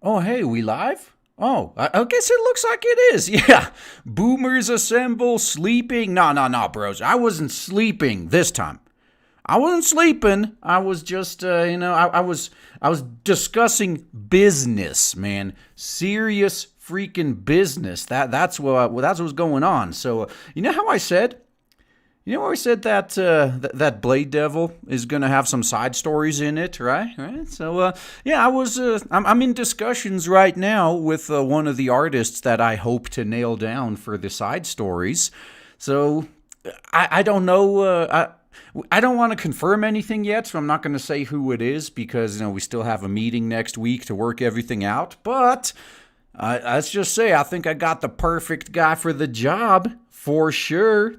Oh, hey, we live? Oh, I guess it looks like it is. Yeah. Boomers assemble, sleeping. No, bros. I wasn't sleeping this time. I wasn't sleeping. I was just, I was discussing business, man. Serious freaking business. That's what's going on. So, you know how I said that Blade Devil is gonna have some side stories in it, right? Right. So yeah, I'm in discussions right now with one of the artists that I hope to nail down for the side stories. So I don't know. I don't want to confirm anything yet, so I'm not going to say who it is because we still have a meeting next week to work everything out. But let's just say I think I got the perfect guy for the job for sure.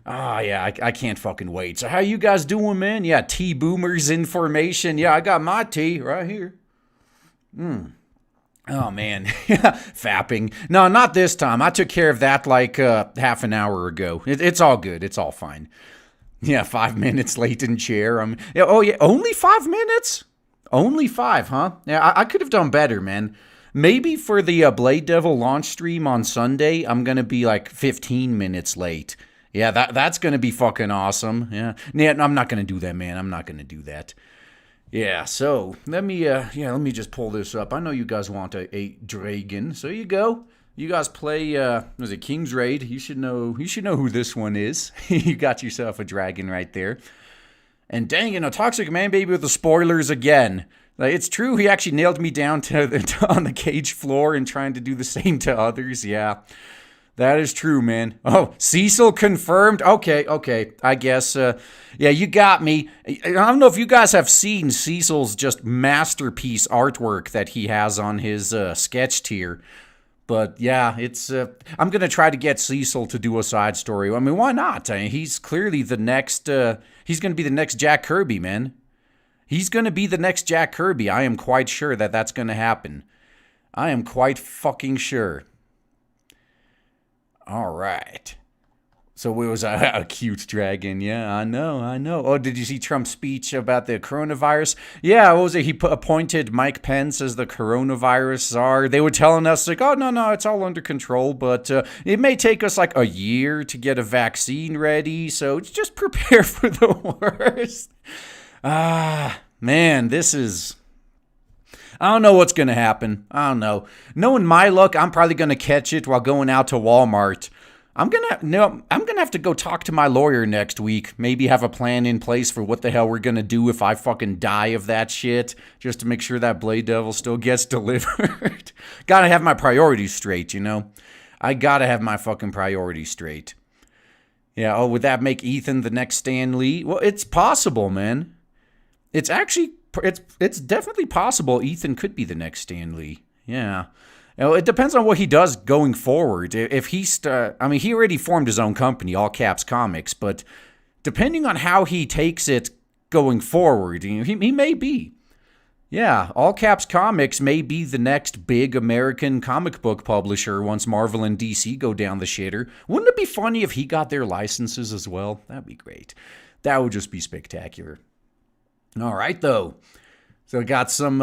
Ah, yeah, I can't fucking wait. So how you guys doing, man? Yeah, T-Boomers information. Yeah, I got my tea right here. Oh, man. Fapping. No, not this time. I took care of that like half an hour ago. It's all good. It's all fine. Yeah, 5 minutes late in chair. Yeah, oh, yeah, only 5 minutes? Only five, huh? Yeah, I could have done better, man. Maybe for the Blade Devil launch stream on Sunday, I'm going to be like 15 minutes late. Yeah, that's going to be fucking awesome. Yeah, I'm not going to do that, man. I'm not going to do that. Yeah, so let me just pull this up. I know you guys want a dragon. So you go. You guys play was it King's Raid? You should know who this one is. You got yourself a dragon right there. And dang, Toxic Man Baby with the spoilers again. Like, it's true, he actually nailed me down on the cage floor and trying to do the same to others. Yeah. That is true, man. Oh, Cecil confirmed? Okay. I guess, yeah, you got me. I don't know if you guys have seen Cecil's just masterpiece artwork that he has on his sketch tier. But yeah, it's, I'm going to try to get Cecil to do a side story. I mean, why not? I mean, he's clearly the next, he's going to be the next Jack Kirby, man. He's going to be the next Jack Kirby. I am quite sure that that's going to happen. I am quite fucking sure. All right. So it was a cute dragon. Yeah, I know. Oh, did you see Trump's speech about the coronavirus? Yeah, what was it? He appointed Mike Pence as the coronavirus czar. They were telling us, like, oh, no, it's all under control, but it may take us like a year to get a vaccine ready, so just prepare for the worst. Man, this is... I don't know what's going to happen. I don't know. Knowing my luck, I'm probably going to catch it while going out to Walmart. I'm going to have to go talk to my lawyer next week. Maybe have a plan in place for what the hell we're going to do if I fucking die of that shit. Just to make sure that Blade Devil still gets delivered. Gotta have my priorities straight, I gotta have my fucking priorities straight. Yeah, oh, would that make Ethan the next Stan Lee? Well, it's possible, man. It's actually... It's definitely possible Ethan could be the next Stan Lee. Yeah. It depends on what he does going forward. If he he already formed his own company, All Caps Comics, but depending on how he takes it going forward, he may be. Yeah, All Caps Comics may be the next big American comic book publisher once Marvel and DC go down the shitter. Wouldn't it be funny if he got their licenses as well? That'd be great. That would just be spectacular. All right, though. So got some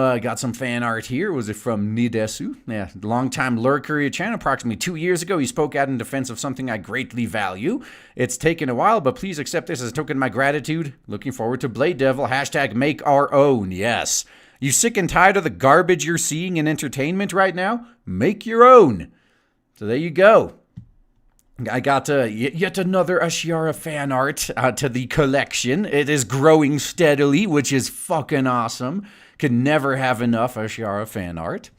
fan art here. Was it from Nidesu? Yeah, longtime lurker of your channel. Approximately 2 years ago, he spoke out in defense of something I greatly value. It's taken a while, but please accept this as a token of my gratitude. Looking forward to Blade Devil. # make our own. Yes. You sick and tired of the garbage you're seeing in entertainment right now? Make your own. So there you go. I got yet another Ashiara fan art to the collection. It is growing steadily, which is fucking awesome. Can never have enough Ashiara fan art.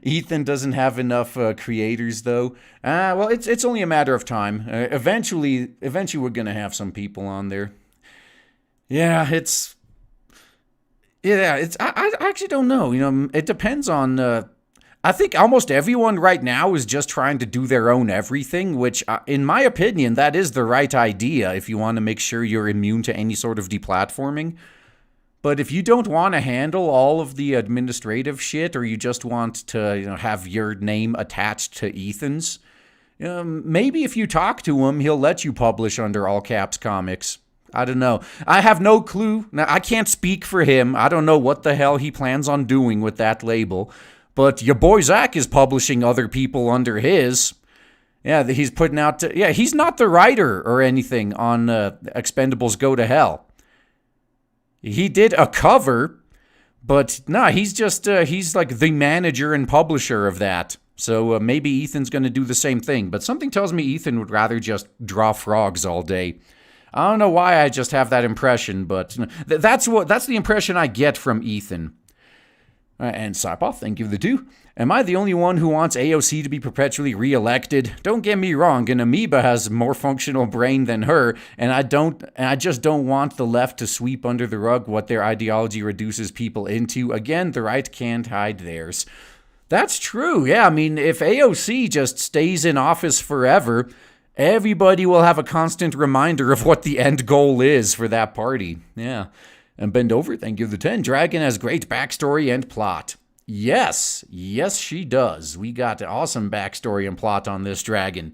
Ethan doesn't have enough creators, though. Well, it's only a matter of time. Eventually we're going to have some people on there. I actually don't know. It depends on... I think almost everyone right now is just trying to do their own everything, which, in my opinion, that is the right idea if you want to make sure you're immune to any sort of deplatforming. But if you don't want to handle all of the administrative shit, or you just want to have your name attached to Ethan's, maybe if you talk to him, he'll let you publish under All Caps Comics. I don't know. I have no clue. Now, I can't speak for him. I don't know what the hell he plans on doing with that label. But your boy Zach is publishing other people under his. Yeah, he's putting out... he's not the writer or anything on Expendables Go to Hell. He did a cover, but no, he's just... he's like the manager and publisher of that. So maybe Ethan's going to do the same thing. But something tells me Ethan would rather just draw frogs all day. I don't know why I just have that impression, but that's the impression I get from Ethan. And Saipa, thank you for the 2. Am I the only one who wants AOC to be perpetually re-elected? Don't get me wrong, an amoeba has more functional brain than her, and I just don't want the left to sweep under the rug what their ideology reduces people into. Again, the right can't hide theirs. That's true. Yeah, I mean, if AOC just stays in office forever, everybody will have a constant reminder of what the end goal is for that party. Yeah. And Bend Over, thank you for the 10. Dragon has great backstory and plot. Yes, she does. We got awesome backstory and plot on this dragon.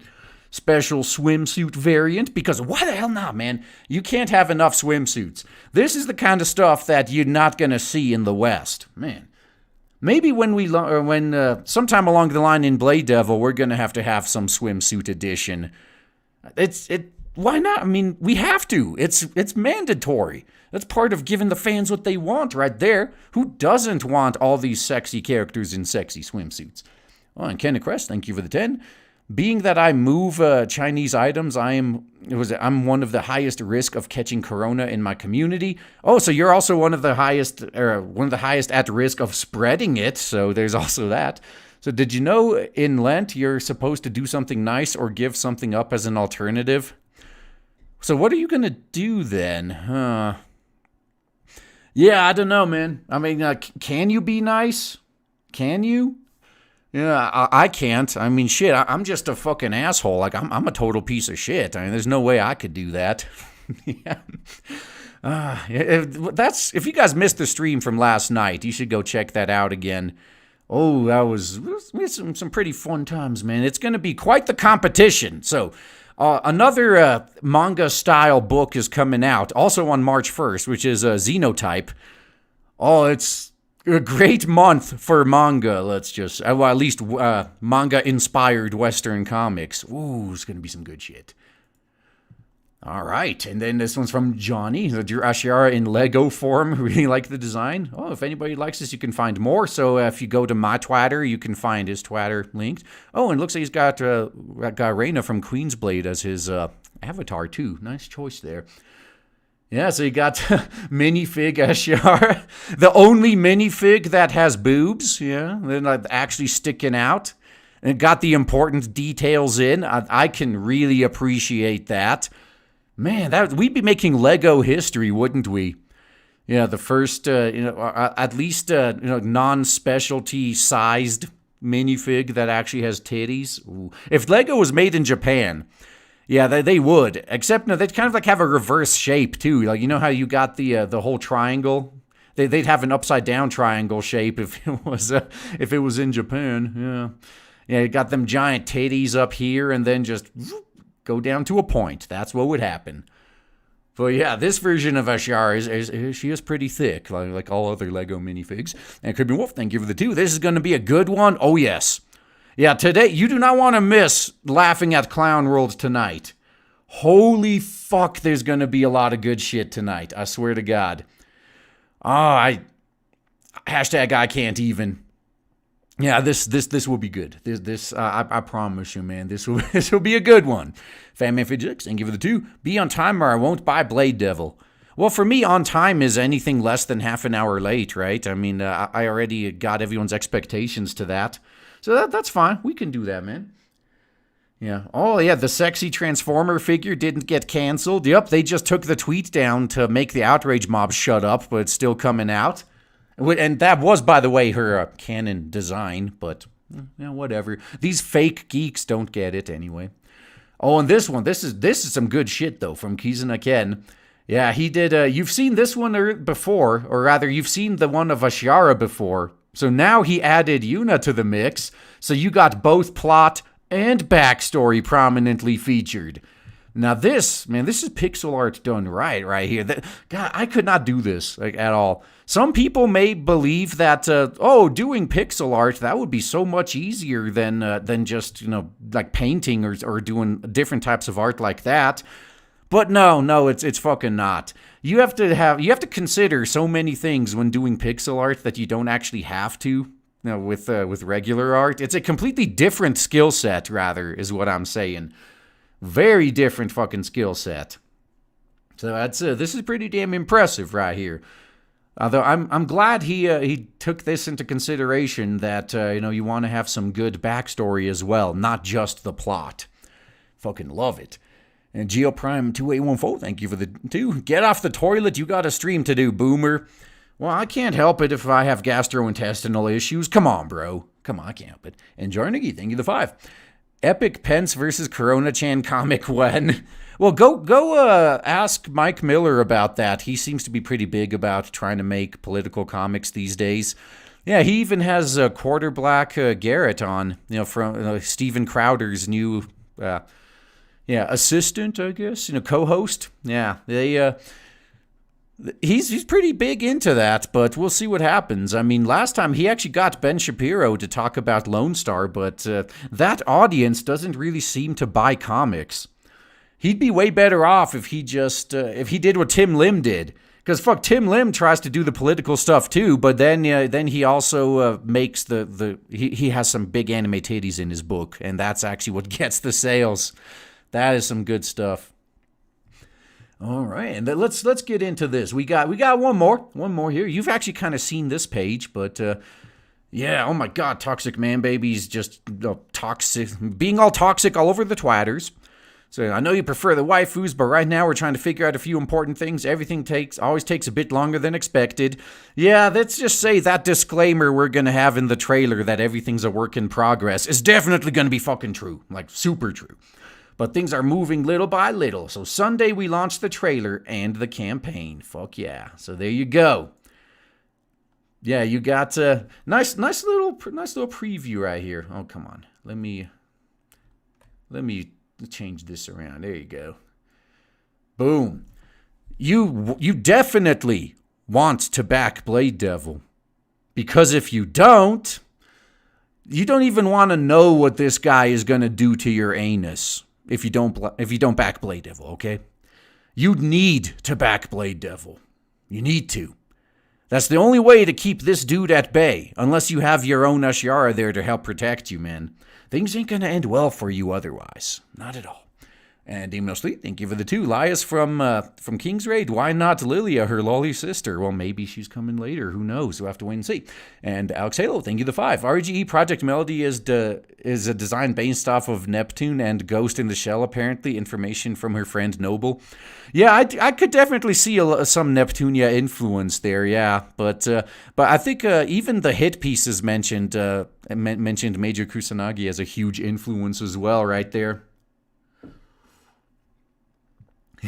Special swimsuit variant, because why the hell not, man? You can't have enough swimsuits. This is the kind of stuff that you're not going to see in the West. Man. Maybe when sometime along the line in Blade Devil, we're going to have some swimsuit edition. Why not? I mean, we have to. It's mandatory. That's part of giving the fans what they want right there. Who doesn't want all these sexy characters in sexy swimsuits? Oh, and Ken Crest, thank you for the 10. Being that I move Chinese items, I'm one of the highest risk of catching corona in my community. Oh, so you're also one of the highest at risk of spreading it. So there's also that. So did you know in Lent you're supposed to do something nice or give something up as an alternative? So what are you gonna do then? Yeah, I don't know, man. I mean, can you be nice? Can you? Yeah, I can't. I mean, shit, I'm just a fucking asshole. Like, I'm a total piece of shit. I mean, there's no way I could do that. Yeah. If you guys missed the stream from last night, you should go check that out again. Oh, we had some pretty fun times, man. It's going to be quite the competition. So, another manga-style book is coming out, also on March 1st, which is Xenotype. Oh, it's a great month for manga, at least manga-inspired Western comics. Ooh, it's going to be some good shit. All right, and then this one's from Johnny. Drew Ashiara in Lego form. Really like the design. Oh, if anybody likes this, you can find more. So if you go to my Twitter, you can find his Twitter linked. Oh, and it looks like he's got Reyna from Queensblade as his avatar, too. Nice choice there. Yeah, so you got minifig Ashiara. The only minifig that has boobs, yeah, they're not actually sticking out. And it got the important details in. I can really appreciate that. Man, we'd be making Lego history, wouldn't we? Yeah, the first, at least, non-specialty sized minifig that actually has titties. Ooh. If Lego was made in Japan, yeah, they would. Except, no, they'd kind of like have a reverse shape too. Like, you know how you got the whole triangle? They'd have an upside down triangle shape if it was in Japan. Yeah, you got them giant titties up here, and then just go down to a point. That's what would happen. But yeah, this version of Ashiara she is pretty thick, like all other Lego minifigs. And Cribbin Wolf, thank you for the 2. This is going to be a good one. Oh yes. Yeah, today, you do not want to miss Laughing at Clown World tonight. Holy fuck, there's going to be a lot of good shit tonight. I swear to God. Hashtag I can't even. Yeah, this will be good. I promise you, man. This will be a good one. Fatman Fidgix, thank you for the 2. Be on time or I won't buy Blade Devil. Well, for me, on time is anything less than half an hour late, right? I mean, I already got everyone's expectations to that. So that's fine. We can do that, man. Yeah. Oh, yeah, the sexy Transformer figure didn't get canceled. Yep, they just took the tweet down to make the outrage mob shut up, but it's still coming out. And that was, by the way, her canon design, but whatever. These fake geeks don't get it anyway. Oh, and this one, this is some good shit, though, from Kizuna Ken. Yeah, he did, you've seen this one before, or rather, you've seen the one of Ashiara before. So now he added Yuna to the mix, so you got both plot and backstory prominently featured. Now this, man, this is pixel art done right here. God, I could not do this like at all. Some people may believe that, doing pixel art, that would be so much easier than just, like painting or doing different types of art like that. But no, it's fucking not. You have to consider so many things when doing pixel art that you don't actually have to. With regular art, it's a completely different skill set. Rather, is what I'm saying. Very different fucking skill set. So this is pretty damn impressive right here. Although I'm glad he took this into consideration that you want to have some good backstory as well, not just the plot. Fucking love it. And GeoPrime2814, thank you for the 2. Get off the toilet, you got a stream to do, boomer. Well, I can't help it if I have gastrointestinal issues. Come on, bro. Come on, I can't help it. And Jarnigi, thank you the 5. Epic Pence versus Corona-chan comic when? Well, go ask Mike Miller about that. He seems to be pretty big about trying to make political comics these days. Yeah, he even has Quarter Black Garrett on, from Steven Crowder's new, assistant, I guess, co-host. Yeah, He's pretty big into that, but we'll see what happens. I mean, last time he actually got Ben Shapiro to talk about Lone Star, but that audience doesn't really seem to buy comics. He'd be way better off if he did what Tim Lim did. Because fuck, Tim Lim tries to do the political stuff too, but then he also makes he has some big anime titties in his book, and that's actually what gets the sales. That is some good stuff. All right, and let's get into this. We got one more here. You've actually kind of seen this page, but yeah, oh my God, Toxic Man Baby's just toxic, being all toxic all over the twatters. So I know you prefer the waifus, but right now we're trying to figure out a few important things. Everything always takes a bit longer than expected. Yeah, let's just say that disclaimer we're gonna have in the trailer that everything's a work in progress is definitely gonna be fucking true, like super true. But things are moving little by little. So Sunday we launched the trailer and the campaign. Fuck yeah. So there you go. Yeah, you got a nice little preview right here. Oh, come on. Let me change this around. There you go. Boom. You definitely want to back Blade Devil. Because if you don't even want to know what this guy is going to do to your anus. If you don't back Blade Devil, okay? You need to back Blade Devil. You need to. That's the only way to keep this dude at bay, unless you have your own Ashiara there to help protect you, man. Things ain't gonna end well for you otherwise. Not at all. And Demosly, thank you for the 2. Lias from King's Raid. Why not Lilia, her lolly sister? Well, maybe she's coming later. Who knows? We'll have to wait and see. And Alex Halo, thank you the 5. RGE Project Melody is a design based off of Neptune and Ghost in the Shell, apparently. Information from her friend Noble. Yeah, I could definitely see some Neptunia influence there, yeah. But I think even the hit pieces mentioned Major Kusanagi as a huge influence as well right there.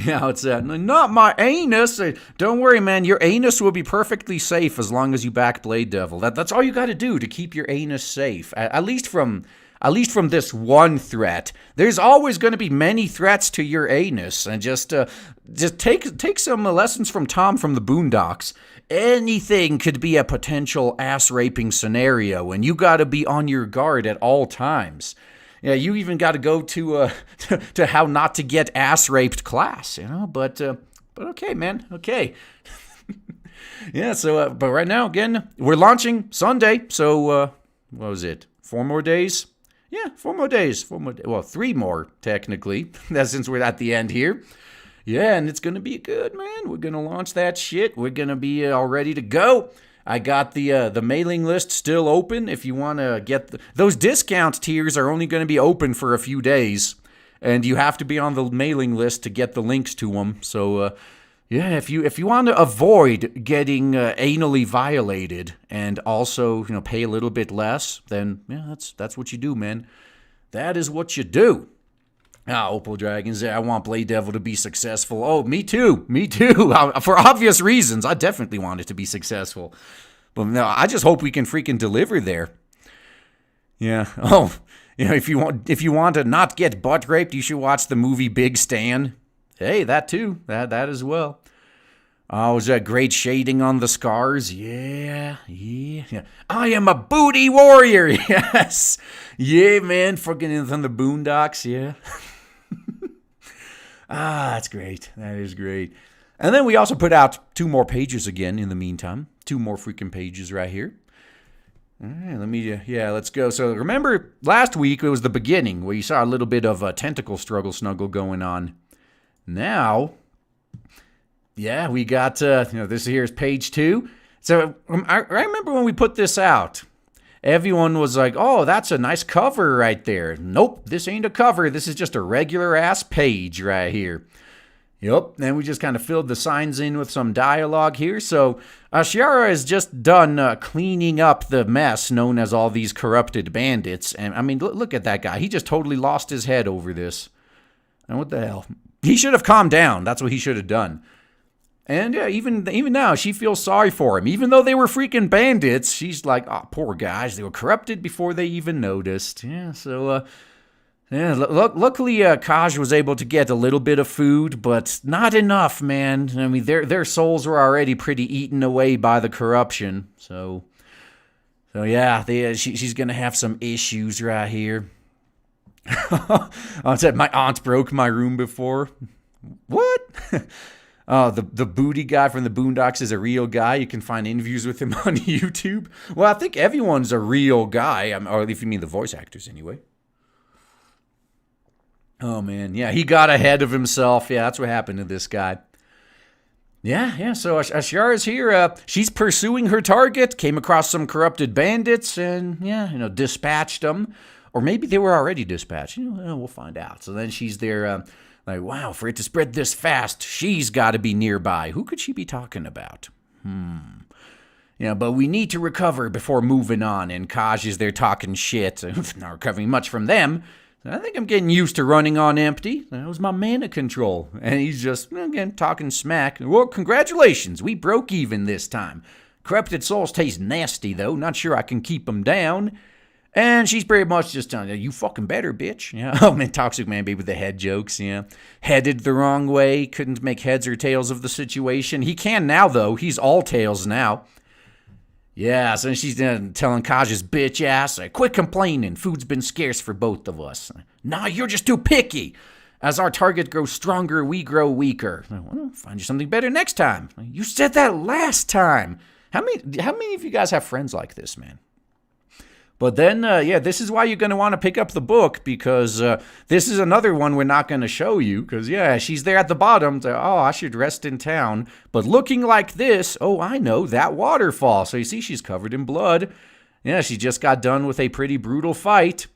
Yeah, it's not my anus. Don't worry, man. Your anus will be perfectly safe as long as you back Blade Devil. That's all you got to do to keep your anus safe. At least from this one threat. There's always going to be many threats to your anus, and just take some lessons from Tom from the Boondocks. Anything could be a potential ass raping scenario, and you got to be on your guard at all times. Yeah, you even got to go to how not to get ass raped class, But okay, man, okay. Yeah. So, but right now, again, we're launching Sunday. So, what was it? 4 more days? Yeah, 4 more days. 4 more. Well, 3 more technically. That's since we're at the end here. Yeah, and it's gonna be good, man. We're gonna launch that shit. We're gonna be all ready to go. I got the mailing list still open. If you want to get those discount tiers are only going to be open for a few days, and you have to be on the mailing list to get the links to them. So, yeah, if you want to avoid getting anally violated and also pay a little bit less, then yeah, that's what you do, man. That is what you do. Opal Dragons, I want Blade Devil to be successful. Oh, me too. For obvious reasons, I definitely want it to be successful. But no, I just hope we can freaking deliver there. Yeah. Oh, You know, if you want to not get butt raped, you should watch the movie Big Stan. Hey, that too. That as well. Oh, was that great shading on the scars? Yeah. I am a booty warrior. Yes. Yeah, man. Fucking from the boondocks. Yeah. That's great. That is great. And then we also put out 2 more pages again in the meantime. 2 more freaking pages right here. All right, let's go. So remember last week it was the beginning where you saw a little bit of a tentacle struggle snuggle going on. Now, yeah, we got, this here is page 2. So I remember when we put this out, everyone was like, oh, that's a nice cover right there. Nope, this ain't a cover. This is just a regular ass page right here. Yep, then we just kind of filled the signs in with some dialogue here. So Shiara is just done cleaning up the mess known as all these corrupted bandits. And I mean, look at that guy. He just totally lost his head over this. And what the hell? He should have calmed down. That's what he should have done. And yeah, even now, she feels sorry for him. Even though they were freaking bandits, she's like, oh, poor guys. They were corrupted before they even noticed. Yeah, so... luckily, Kaj was able to get a little bit of food, but not enough, man. I mean, their souls were already pretty eaten away by the corruption. So yeah, she's gonna have some issues right here. I said my aunt broke my room before. What? Oh, the booty guy from the Boondocks is a real guy. You can find interviews with him on YouTube. Well, I think everyone's a real guy, or if you mean the voice actors, anyway. Oh, man. Yeah, he got ahead of himself. Yeah, that's what happened to this guy. Yeah. So Ashara's here. She's pursuing her target, came across some corrupted bandits, and, dispatched them. Or maybe they were already dispatched. We'll find out. So then she's there, like, wow, for it to spread this fast, she's got to be nearby. Who could she be talking about? Yeah, but we need to recover before moving on. And Kaj is there talking shit. Not recovering much from them. I think I'm getting used to running on empty. That was my mana control. And he's just, again, talking smack. Well, congratulations. We broke even this time. Corrupted souls taste nasty, though. Not sure I can keep them down. And she's pretty much just telling you fucking better, bitch. Yeah. Oh, man, Toxic Man Baby with the head jokes, yeah. Headed the wrong way. Couldn't make heads or tails of the situation. He can now, though. He's all tails now. Yeah, so she's telling Kaj's bitch ass, quit complaining. Food's been scarce for both of us. Nah, you're just too picky. As our target grows stronger, we grow weaker. Well, find you something better next time. You said that last time. How many of you guys have friends like this, man? But then, this is why you're going to want to pick up the book, because this is another one we're not going to show you, because, she's there at the bottom. I should rest in town. But looking like this, I know, that waterfall. So you see, she's covered in blood. Yeah, she just got done with a pretty brutal fight.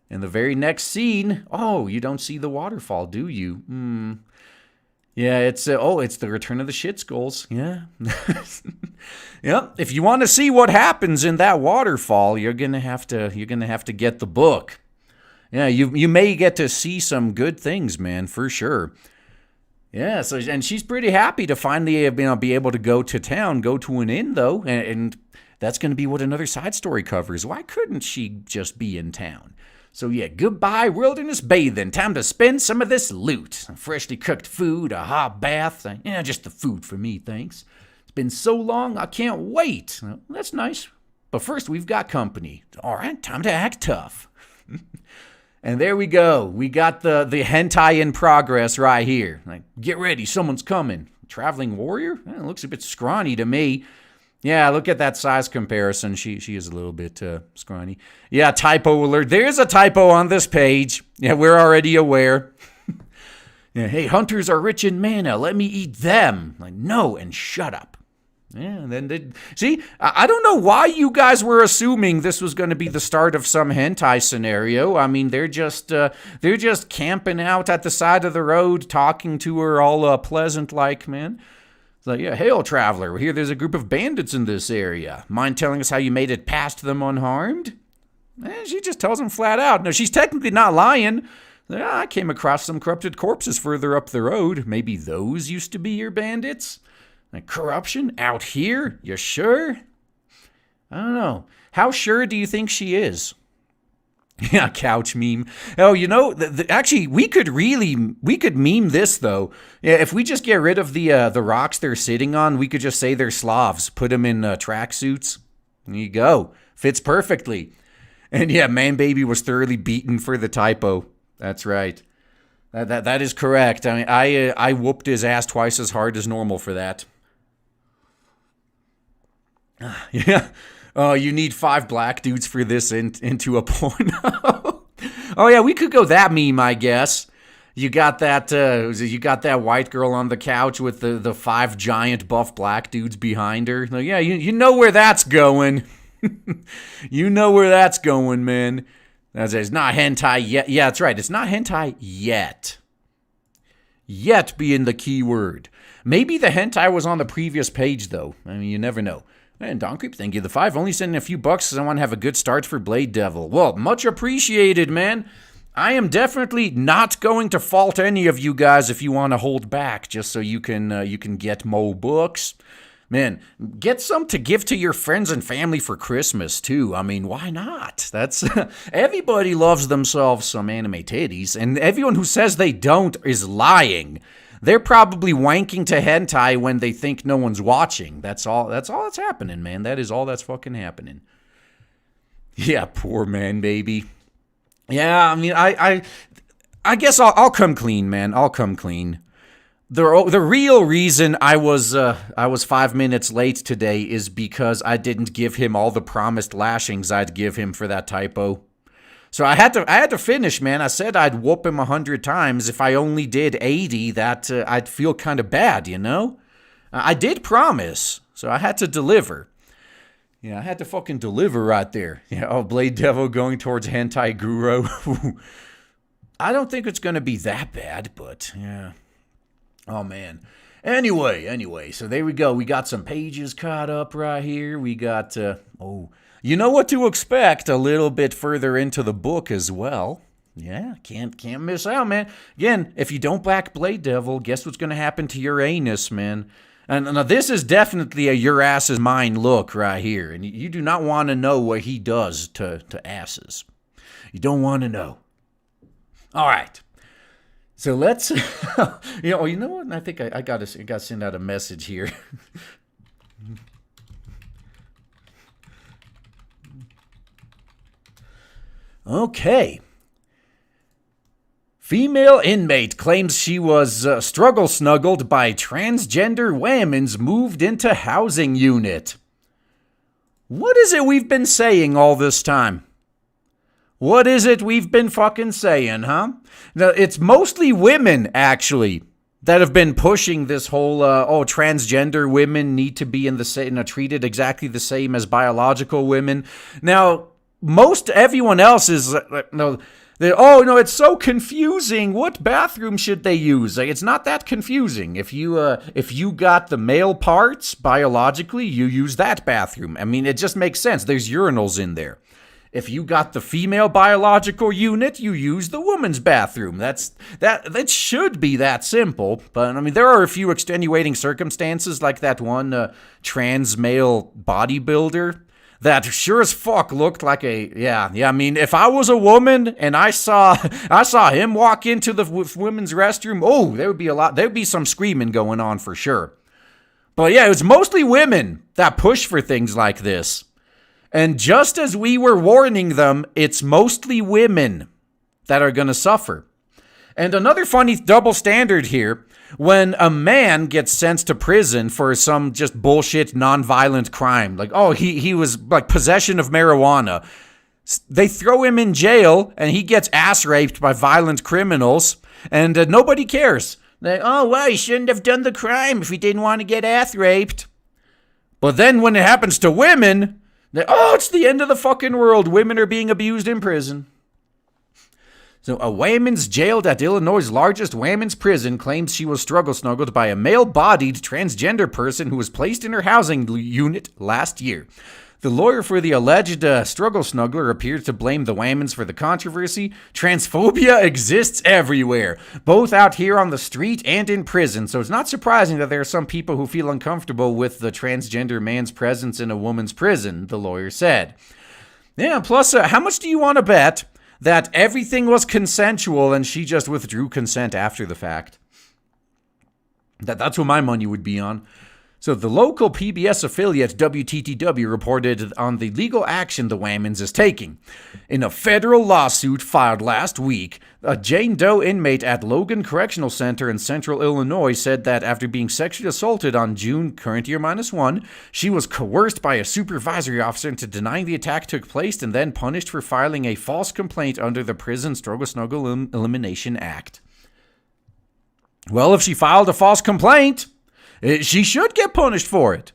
And the very next scene, you don't see the waterfall, do you? Yeah, it's the return of the shit skulls. Yeah. Yep. If you want to see what happens in that waterfall, you're gonna have to get the book. Yeah, you may get to see some good things, man, for sure. Yeah, so and she's pretty happy to finally be able to go to town, go to an inn though, and that's gonna be what another side story covers. Why couldn't she just be in town? So yeah, goodbye wilderness bathing. Time to spend some of this loot. Freshly cooked food, a hot bath. Just the food for me, thanks. It's been so long, I can't wait. That's nice. But first, we've got company. All right, time to act tough. And there we go. We got the hentai in progress right here. Like, get ready, someone's coming. Traveling warrior? It looks a bit scrawny to me. Yeah, look at that size comparison. She is a little bit scrawny. Yeah, typo alert. There's a typo on this page. Yeah, we're already aware. Yeah, hey, hunters are rich in mana. Let me eat them. Like, no, and shut up. Yeah, and then see, I don't know why you guys were assuming this was going to be the start of some hentai scenario. I mean, they're just camping out at the side of the road, talking to her all pleasant like, man. Like, yeah, hail, traveler. We hear there's a group of bandits in this area. Mind telling us how you made it past them unharmed? She just tells him flat out. No, she's technically not lying. I came across some corrupted corpses further up the road. Maybe those used to be your bandits? Like, corruption? Out here? You sure? I don't know. How sure do you think she is? Yeah, couch meme. Oh, actually, we could meme this though. Yeah, if we just get rid of the rocks they're sitting on, we could just say they're Slavs. Put them in tracksuits. There you go. Fits perfectly. And yeah, Man Baby was thoroughly beaten for the typo. That's right. That is correct. I mean, I whooped his ass twice as hard as normal for that. Yeah. Oh, you need 5 black dudes for this into a porno. Oh yeah, we could go that meme, I guess. You got that. You got that white girl on the couch with the 5 giant buff black dudes behind her. Like, yeah, you know where that's going. You know where that's going, man. It's not hentai yet. Yeah, that's right. It's not hentai yet. Yet being the key word. Maybe the hentai was on the previous page, though. I mean, you never know. And Don Creep, thank you. The 5, only sending a few bucks because I want to have a good start for Blade Devil. Well, much appreciated, man. I am definitely not going to fault any of you guys if you want to hold back, just so you can get more books. Man, get some to give to your friends and family for Christmas, too. I mean, why not? That's everybody loves themselves some anime titties, and everyone who says they don't is lying. They're probably wanking to hentai when they think no one's watching. That's all that's happening, man. That is all that's fucking happening. Yeah, poor Man Baby. Yeah, I mean, I guess I'll come clean, man. I'll come clean. The real reason I was 5 minutes late today is because I didn't give him all the promised lashings I'd give him for that typo. So I had to finish, man. I said I'd whoop him 100 times. If I only did 80, that I'd feel kind of bad, you know? I did promise, so I had to deliver. Yeah, I had to fucking deliver right there. Yeah, oh, Blade Devil going towards Hentai Guru. I don't think it's going to be that bad, but yeah. Oh, man. Anyway, so there we go. We got some pages caught up right here. We got, you know what to expect a little bit further into the book as well. Yeah, can't miss out, man. Again, if you don't back Blade Devil, guess what's going to happen to your anus, man? And now this is definitely a your ass is mine look right here. And you do not want to know what he does to asses. You don't want to know. All right. So let's, you know what? I think I got to send out a message here. Okay. Female inmate claims she was struggle snuggled by transgender women's moved into housing unit. What is it we've been saying all this time? What is it we've been fucking saying, huh? Now, it's mostly women, actually, that have been pushing this whole, transgender women need to be treated exactly the same as biological women. Now, most everyone else is, it's so confusing. What bathroom should they use? Like, it's not that confusing. If you got the male parts biologically, you use that bathroom. I mean, it just makes sense. There's urinals in there. If you got the female biological unit, you use the woman's bathroom. That should be that simple. But I mean, there are a few extenuating circumstances, like that one trans male bodybuilder that sure as fuck looked like yeah. I mean, if I was a woman and I saw him walk into the women's restroom, there'd be some screaming going on for sure. But yeah, it was mostly women that push for things like this. And just as we were warning them, it's mostly women that are going to suffer. And another funny double standard here, when a man gets sent to prison for some just bullshit nonviolent crime, like, he was like possession of marijuana, they throw him in jail and he gets ass raped by violent criminals and nobody cares. He shouldn't have done the crime if he didn't want to get ass raped. But then when it happens to women, it's the end of the fucking world. Women are being abused in prison. So a woman's jailed at Illinois' largest women's prison claims she was struggle snuggled by a male-bodied transgender person who was placed in her housing unit last year. The lawyer for the alleged struggle snuggler appears to blame the women's for the controversy. Transphobia exists everywhere, both out here on the street and in prison, so it's not surprising that there are some people who feel uncomfortable with the transgender man's presence in a woman's prison, the lawyer said. Yeah, plus, how much do you want to bet that everything was consensual and she just withdrew consent after the fact. That's what my money would be on. So the local PBS affiliate WTTW reported on the legal action the Whammons is taking. In a federal lawsuit filed last week, a Jane Doe inmate at Logan Correctional Center in central Illinois said that after being sexually assaulted on June, current year -1, she was coerced by a supervisory officer into denying the attack took place and then punished for filing a false complaint under the Prison Struggle Snuggle Elimination Act. Well, if she filed a false complaint, she should get punished for it.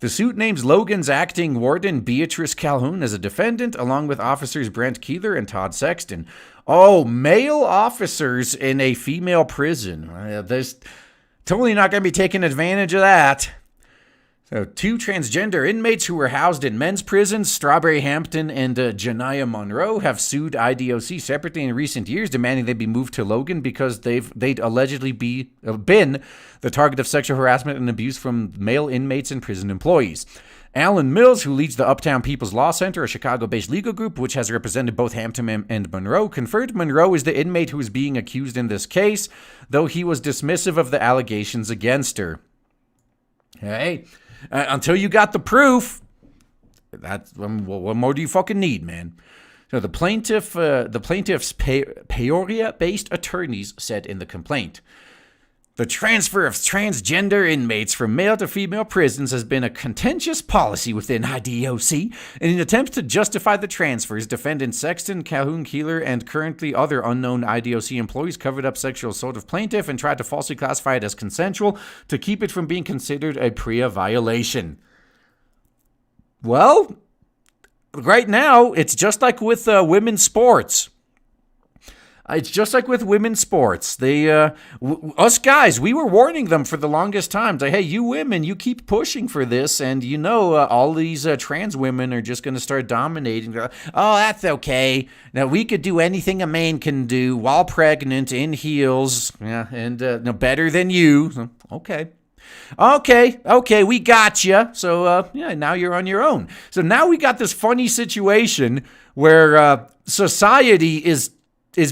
The suit names Logan's acting warden Beatrice Calhoun as a defendant, along with officers Brent Keeler and Todd Sexton. Oh, male officers in a female prison. There's totally not going to be taking advantage of that. So, 2 transgender inmates who were housed in men's prisons, Strawberry Hampton and Janiyah Monroe, have sued IDOC separately in recent years, demanding they be moved to Logan because they'd allegedly been the target of sexual harassment and abuse from male inmates and prison employees. Alan Mills, who leads the Uptown People's Law Center, a Chicago-based legal group which has represented both Hampton and Monroe, confirmed Monroe is the inmate who is being accused in this case, though he was dismissive of the allegations against her. Hey, until you got the proof, that's what more do you fucking need, man? So the plaintiff's Peoria-based attorneys said in the complaint, the transfer of transgender inmates from male to female prisons has been a contentious policy within IDOC. In an attempt to justify the transfers, defendants Sexton, Calhoun, Keeler, and currently other unknown IDOC employees covered up sexual assault of plaintiff and tried to falsely classify it as consensual to keep it from being considered a PREA violation. Well, right now, it's just like with women's sports. It's just like with women's sports. Us guys, we were warning them for the longest time. Like, hey, you women, you keep pushing for this, and all these trans women are just going to start dominating. Oh, that's okay. Now, we could do anything a man can do while pregnant, in heels, and better than you. So, Okay, we got you. So, now you're on your own. So now we got this funny situation where society is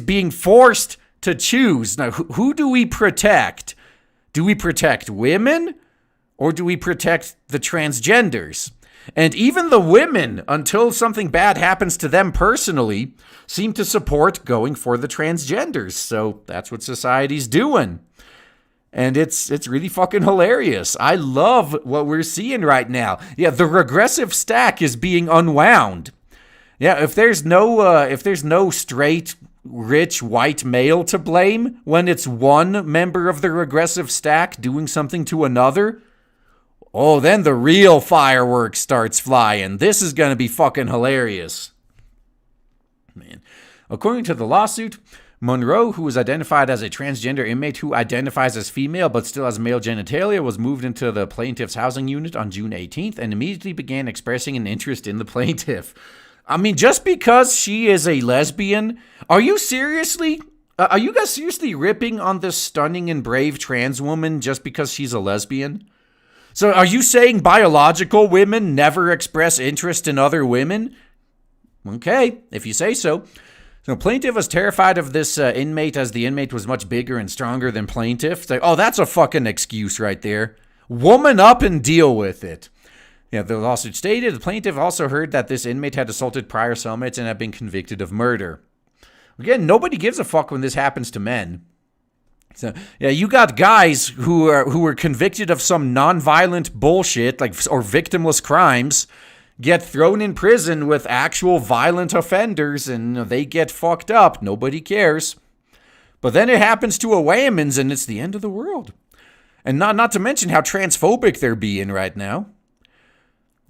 being forced to choose. Now, who do we protect? Do we protect women or do we protect the transgenders? And even the women, until something bad happens to them personally, seem to support going for the transgenders. So that's what society's doing. And it's really fucking hilarious. I love what we're seeing right now. Yeah, the regressive stack is being unwound. Yeah, if there's no straight rich white male to blame when it's one member of the regressive stack doing something to another, oh, then the real fireworks starts flying. This is going to be fucking hilarious. Man. According to the lawsuit, Monroe, who was identified as a transgender inmate who identifies as female but still has male genitalia, was moved into the plaintiff's housing unit on June 18th and immediately began expressing an interest in the plaintiff. I mean, just because she is a lesbian, are you guys seriously ripping on this stunning and brave trans woman just because she's a lesbian? So are you saying biological women never express interest in other women? Okay, if you say so. So plaintiff was terrified of this inmate as the inmate was much bigger and stronger than plaintiff. It's like, oh, that's a fucking excuse right there. Woman up and deal with it. Yeah, the lawsuit stated the plaintiff also heard that this inmate had assaulted prior cellmates and had been convicted of murder. Again, nobody gives a fuck when this happens to men. So, yeah, you got guys who are convicted of some non-violent bullshit, or victimless crimes, get thrown in prison with actual violent offenders, and they get fucked up. Nobody cares. But then it happens to a Whammons, and it's the end of the world. And not to mention how transphobic they're being right now.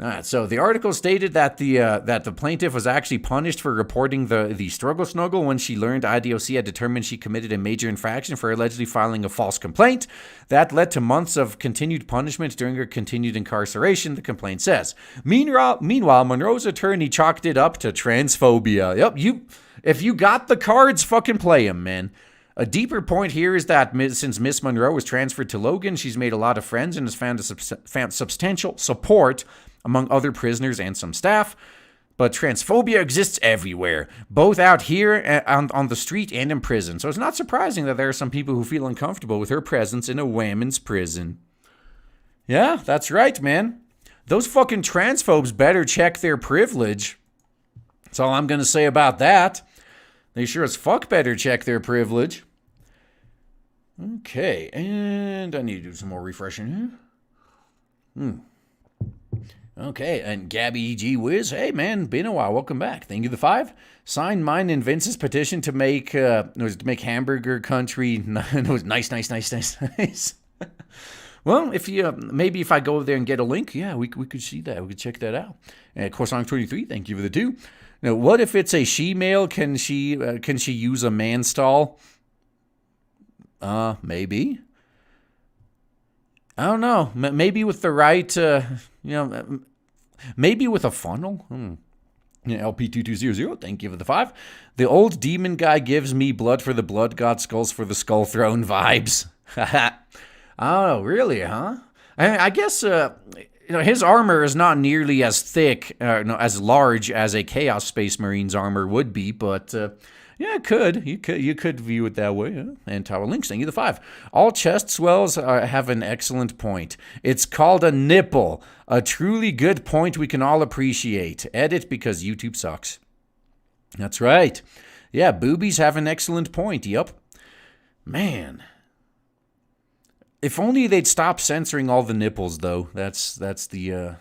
All right, so the article stated that the plaintiff was actually punished for reporting the struggle snuggle when she learned IDOC had determined she committed a major infraction for allegedly filing a false complaint. That led to months of continued punishment during her continued incarceration, the complaint says. Meanwhile, Monroe's attorney chalked it up to transphobia. Yep, if you got the cards, fucking play them, man. A deeper point here is that since Miss Monroe was transferred to Logan, she's made a lot of friends and has found substantial support among other prisoners and some staff. But transphobia exists everywhere, both out here on the street and in prison. So it's not surprising that there are some people who feel uncomfortable with her presence in a women's prison. Yeah, that's right, man. Those fucking transphobes better check their privilege. That's all I'm going to say about that. They sure as fuck better check their privilege. Okay, and I need to do some more refreshing here. Okay, and Gabby G. Wiz, hey man, been a while, welcome back. Thank you, the 5. Sign mine and Vince's petition to make hamburger country nice. Well, if you maybe if I go over there and get a link, yeah, we could see that. We could check that out. And of course, I'm 23. Thank you for the 2. Now, what if it's a she-male? Can she use a man stall? Maybe. I don't know. Maybe with the right, maybe with a funnel. LP2200, thank you for the 5. The old demon guy gives me blood for the blood god, skulls for the skull throne vibes. Oh, really, huh? I guess his armor is not nearly as thick, as large as a Chaos Space Marine's armor would be, but yeah, it could. You could view it that way. Yeah. And Tower Links, thank you the 5. All chest swells have an excellent point. It's called a nipple. A truly good point we can all appreciate. Edit because YouTube sucks. That's right. Yeah, boobies have an excellent point. Yup. Man. If only they'd stop censoring all the nipples, though. That's the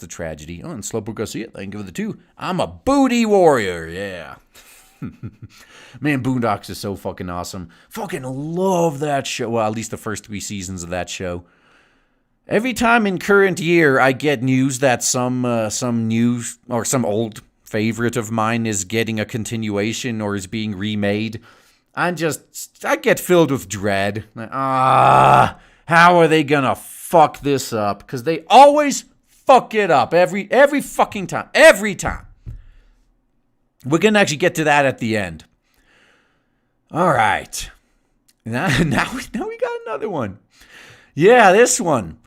tragedy. Oh, and Slowpoke Garcia, thank you for the 2. I'm a booty warrior. Yeah. Man, Boondocks is so fucking awesome. Fucking love that show. Well, at least the first 3 seasons of that show. Every time in current year I get news that some news or some old favorite of mine is getting a continuation or is being remade, I get filled with dread. How are they gonna fuck this up? Because they always fuck it up every fucking time. Every time. We're going to actually get to that at the end. All right. Now we got another one. Yeah, this one.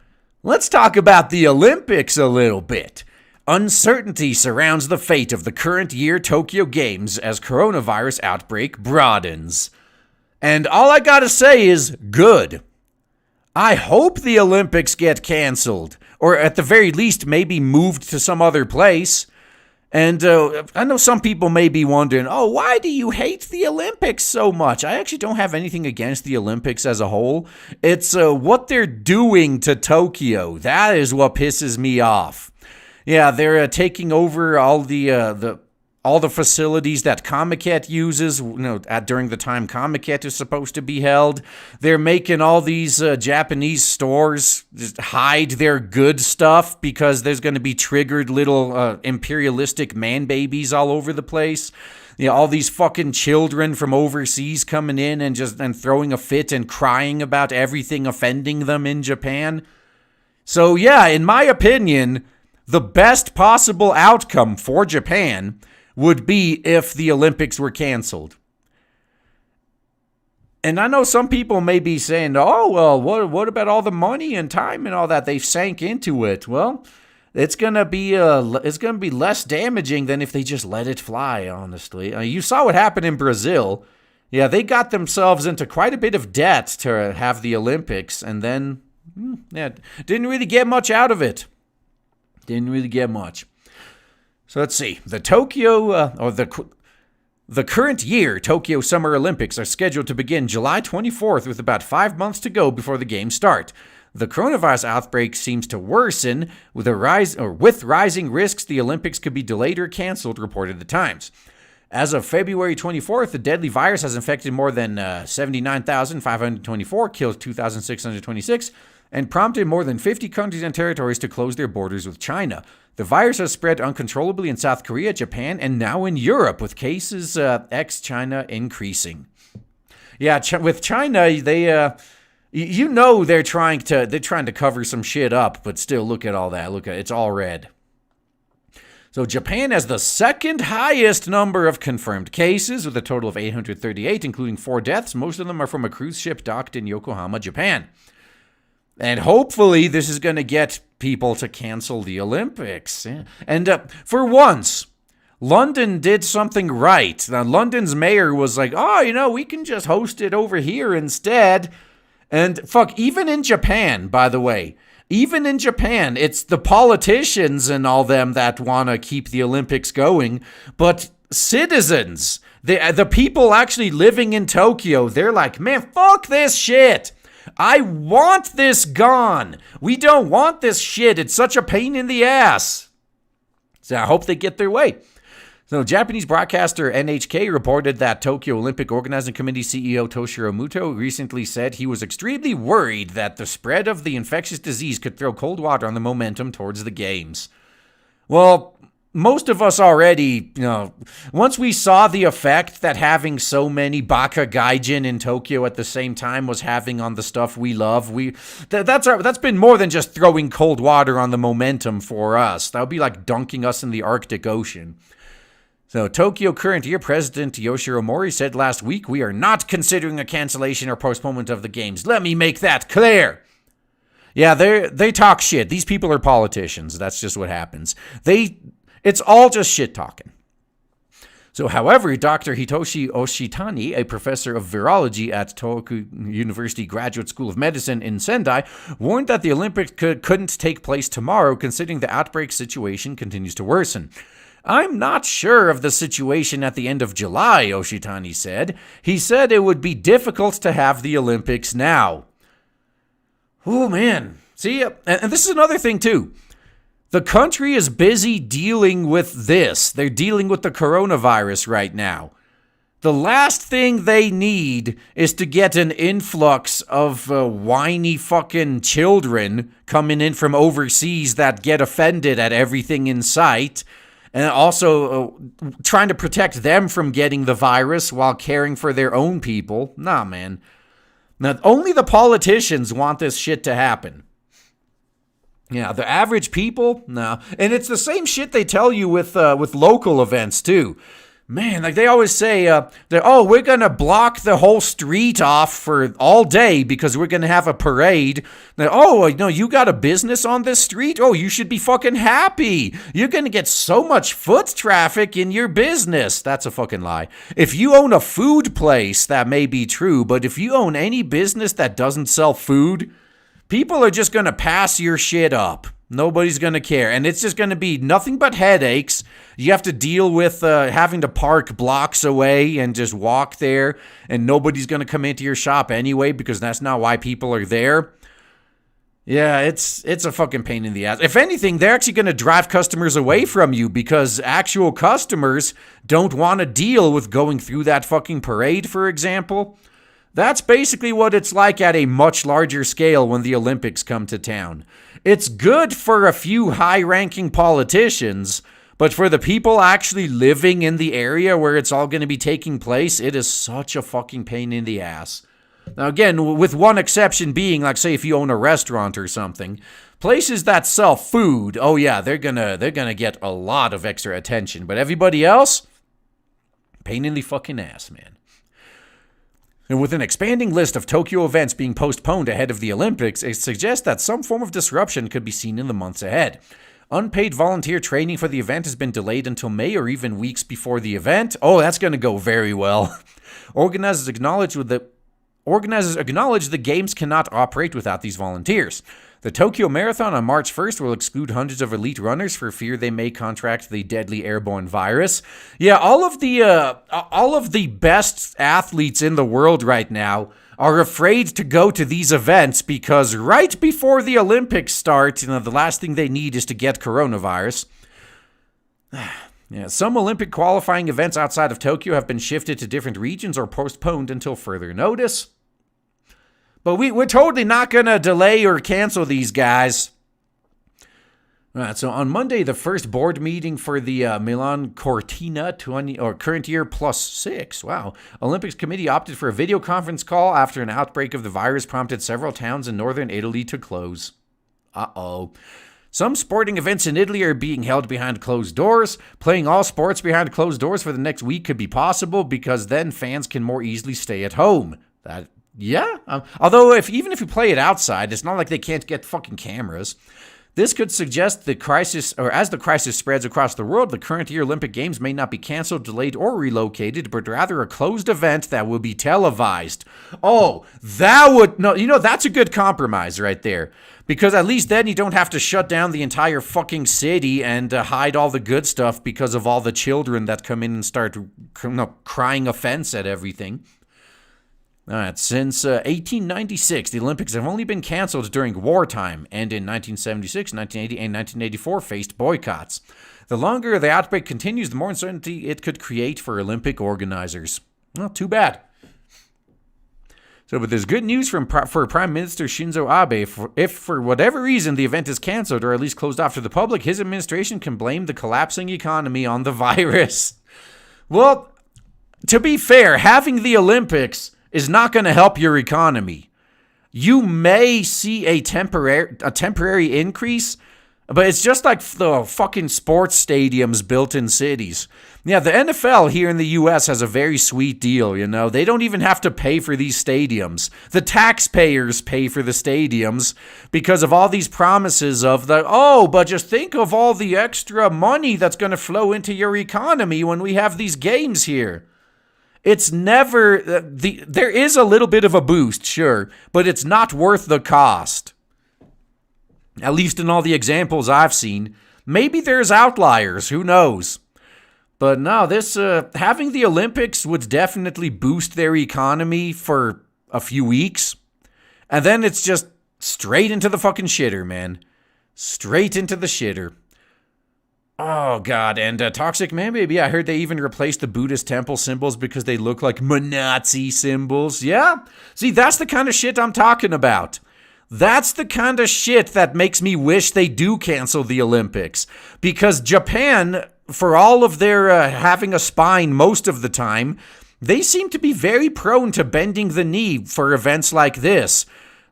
Let's talk about the Olympics a little bit. Uncertainty surrounds the fate of the current year Tokyo Games as coronavirus outbreak broadens. And all I got to say is good. I hope the Olympics get canceled, or at the very least maybe moved to some other place. And I know some people may be wondering, why do you hate the Olympics so much? I actually don't have anything against the Olympics as a whole. It's what they're doing to Tokyo. That is what pisses me off. Yeah, they're taking over all the facilities that Comiket uses, during the time Comiket is supposed to be held. They're making all these Japanese stores just hide their good stuff because there's going to be triggered little imperialistic man babies all over the place. All these fucking children from overseas coming in and throwing a fit and crying about everything offending them in Japan. So yeah, in my opinion, the best possible outcome for Japan would be if the Olympics were canceled. And I know some people may be saying, what about all the money and time and all that they sank into it? Well, it's gonna be less damaging than if they just let it fly, honestly. You saw what happened in Brazil. Yeah, they got themselves into quite a bit of debt to have the Olympics, and then didn't really get much out of it. Didn't really get much. So let's see. The current year Tokyo Summer Olympics are scheduled to begin July 24th with about 5 months to go before the games start. The coronavirus outbreak seems to worsen with rising risks the Olympics could be delayed or canceled, reported the Times. As of February 24th, the deadly virus has infected more than 79,524, killed 2,626, and prompted more than 50 countries and territories to close their borders with China. The virus has spread uncontrollably in South Korea, Japan, and now in Europe, with cases ex-China increasing. Yeah, with China, they, they're trying to cover some shit up, but still, look at all that. Look at it, it's all red. So Japan has the second highest number of confirmed cases, with a total of 838, including 4 deaths. Most of them are from a cruise ship docked in Yokohama, Japan. And hopefully this is going to get people to cancel the Olympics. And for once, London did something right. Now, London's mayor was like, oh, we can just host it over here instead. And fuck, even in Japan, by the way, even in Japan, it's the politicians and all them that want to keep the Olympics going. But citizens, the people actually living in Tokyo, they're like, man, fuck this shit. I want this gone. We don't want this shit. It's such a pain in the ass. So I hope they get their way. So Japanese broadcaster NHK reported that Tokyo Olympic Organizing Committee CEO Toshiro Muto recently said he was extremely worried that the spread of the infectious disease could throw cold water on the momentum towards the games. Well, most of us already, once we saw the effect that having so many Baka Gaijin in Tokyo at the same time was having on the stuff we love, that's been more than just throwing cold water on the momentum for us. That would be like dunking us in the Arctic Ocean. So, Tokyo current year president Yoshiro Mori said last week, we are not considering a cancellation or postponement of the games. Let me make that clear. Yeah, they talk shit. These people are politicians. That's just what happens. It's all just shit talking. So, however, Dr. Hitoshi Oshitani, a professor of virology at Tohoku University Graduate School of Medicine in Sendai, warned that the Olympics couldn't take place tomorrow considering the outbreak situation continues to worsen. I'm not sure of the situation at the end of July, Oshitani said. He said it would be difficult to have the Olympics now. Oh, man. See, and this is another thing, too. The country is busy dealing with this. They're dealing with the coronavirus right now. The last thing they need is to get an influx of whiny fucking children coming in from overseas that get offended at everything in sight. And also trying to protect them from getting the virus while caring for their own people. Nah, man. Now, only the politicians want this shit to happen. Yeah, the average people? No. And it's the same shit they tell you with local events, too. Man, like they always say, we're going to block the whole street off for all day because we're going to have a parade. You got a business on this street? Oh, you should be fucking happy. You're going to get so much foot traffic in your business. That's a fucking lie. If you own a food place, that may be true. But if you own any business that doesn't sell food, people are just going to pass your shit up. Nobody's going to care. And it's just going to be nothing but headaches. You have to deal with having to park blocks away and just walk there. And nobody's going to come into your shop anyway because that's not why people are there. Yeah, it's a fucking pain in the ass. If anything, they're actually going to drive customers away from you because actual customers don't want to deal with going through that fucking parade, for example. That's basically what it's like at a much larger scale when the Olympics come to town. It's good for a few high-ranking politicians, but for the people actually living in the area where it's all going to be taking place, it is such a fucking pain in the ass. Now again, with one exception being, like say if you own a restaurant or something, places that sell food, oh yeah, they're gonna get a lot of extra attention. But everybody else, pain in the fucking ass, man. And with an expanding list of Tokyo events being postponed ahead of the Olympics, it suggests that some form of disruption could be seen in the months ahead. Unpaid volunteer training for the event has been delayed until May or even weeks before the event. Oh, that's going to go very well. Organizers acknowledge the games cannot operate without these volunteers. The Tokyo Marathon on March 1st will exclude hundreds of elite runners for fear they may contract the deadly airborne virus. Yeah, all of the best athletes in the world right now are afraid to go to these events because right before the Olympics start, the last thing they need is to get coronavirus. Yeah, some Olympic qualifying events outside of Tokyo have been shifted to different regions or postponed until further notice. But we're totally not going to delay or cancel these guys. All right, so on Monday, the first board meeting for the Milan Cortina current year +6, wow, Olympics committee opted for a video conference call after an outbreak of the virus prompted several towns in northern Italy to close. Uh-oh. Some sporting events in Italy are being held behind closed doors. Playing all sports behind closed doors for the next week could be possible because then fans can more easily stay at home. Although even if you play it outside, it's not like they can't get fucking cameras. This could suggest the crisis, or as the crisis spreads across the world, the current year Olympic Games may not be canceled, delayed, or relocated, but rather a closed event that will be televised. Oh, that would, no, that's a good compromise right there. Because at least then you don't have to shut down the entire fucking city and hide all the good stuff because of all the children that come in and start crying offense at everything. All right, since 1896, the Olympics have only been canceled during wartime, and in 1976, 1980, and 1984 faced boycotts. The longer the outbreak continues, the more uncertainty it could create for Olympic organizers. Well, too bad. So, but there's good news for Prime Minister Shinzo Abe. If for whatever reason the event is canceled or at least closed off to the public, his administration can blame the collapsing economy on the virus. Well, to be fair, having the Olympics is not going to help your economy. You may see a temporary increase, but it's just like the fucking sports stadiums built in cities. Yeah, the NFL here in the U.S. has a very sweet deal, They don't even have to pay for these stadiums. The taxpayers pay for the stadiums because of all these promises of but just think of all the extra money that's going to flow into your economy when we have these games here. It's never, there is a little bit of a boost, sure, but it's not worth the cost. At least in all the examples I've seen. Maybe there's outliers, who knows? But no, this, having the Olympics would definitely boost their economy for a few weeks. And then it's just straight into the fucking shitter, man. Straight into the shitter. Oh, God, and Toxic Man Baby, I heard they even replaced the Buddhist temple symbols because they look like Nazi symbols. Yeah? See, that's the kind of shit I'm talking about. That's the kind of shit that makes me wish they do cancel the Olympics. Because Japan, for all of their having a spine most of the time, they seem to be very prone to bending the knee for events like this.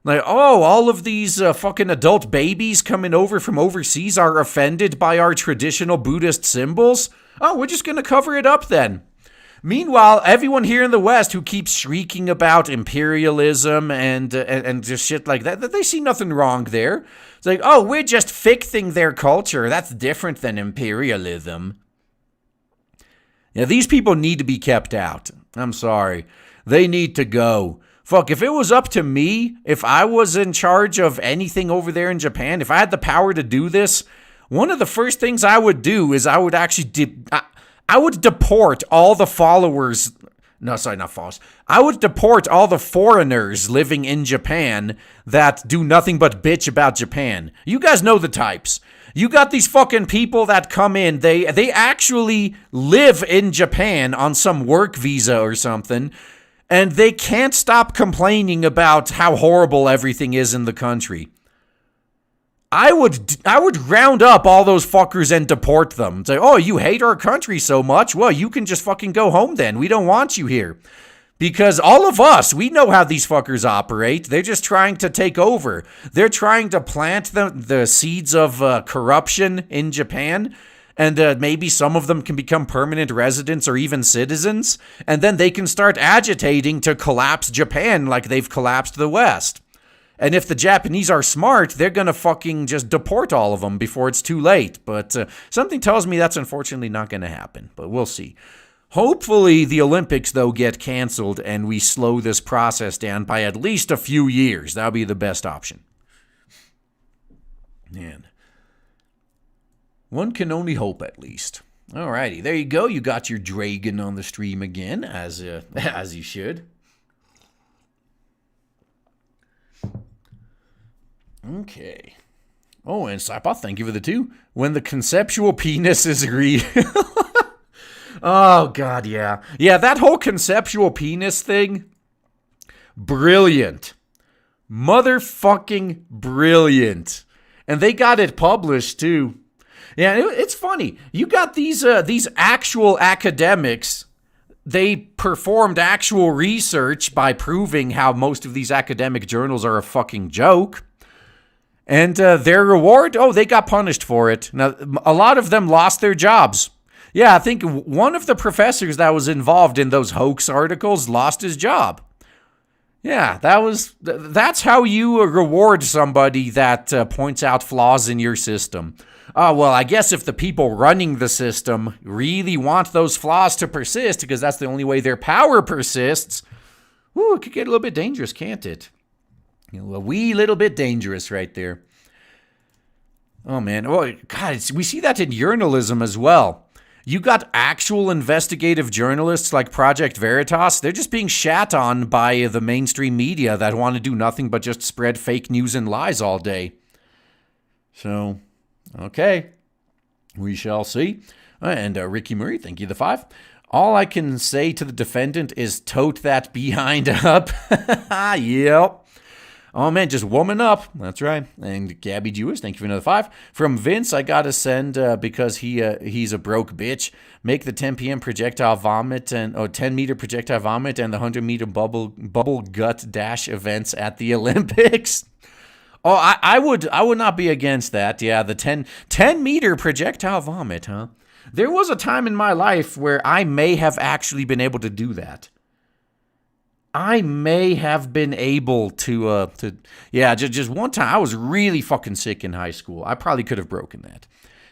Like, all of these fucking adult babies coming over from overseas are offended by our traditional Buddhist symbols? Oh, we're just going to cover it up then. Meanwhile, everyone here in the West who keeps shrieking about imperialism and just shit like that, they see nothing wrong there. It's like, we're just fixing their culture. That's different than imperialism. Yeah, these people need to be kept out. I'm sorry. They need to go. Fuck, if it was up to me, if I was in charge of anything over there in Japan, if I had the power to do this, one of the first things I would do is I would actually I would deport all the followers. No, sorry, not followers. I would deport all the foreigners living in Japan that do nothing but bitch about Japan. You guys know the types. You got these fucking people that come in. They actually live in Japan on some work visa or something. And they can't stop complaining about how horrible everything is in the country. I would round up all those fuckers and deport them. Say, you hate our country so much? Well, you can just fucking go home then. We don't want you here. Because all of us, we know how these fuckers operate. They're just trying to take over. They're trying to plant the seeds of corruption in Japan. And maybe some of them can become permanent residents or even citizens. And then they can start agitating to collapse Japan like they've collapsed the West. And if the Japanese are smart, they're going to fucking just deport all of them before it's too late. But something tells me that's unfortunately not going to happen. But we'll see. Hopefully the Olympics, though, get canceled and we slow this process down by at least a few years. That'll be the best option. Man. One can only hope, at least. Alrighty, there you go. You got your dragon on the stream again, as you should. Okay. Oh, and Saipa, thank you for the 2. When the conceptual penis is real. Oh, God, yeah. Yeah, that whole conceptual penis thing, brilliant. Motherfucking brilliant. And they got it published, too. Yeah, it's funny. You got these actual academics. They performed actual research by proving how most of these academic journals are a fucking joke. And their reward, they got punished for it. Now, a lot of them lost their jobs. Yeah, I think one of the professors that was involved in those hoax articles lost his job. Yeah, that's how you reward somebody that points out flaws in your system. Well, I guess if the people running the system really want those flaws to persist, because that's the only way their power persists, it could get a little bit dangerous, can't it? A wee little bit dangerous right there. Oh, man. Oh, God, we see that in journalism as well. You got actual investigative journalists like Project Veritas. They're just being shat on by the mainstream media that want to do nothing but just spread fake news and lies all day. So, okay. We shall see. And Ricky Murray, thank you, the 5. All I can say to the defendant is tote that behind up. Yep. Oh, man, just woman up. That's right. And Gabby Jewish, thank you for another 5. From Vince, I got to send, because he's a broke bitch, make the 10 p.m. projectile vomit and 10-meter projectile vomit and the 100-meter bubble gut dash events at the Olympics. Oh, I would not be against that. Yeah, the 10-meter projectile vomit, huh? There was a time in my life where I may have actually been able to do that. I may have been able to just one time. I was really fucking sick in high school. I probably could have broken that.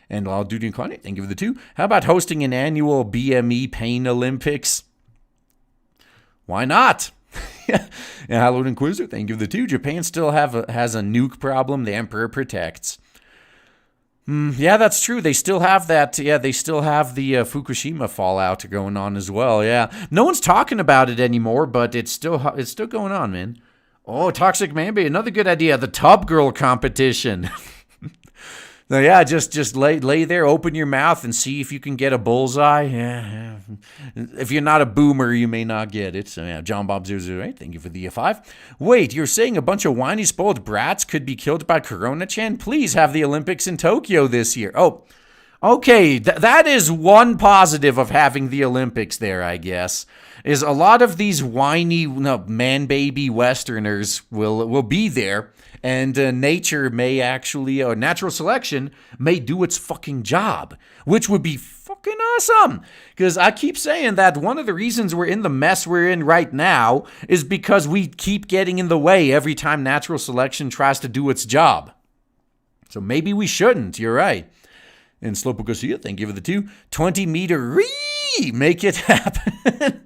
And I'll do Incarnate, thank you for the 2. How about hosting an annual BME Pain Olympics? Why not? Yeah, Halloween Inquisitor, thank you for the 2. Japan still has a nuke problem. The Emperor protects. Yeah, that's true. They still have that. Yeah, they still have the Fukushima fallout going on as well. Yeah, no one's talking about it anymore, but it's still going on, man. Oh, Toxic Mamby, another good idea. The Tub Girl competition. So yeah, just lay there, open your mouth, and see if you can get a bullseye. Yeah. If you're not a boomer, you may not get it. So yeah, John Bob 008, thank you for the 5. Wait, you're saying a bunch of whiny spoiled brats could be killed by Corona-chan? Please have the Olympics in Tokyo this year. Oh, okay, that is one positive of having the Olympics there, I guess, is a lot of these whiny man-baby Westerners will be there. And nature may actually, or natural selection may do its fucking job, which would be fucking awesome. Because I keep saying that one of the reasons we're in the mess we're in right now is because we keep getting in the way every time natural selection tries to do its job. So maybe we shouldn't, you're right. And Slowpoke Garcia, thank you for the 2. 20-meter make it happen.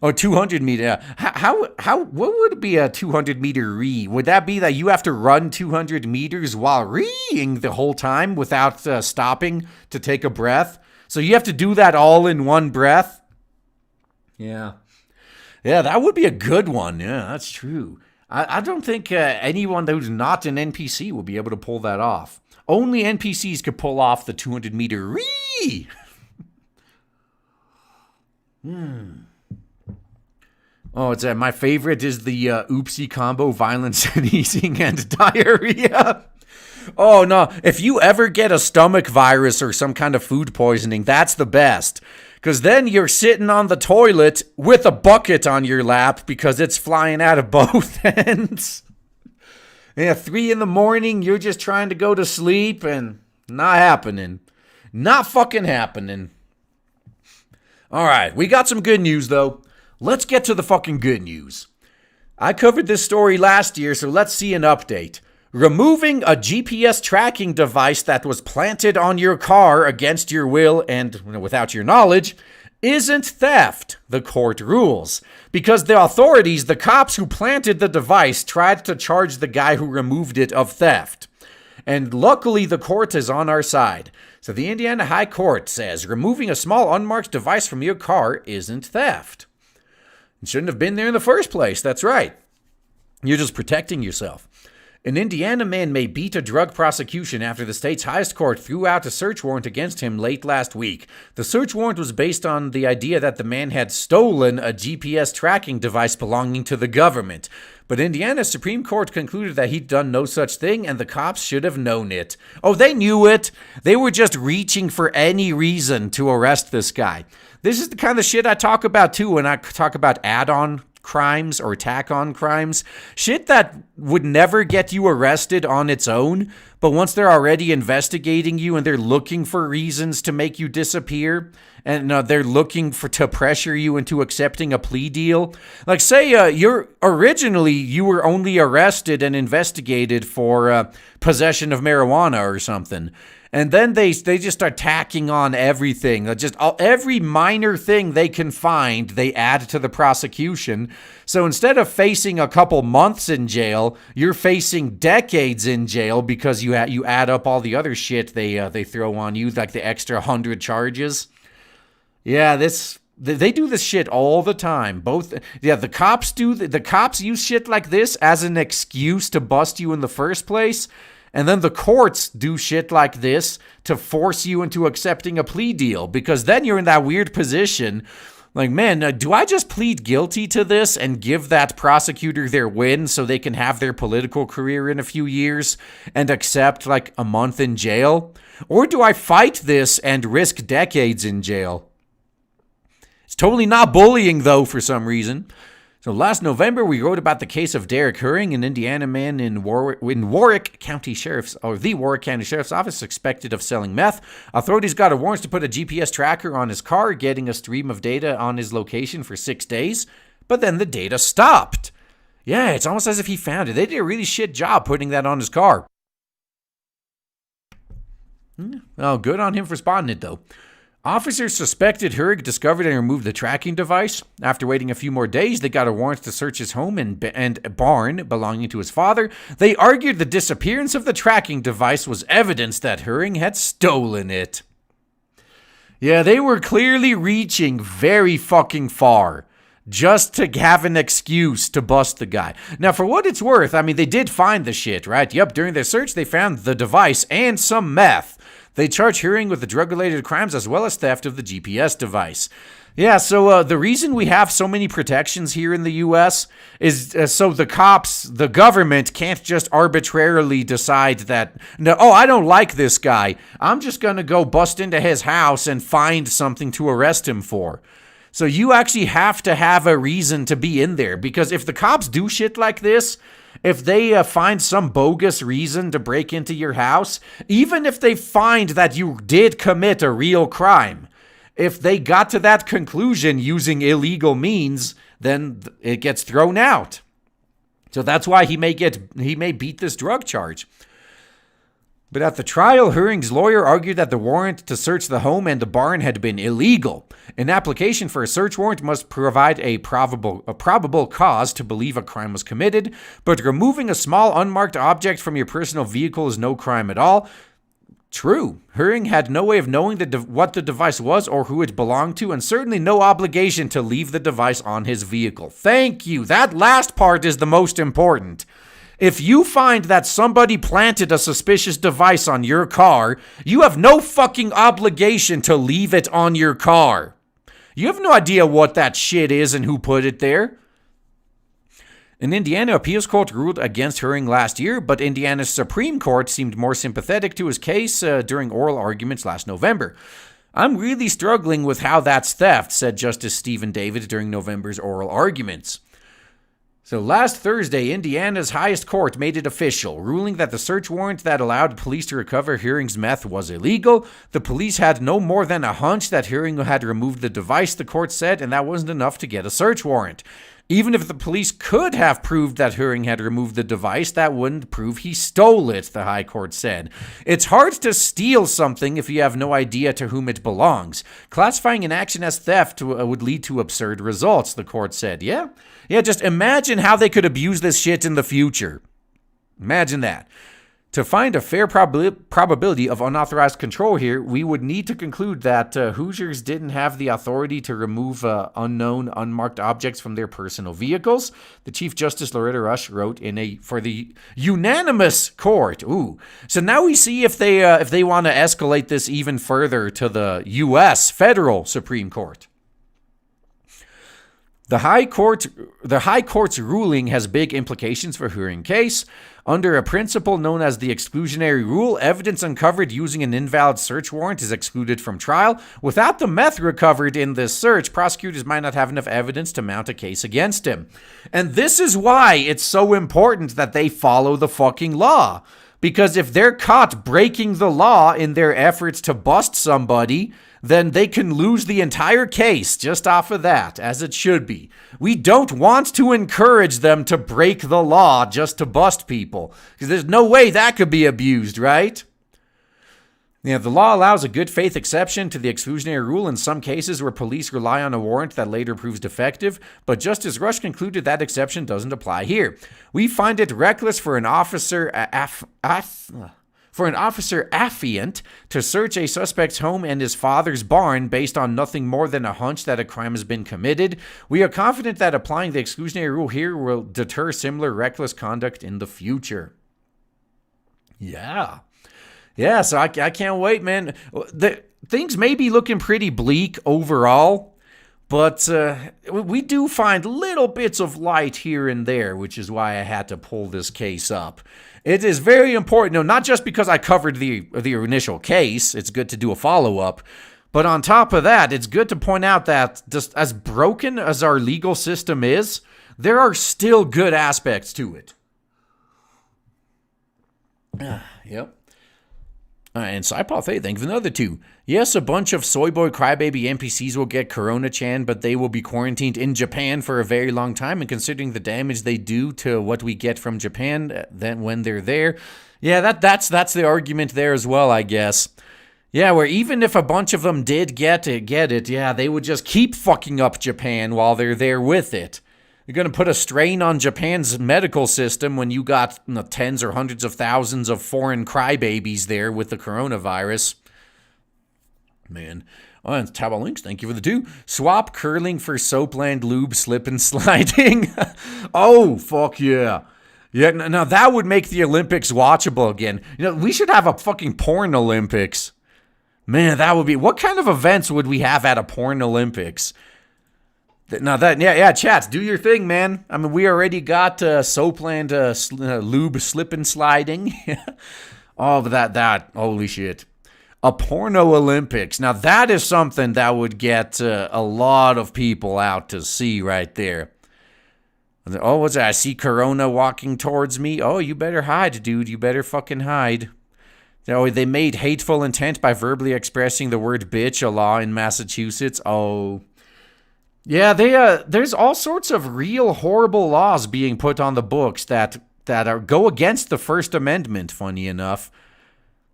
Oh, 200 meter. What would be a 200 meter re? Would that be that you have to run 200 meters while reeing the whole time without stopping to take a breath? So you have to do that all in one breath? Yeah. Yeah, that would be a good one. Yeah, that's true. I don't think anyone who's not an NPC will be able to pull that off. Only NPCs could pull off the 200 meter re. Oh, it's my favorite is the oopsie combo, violent sneezing and diarrhea. Oh, no. If you ever get a stomach virus or some kind of food poisoning, that's the best. Because then you're sitting on the toilet with a bucket on your lap because it's flying out of both ends. Yeah, 3 a.m, you're just trying to go to sleep and not happening. Not fucking happening. All right, we got some good news, though. Let's get to the fucking good news. I covered this story last year, so let's see an update. Removing a GPS tracking device that was planted on your car against your will and without your knowledge isn't theft, the court rules. Because the authorities, the cops who planted the device, tried to charge the guy who removed it of theft. And luckily, the court is on our side. So the Indiana High Court says removing a small unmarked device from your car isn't theft. It shouldn't have been there in the first place. That's right. You're just protecting yourself. An Indiana man may beat a drug prosecution after the state's highest court threw out a search warrant against him late last week. The search warrant was based on the idea that the man had stolen a GPS tracking device belonging to the government. But Indiana's Supreme Court concluded that he'd done no such thing and the cops should have known it. Oh, they knew it. They were just reaching for any reason to arrest this guy. This is the kind of shit I talk about too when I talk about add-on crimes or tack-on crimes. Shit that would never get you arrested on its own, But once they're already investigating you and they're looking for reasons to make you disappear, and they're looking to pressure you into accepting a plea deal. Like, say you were only arrested and investigated for possession of marijuana or something. And then they just start tacking on everything. Every minor thing they can find, they add to the prosecution. So instead of facing a couple months in jail, you're facing decades in jail because you add up all the other shit they throw on you, like the extra 100 charges. Yeah, they do this shit all the time. The cops use shit like this as an excuse to bust you in the first place. And then the courts do shit like this to force you into accepting a plea deal, because then you're in that weird position. Like, man, do I just plead guilty to this and give that prosecutor their win so they can have their political career in a few years and accept like a month in jail? Or do I fight this and risk decades in jail? It's totally not bullying, though, for some reason. So last November, we wrote about the case of Derek Herring, an Indiana man in Warwick County Sheriff's Office, suspected of selling meth. Authorities got a warrant to put a GPS tracker on his car, getting a stream of data on his location for 6 days. But then the data stopped. Yeah, it's almost as if he found it. They did a really shit job putting that on his car. Well, good on him for spotting it, though. Officers suspected Herrig discovered and removed the tracking device. After waiting a few more days, they got a warrant to search his home and barn belonging to his father. They argued the disappearance of the tracking device was evidence that Herring had stolen it. Yeah, they were clearly reaching very fucking far just to have an excuse to bust the guy. Now, for what it's worth, I mean, they did find the shit, right? Yep, during their search, they found the device and some meth. They charge Herring with the drug-related crimes as well as theft of the GPS device. Yeah, so the reason we have so many protections here in the U.S. is so the cops, the government, can't just arbitrarily decide that, no, I don't like this guy. I'm just going to go bust into his house and find something to arrest him for. So you actually have to have a reason to be in there, because if the cops do shit like this, if they find some bogus reason to break into your house, even if they find that you did commit a real crime, if they got to that conclusion using illegal means, then it gets thrown out. So that's why he may beat this drug charge. But at the trial, Herring's lawyer argued that the warrant to search the home and the barn had been illegal. An application for a search warrant must provide a probable cause to believe a crime was committed, but removing a small unmarked object from your personal vehicle is no crime at all. True. Herring had no way of knowing what the device was or who it belonged to, and certainly no obligation to leave the device on his vehicle. Thank you. That last part is the most important. If you find that somebody planted a suspicious device on your car, you have no fucking obligation to leave it on your car. You have no idea what that shit is and who put it there. An Indiana appeals court ruled against Herring last year, but Indiana's Supreme Court seemed more sympathetic to his case during oral arguments last November. I'm really struggling with how that's theft, said Justice Stephen David during November's oral arguments. So last Thursday, Indiana's highest court made it official, ruling that the search warrant that allowed police to recover Herring's meth was illegal. The police had no more than a hunch that Herring had removed the device, the court said, and that wasn't enough to get a search warrant. Even if the police could have proved that Herring had removed the device, that wouldn't prove he stole it, the High Court said. It's hard to steal something if you have no idea to whom it belongs. Classifying an action as theft would lead to absurd results, the court said. Yeah, just imagine how they could abuse this shit in the future. Imagine that. To find a fair probability of unauthorized control here, we would need to conclude that Hoosiers didn't have the authority to remove unknown, unmarked objects from their personal vehicles. The Chief Justice Loretta Rush wrote for the unanimous court. Ooh, so now we see if they want to escalate this even further to the U.S. federal Supreme Court. The High Court's ruling has big implications for Herring case. Under a principle known as the exclusionary rule, evidence uncovered using an invalid search warrant is excluded from trial. Without the meth recovered in this search, prosecutors might not have enough evidence to mount a case against him. And this is why it's so important that they follow the fucking law. Because if they're caught breaking the law in their efforts to bust somebody, then they can lose the entire case just off of that, as it should be. We don't want to encourage them to break the law just to bust people, because there's no way that could be abused, right? Yeah, the law allows a good faith exception to the exclusionary rule in some cases where police rely on a warrant that later proves defective, but Justice Rush concluded that exception doesn't apply here. We find it reckless for an officer affiant to search a suspect's home and his father's barn based on nothing more than a hunch that a crime has been committed. We are confident that applying the exclusionary rule here will deter similar reckless conduct in the future. Yeah, so I can't wait, man. Things may be looking pretty bleak overall, but we do find little bits of light here and there, which is why I had to pull this case up. It is very important, no, not just because I covered the initial case, it's good to do a follow-up, but on top of that, it's good to point out that just as broken as our legal system is, there are still good aspects to it. Yep. And Saipov, hey, thank you for another 2. Yes, a bunch of soy boy crybaby NPCs will get Corona-chan, but they will be quarantined in Japan for a very long time, and considering the damage they do to what we get from Japan then when they're there, yeah, that's the argument there as well, I guess. Yeah, where even if a bunch of them did get it, yeah, they would just keep fucking up Japan while they're there with it. You're going to put a strain on Japan's medical system when you got tens or hundreds of thousands of foreign crybabies there with the coronavirus. Man. Oh, and Tabo Links, thank you for the 2. Swap curling for Soapland lube slip and sliding. Oh, fuck yeah. Yeah, now that would make the Olympics watchable again. We should have a fucking porn Olympics. Man, that would be... What kind of events would we have at a porn Olympics? Now chat, do your thing, man. I mean, we already got Soapland lube slip and sliding. All of that, holy shit. A porno Olympics. Now, that is something that would get a lot of people out to see right there. Oh, what's that? I see Corona walking towards me. Oh, you better hide, dude. You better fucking hide. Oh, they made hateful intent by verbally expressing the word bitch a law in Massachusetts. Oh... Yeah, there's all sorts of real horrible laws being put on the books that go against the First Amendment, funny enough.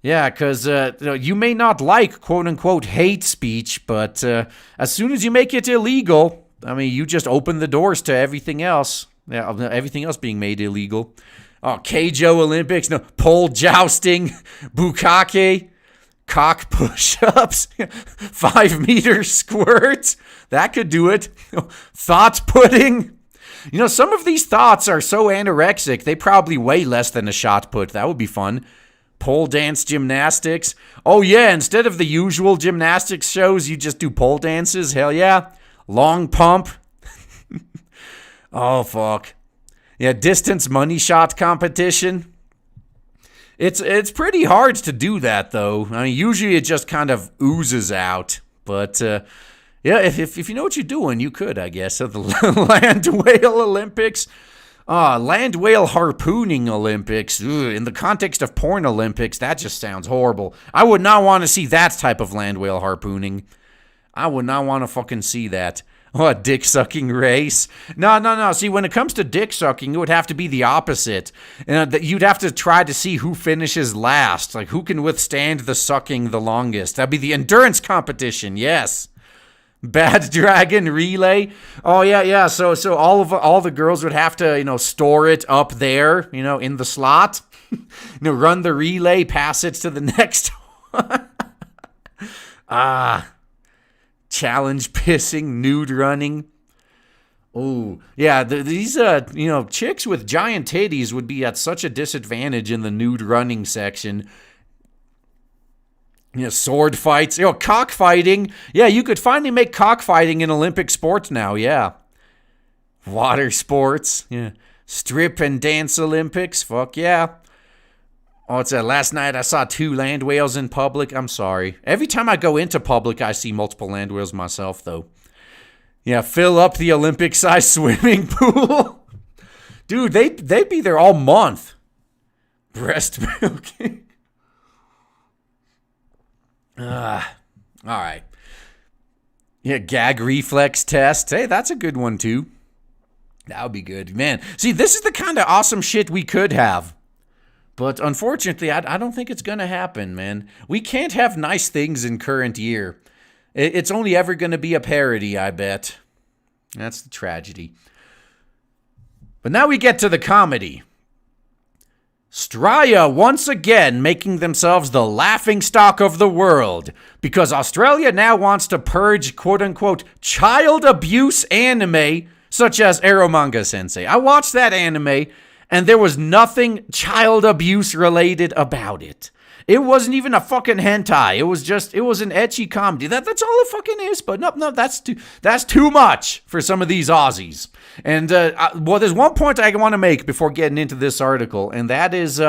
Yeah, because you may not like quote-unquote hate speech, but as soon as you make it illegal, I mean, you just open the doors to everything else. Yeah, everything else being made illegal. Oh, Keijo Olympics, no, pole jousting, bukkake, cock push-ups, 5-meter squirt. That could do it. Thought pudding. Some of these thoughts are so anorexic, they probably weigh less than a shot put. That would be fun. Pole dance gymnastics. Oh, yeah, instead of the usual gymnastics shows, you just do pole dances. Hell yeah. Long pump. Oh, fuck. Yeah, distance money shot competition. It's pretty hard to do that, though. I mean, usually it just kind of oozes out. But, yeah, if you know what you're doing, you could, I guess. So the land whale Olympics. Land whale harpooning Olympics. Ugh, in the context of porn Olympics, that just sounds horrible. I would not want to see that type of land whale harpooning. I would not want to fucking see that. Oh, a dick-sucking race. No. See, when it comes to dick-sucking, it would have to be the opposite. You'd have to try to see who finishes last. Like, who can withstand the sucking the longest. That'd be the endurance competition, yes. Bad Dragon Relay. Oh, yeah. So all the girls would have to, store it up there, in the slot. Run the relay, pass it to the next one. Challenge pissing, nude running. Oh, yeah, these, chicks with giant titties would be at such a disadvantage in the nude running section. Sword fights, cockfighting. Yeah, you could finally make cockfighting an Olympic sport now, yeah. Water sports, yeah. Strip and dance Olympics, fuck yeah. Oh, it's last night I saw 2 land whales in public. I'm sorry. Every time I go into public, I see multiple land whales myself, though. Yeah, fill up the Olympic-sized swimming pool. Dude, they'd be there all month. Breast milking. All right. Yeah, gag reflex test. Hey, that's a good one too. That would be good. Man, see, this is the kind of awesome shit we could have. But unfortunately, I don't think it's going to happen, man. We can't have nice things in current year. It's only ever going to be a parody, I bet. That's the tragedy. But now we get to the comedy. Straya once again making themselves the laughingstock of the world because Australia now wants to purge quote-unquote child abuse anime such as Eromanga Sensei. I watched that anime and there was nothing child abuse related about it. It wasn't even a fucking hentai. It was an ecchi comedy. That's all it fucking is. But no, that's too much for some of these Aussies. And there's one point I want to make before getting into this article, and that is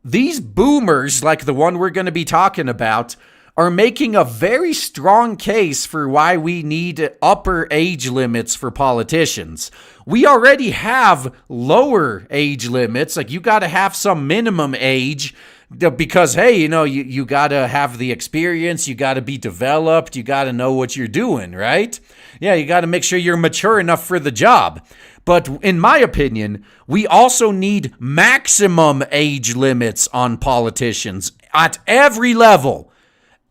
these boomers, like the one we're going to be talking about, are making a very strong case for why we need upper age limits for politicians. We already have lower age limits. Like, you got to have some minimum age because, hey, you got to have the experience, you got to be developed, you got to know what you're doing, right? Yeah, you got to make sure you're mature enough for the job. But in my opinion, we also need maximum age limits on politicians at every level.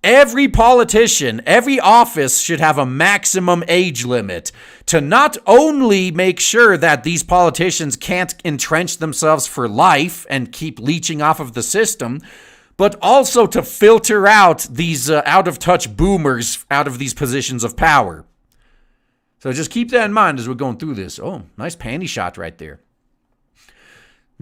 Every politician, every office should have a maximum age limit to not only make sure that these politicians can't entrench themselves for life and keep leeching off of the system, but also to filter out these out-of-touch boomers out of these positions of power. So just keep that in mind as we're going through this. Oh, nice panty shot right there.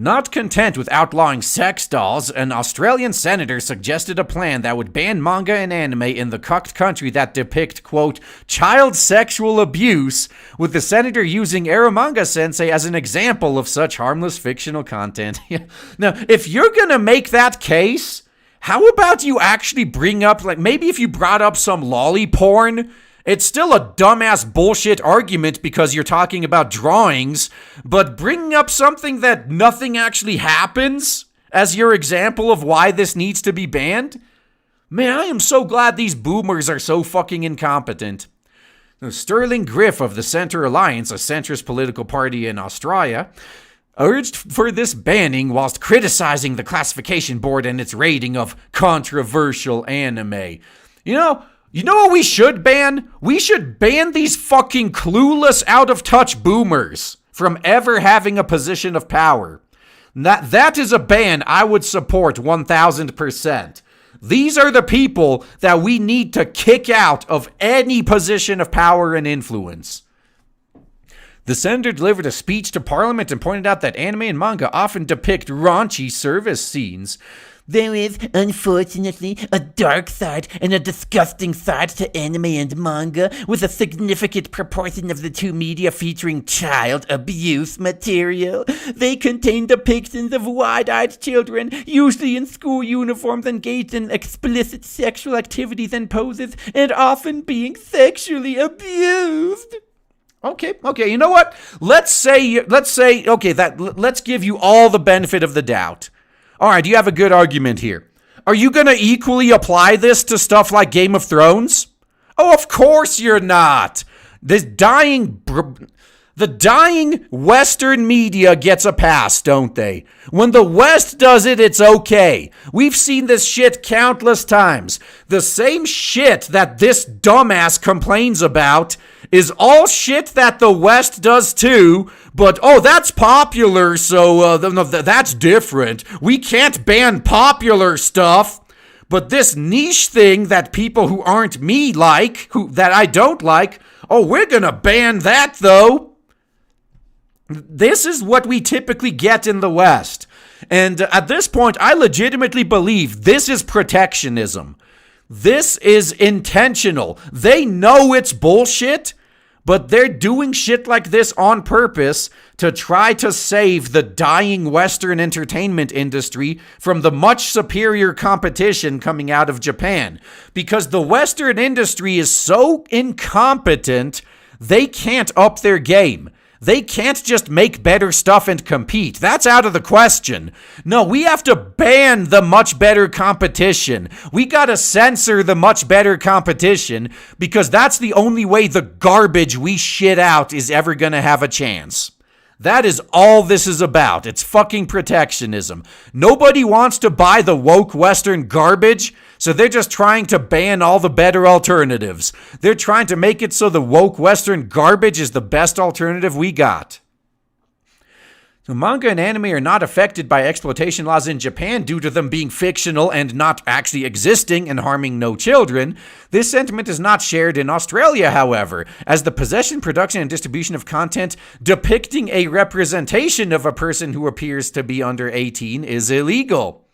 Not content with outlawing sex dolls, an Australian senator suggested a plan that would ban manga and anime in the cucked country that depict, quote, child sexual abuse, with the senator using Eromanga Sensei as an example of such harmless fictional content. Now, if you're gonna make that case, how about you actually bring up, like, maybe if you brought up some lolly porn. It's still a dumbass bullshit argument because you're talking about drawings, but bringing up something that nothing actually happens as your example of why this needs to be banned? Man, I am so glad these boomers are so fucking incompetent. Sterling Griff of the Centre Alliance, a centrist political party in Australia, urged for this banning whilst criticizing the classification board and its rating of controversial anime. You know what we should ban? We should ban these fucking clueless, out-of-touch boomers from ever having a position of power. That is a ban I would support 1,000%. These are the people that we need to kick out of any position of power and influence. The senator delivered a speech to Parliament and pointed out that anime and manga often depict raunchy service scenes. There is, unfortunately, a dark side and a disgusting side to anime and manga, with a significant proportion of the two media featuring child abuse material. They contain depictions of wide-eyed children, usually in school uniforms, engaged in explicit sexual activities and poses, and often being sexually abused. Okay, you know what? Let's give you all the benefit of the doubt. All right, you have a good argument here. Are you going to equally apply this to stuff like Game of Thrones? Oh, of course you're not. The dying Western media gets a pass, don't they? When the West does it, it's okay. We've seen this shit countless times. The same shit that this dumbass complains about is all shit that the West does too, but that's popular, so that's different. We can't ban popular stuff, but this niche thing that people who aren't me like, that I don't like, we're gonna ban that though. This is what we typically get in the West. And at this point, I legitimately believe this is protectionism. This is intentional. They know it's bullshit, but they're doing shit like this on purpose to try to save the dying Western entertainment industry from the much superior competition coming out of Japan. Because the Western industry is so incompetent, they can't up their game. They can't just make better stuff and compete. That's out of the question. No, we have to ban the much better competition. We gotta censor the much better competition because that's the only way the garbage we shit out is ever gonna have a chance. That is all this is about. It's fucking protectionism. Nobody wants to buy the woke Western garbage, so they're just trying to ban all the better alternatives. They're trying to make it so the woke Western garbage is the best alternative we got. So manga and anime are not affected by exploitation laws in Japan due to them being fictional and not actually existing and harming no children. This sentiment is not shared in Australia, however, as the possession, production, and distribution of content depicting a representation of a person who appears to be under 18 is illegal.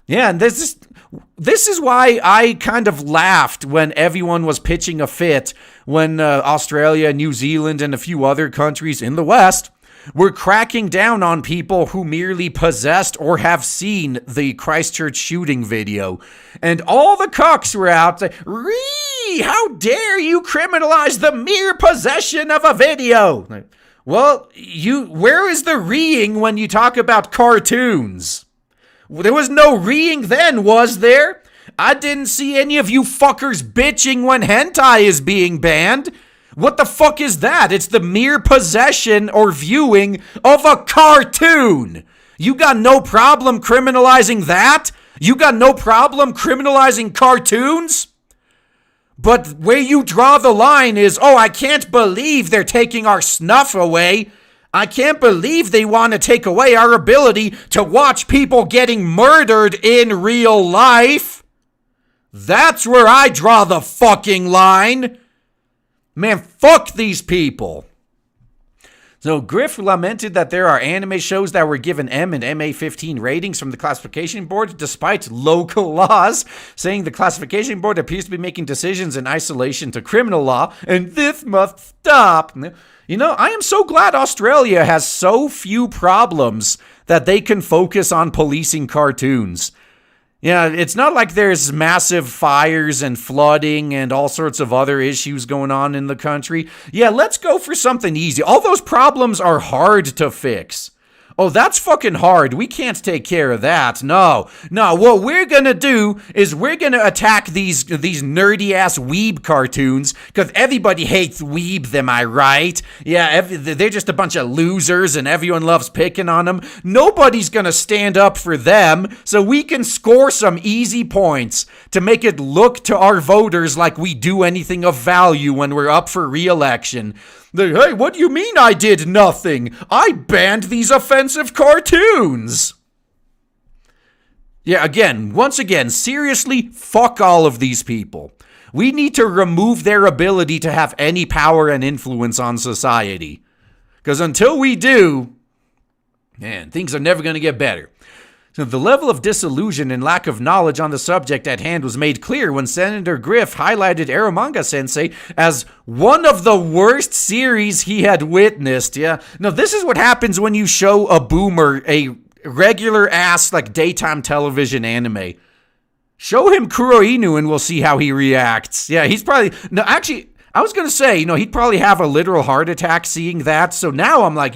Yeah, and this is why I kind of laughed when everyone was pitching a fit when Australia, New Zealand, and a few other countries in the West were cracking down on people who merely possessed or have seen the Christchurch shooting video. And all the cucks were out saying, how dare you criminalize the mere possession of a video? Well, where is the reeing when you talk about cartoons? There was no reeing then, was there? I didn't see any of you fuckers bitching when hentai is being banned. What the fuck is that? It's the mere possession or viewing of a cartoon. You got no problem criminalizing that? You got no problem criminalizing cartoons? But where you draw the line is, I can't believe they're taking our snuff away. I can't believe they want to take away our ability to watch people getting murdered in real life. That's where I draw the fucking line. Man, fuck these people. So Griff lamented that there are anime shows that were given M and MA15 ratings from the classification board despite local laws, saying the classification board appears to be making decisions in isolation to criminal law, and this must stop. You know, I am so glad Australia has so few problems that they can focus on policing cartoons. Yeah, it's not like there's massive fires and flooding and all sorts of other issues going on in the country. Yeah, let's go for something easy. All those problems are hard to fix. Oh, that's fucking hard. We can't take care of that. No. What we're gonna do is we're gonna attack these nerdy-ass weeb cartoons, because everybody hates weebs, am I right? Yeah, they're just a bunch of losers, and everyone loves picking on them. Nobody's gonna stand up for them, so we can score some easy points to make it look to our voters like we do anything of value when we're up for re-election. Hey, what do you mean I did nothing? I banned these offensive cartoons. Yeah, once again, seriously, fuck all of these people. We need to remove their ability to have any power and influence on society. Because until we do, man, things are never going to get better. So the level of disillusion and lack of knowledge on the subject at hand was made clear when Senator Griff highlighted Eromanga Sensei as one of the worst series he had witnessed. Yeah. Now, this is what happens when you show a boomer a regular ass, like, daytime television anime. Show him Kuro Inu and we'll see how he reacts. Yeah, he's probably... No, actually, I was going to say, he'd probably have a literal heart attack seeing that. So now I'm like,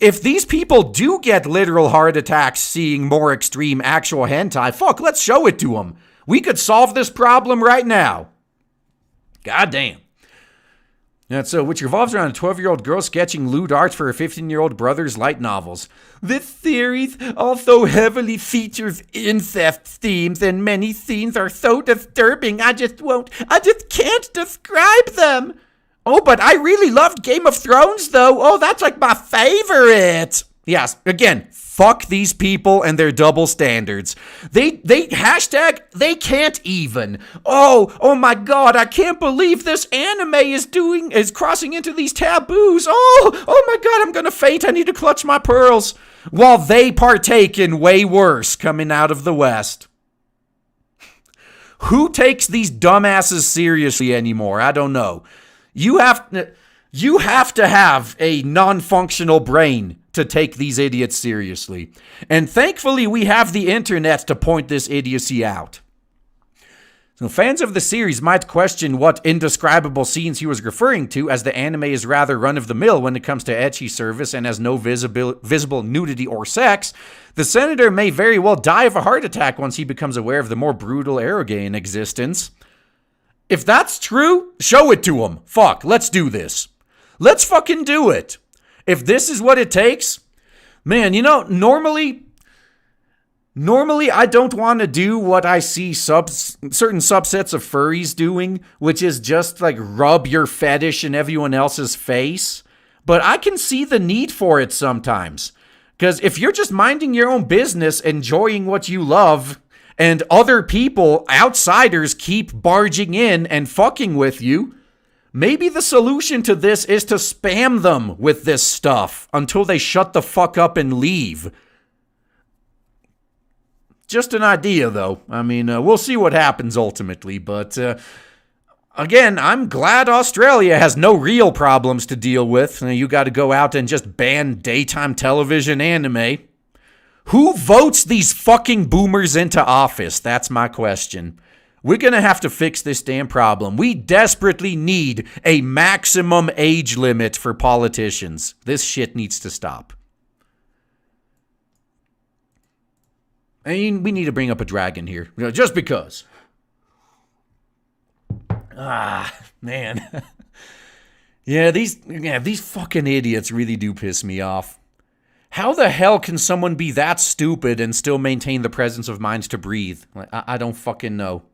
if these people do get literal heart attacks seeing more extreme actual hentai, fuck, let's show it to them. We could solve this problem right now. God damn. And so, which revolves around a 12-year-old girl sketching lewd art for her 15-year-old brother's light novels. This series also heavily features incest themes, and many scenes are so disturbing I just can't describe them. Oh, but I really loved Game of Thrones, though. Oh, that's like my favorite. Yes, again, fuck these people and their double standards. They hashtag, they can't even. Oh my God, I can't believe this anime is crossing into these taboos. Oh my God, I'm gonna faint. I need to clutch my pearls. While they partake in way worse coming out of the West. Who takes these dumbasses seriously anymore? I don't know. You have to have a non-functional brain to take these idiots seriously. And thankfully, we have the internet to point this idiocy out. So fans of the series might question what indescribable scenes he was referring to, as the anime is rather run-of-the-mill when it comes to ecchi service and has no visible nudity or sex. The senator may very well die of a heart attack once he becomes aware of the more brutal eroge in existence. If that's true, show it to him. Fuck, let's do this. Let's fucking do it. If this is what it takes, man, normally I don't want to do what I see certain subsets of furries doing, which is just like rub your fetish in everyone else's face. But I can see the need for it sometimes. Because if you're just minding your own business, enjoying what you love, and other people, outsiders, keep barging in and fucking with you, maybe the solution to this is to spam them with this stuff until they shut the fuck up and leave. Just an idea, though. I mean, we'll see what happens ultimately. But, again, I'm glad Australia has no real problems to deal with. You got to go out and just ban daytime television anime. Who votes these fucking boomers into office? That's my question. We're going to have to fix this damn problem. We desperately need a maximum age limit for politicians. This shit needs to stop. I mean, we need to bring up a dragon here, just because. Man. Yeah, these fucking idiots really do piss me off. How the hell can someone be that stupid and still maintain the presence of mind to breathe? I don't fucking know.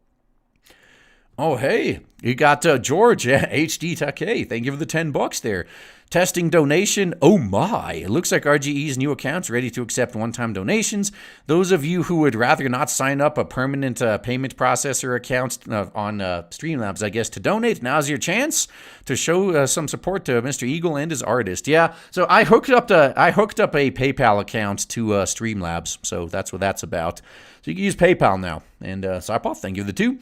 Oh, hey, you got George, HD Take. Thank you for the $10 there. Testing donation. Oh my, it looks like RGE's new account's ready to accept one-time donations. Those of you who would rather not sign up a permanent payment processor account on Streamlabs, I guess, to donate, now's your chance to show some support to Mr. Eagle and his artist. Yeah, so I hooked up a PayPal account to Streamlabs, so that's what that's about. So you can use PayPal now. And Sarpov, thank you for the 2.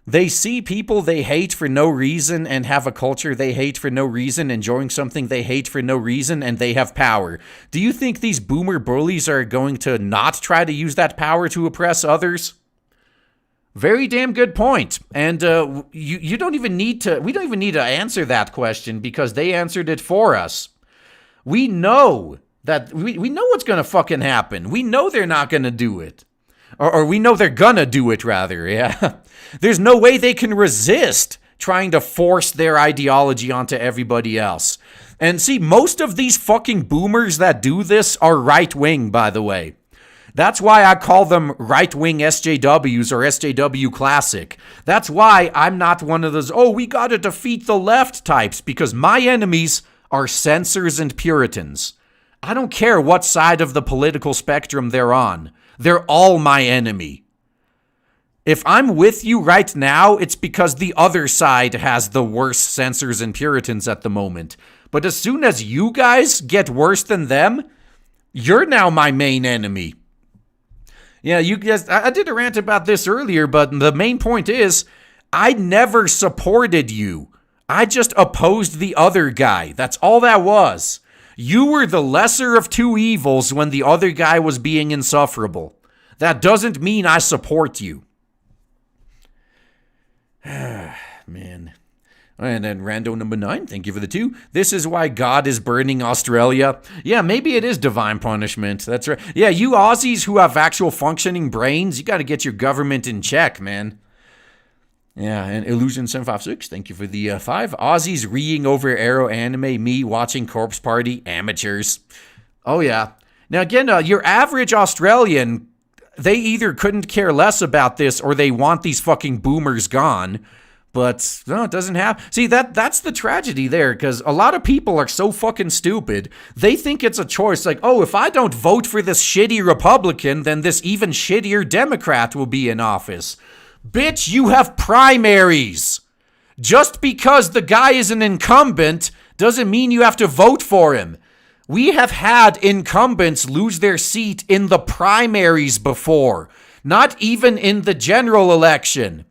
They see people they hate for no reason and have a culture they hate for no reason, enjoying something they hate for no reason, and they have power. Do you think these boomer bullies are going to not try to use that power to oppress others? Very damn good point. And we don't even need to answer that question because they answered it for us. We know that we know what's going to fucking happen. We know they're not going to do it. Or we know they're gonna do it, rather, yeah. There's no way they can resist trying to force their ideology onto everybody else. And see, most of these fucking boomers that do this are right-wing, by the way. That's why I call them right-wing SJWs or SJW Classic. That's why I'm not one of those, we gotta defeat the left types, because my enemies are censors and Puritans. I don't care what side of the political spectrum they're on. They're all my enemy. If I'm with you right now, it's because the other side has the worst censors and Puritans at the moment. But as soon as you guys get worse than them, you're now my main enemy. Yeah, you guys, I did a rant about this earlier, but the main point is, I never supported you. I just opposed the other guy. That's all that was. You were the lesser of two evils when the other guy was being insufferable. That doesn't mean I support you. Man. And then rando number 9, thank you for the 2. This is why God is burning Australia. Yeah, maybe it is divine punishment. That's right. Yeah, you Aussies who have actual functioning brains, you got to get your government in check, man. Yeah, and Illusion756, thank you for the 5. Aussies reeing over Arrow anime, me watching Corpse Party, amateurs. Oh, yeah. Now, again, your average Australian, they either couldn't care less about this or they want these fucking boomers gone. But, no, it doesn't happen. See, that's the tragedy there, because a lot of people are so fucking stupid. They think it's a choice, like, if I don't vote for this shitty Republican, then this even shittier Democrat will be in office. Bitch, you have primaries. Just because the guy is an incumbent doesn't mean you have to vote for him. We have had incumbents lose their seat in the primaries before, not even in the general election.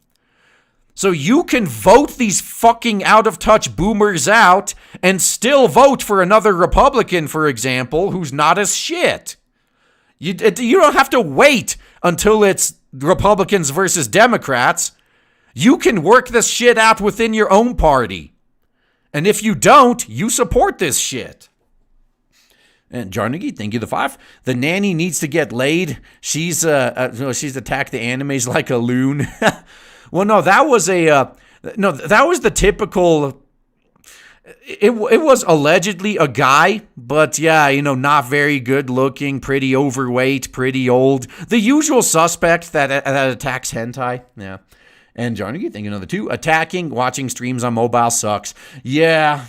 So you can vote these fucking out-of-touch boomers out and still vote for another Republican, for example, who's not as shit. You don't have to wait until it's Republicans versus Democrats. You can work this shit out within your own party. And if you don't, you support this shit. And Jarnagi, thank you the 5. The nanny needs to get laid. She's attacked the animes like a loon. Well, no, that was that was the typical. It was allegedly a guy, but yeah, not very good looking, pretty overweight, pretty old. The usual suspect that attacks hentai. Yeah. And Jarnagi, thank you another 2. Watching streams on mobile sucks. Yeah.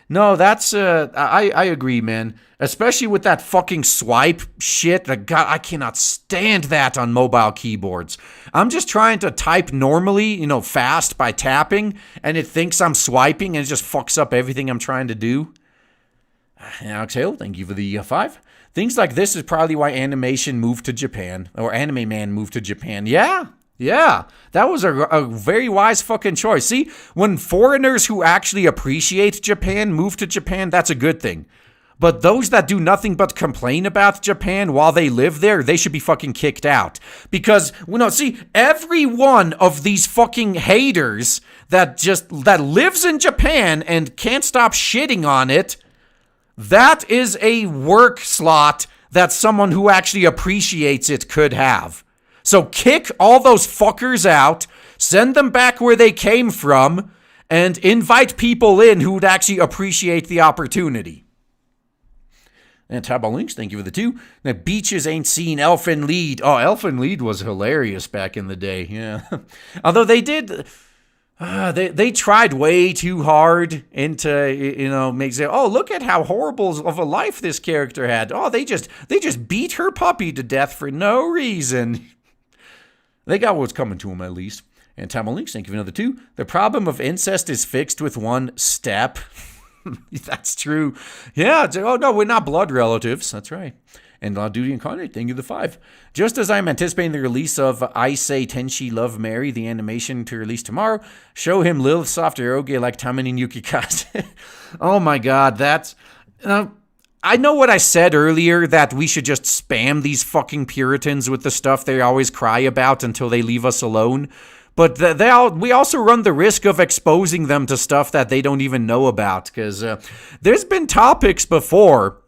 No, that's, I agree, man. Especially with that fucking swipe shit. God, I cannot stand that on mobile keyboards. I'm just trying to type normally, fast by tapping, and it thinks I'm swiping, and it just fucks up everything I'm trying to do. Alex Hale, thank you for the 5. Things like this is probably why animation moved to Japan, or Anime Man moved to Japan. Yeah, that was a very wise fucking choice. See, when foreigners who actually appreciate Japan move to Japan, that's a good thing. But those that do nothing but complain about Japan while they live there, they should be fucking kicked out. Because, see, every one of these fucking haters that lives in Japan and can't stop shitting on it, that is a work slot that someone who actually appreciates it could have. So kick all those fuckers out, send them back where they came from, and invite people in who would actually appreciate the opportunity. And Tabal Links, thank you for the 2. The beaches ain't seen Elfin Lied. Oh, Elfin Lied was hilarious back in the day, yeah. Although they did, they tried way too hard into, make say, oh, look at how horrible of a life this character had. Oh, they just beat her puppy to death for no reason. They got what's coming to them, at least. And Tabal Links, thank you for another 2. The problem of incest is fixed with one step. That's true. Yeah. Oh, no, we're not blood relatives. That's right. And Law Duty Incarnate, thank you the 5. Just as I'm anticipating the release of I Say Tenshi Love Mary, the animation to release tomorrow, show him Lilith Soft Eroge like Tamini Yukikaze. Oh my God, that's... I know what I said earlier, that we should just spam these fucking Puritans with the stuff they always cry about until they leave us alone. But we also run the risk of exposing them to stuff that they don't even know about. Because there's been topics before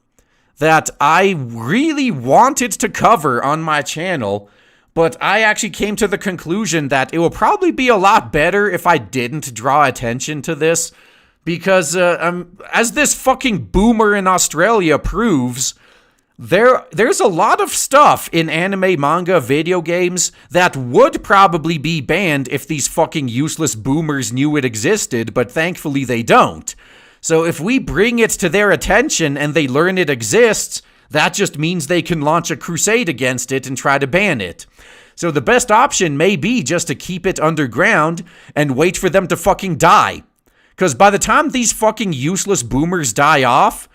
that I really wanted to cover on my channel, but I actually came to the conclusion that it will probably be a lot better if I didn't draw attention to this. Because as this fucking boomer in Australia proves, there's a lot of stuff in anime, manga, video games that would probably be banned if these fucking useless boomers knew it existed, but thankfully they don't. So if we bring it to their attention and they learn it exists, that just means they can launch a crusade against it and try to ban it. So the best option may be just to keep it underground and wait for them to fucking die. Because by the time these fucking useless boomers die off,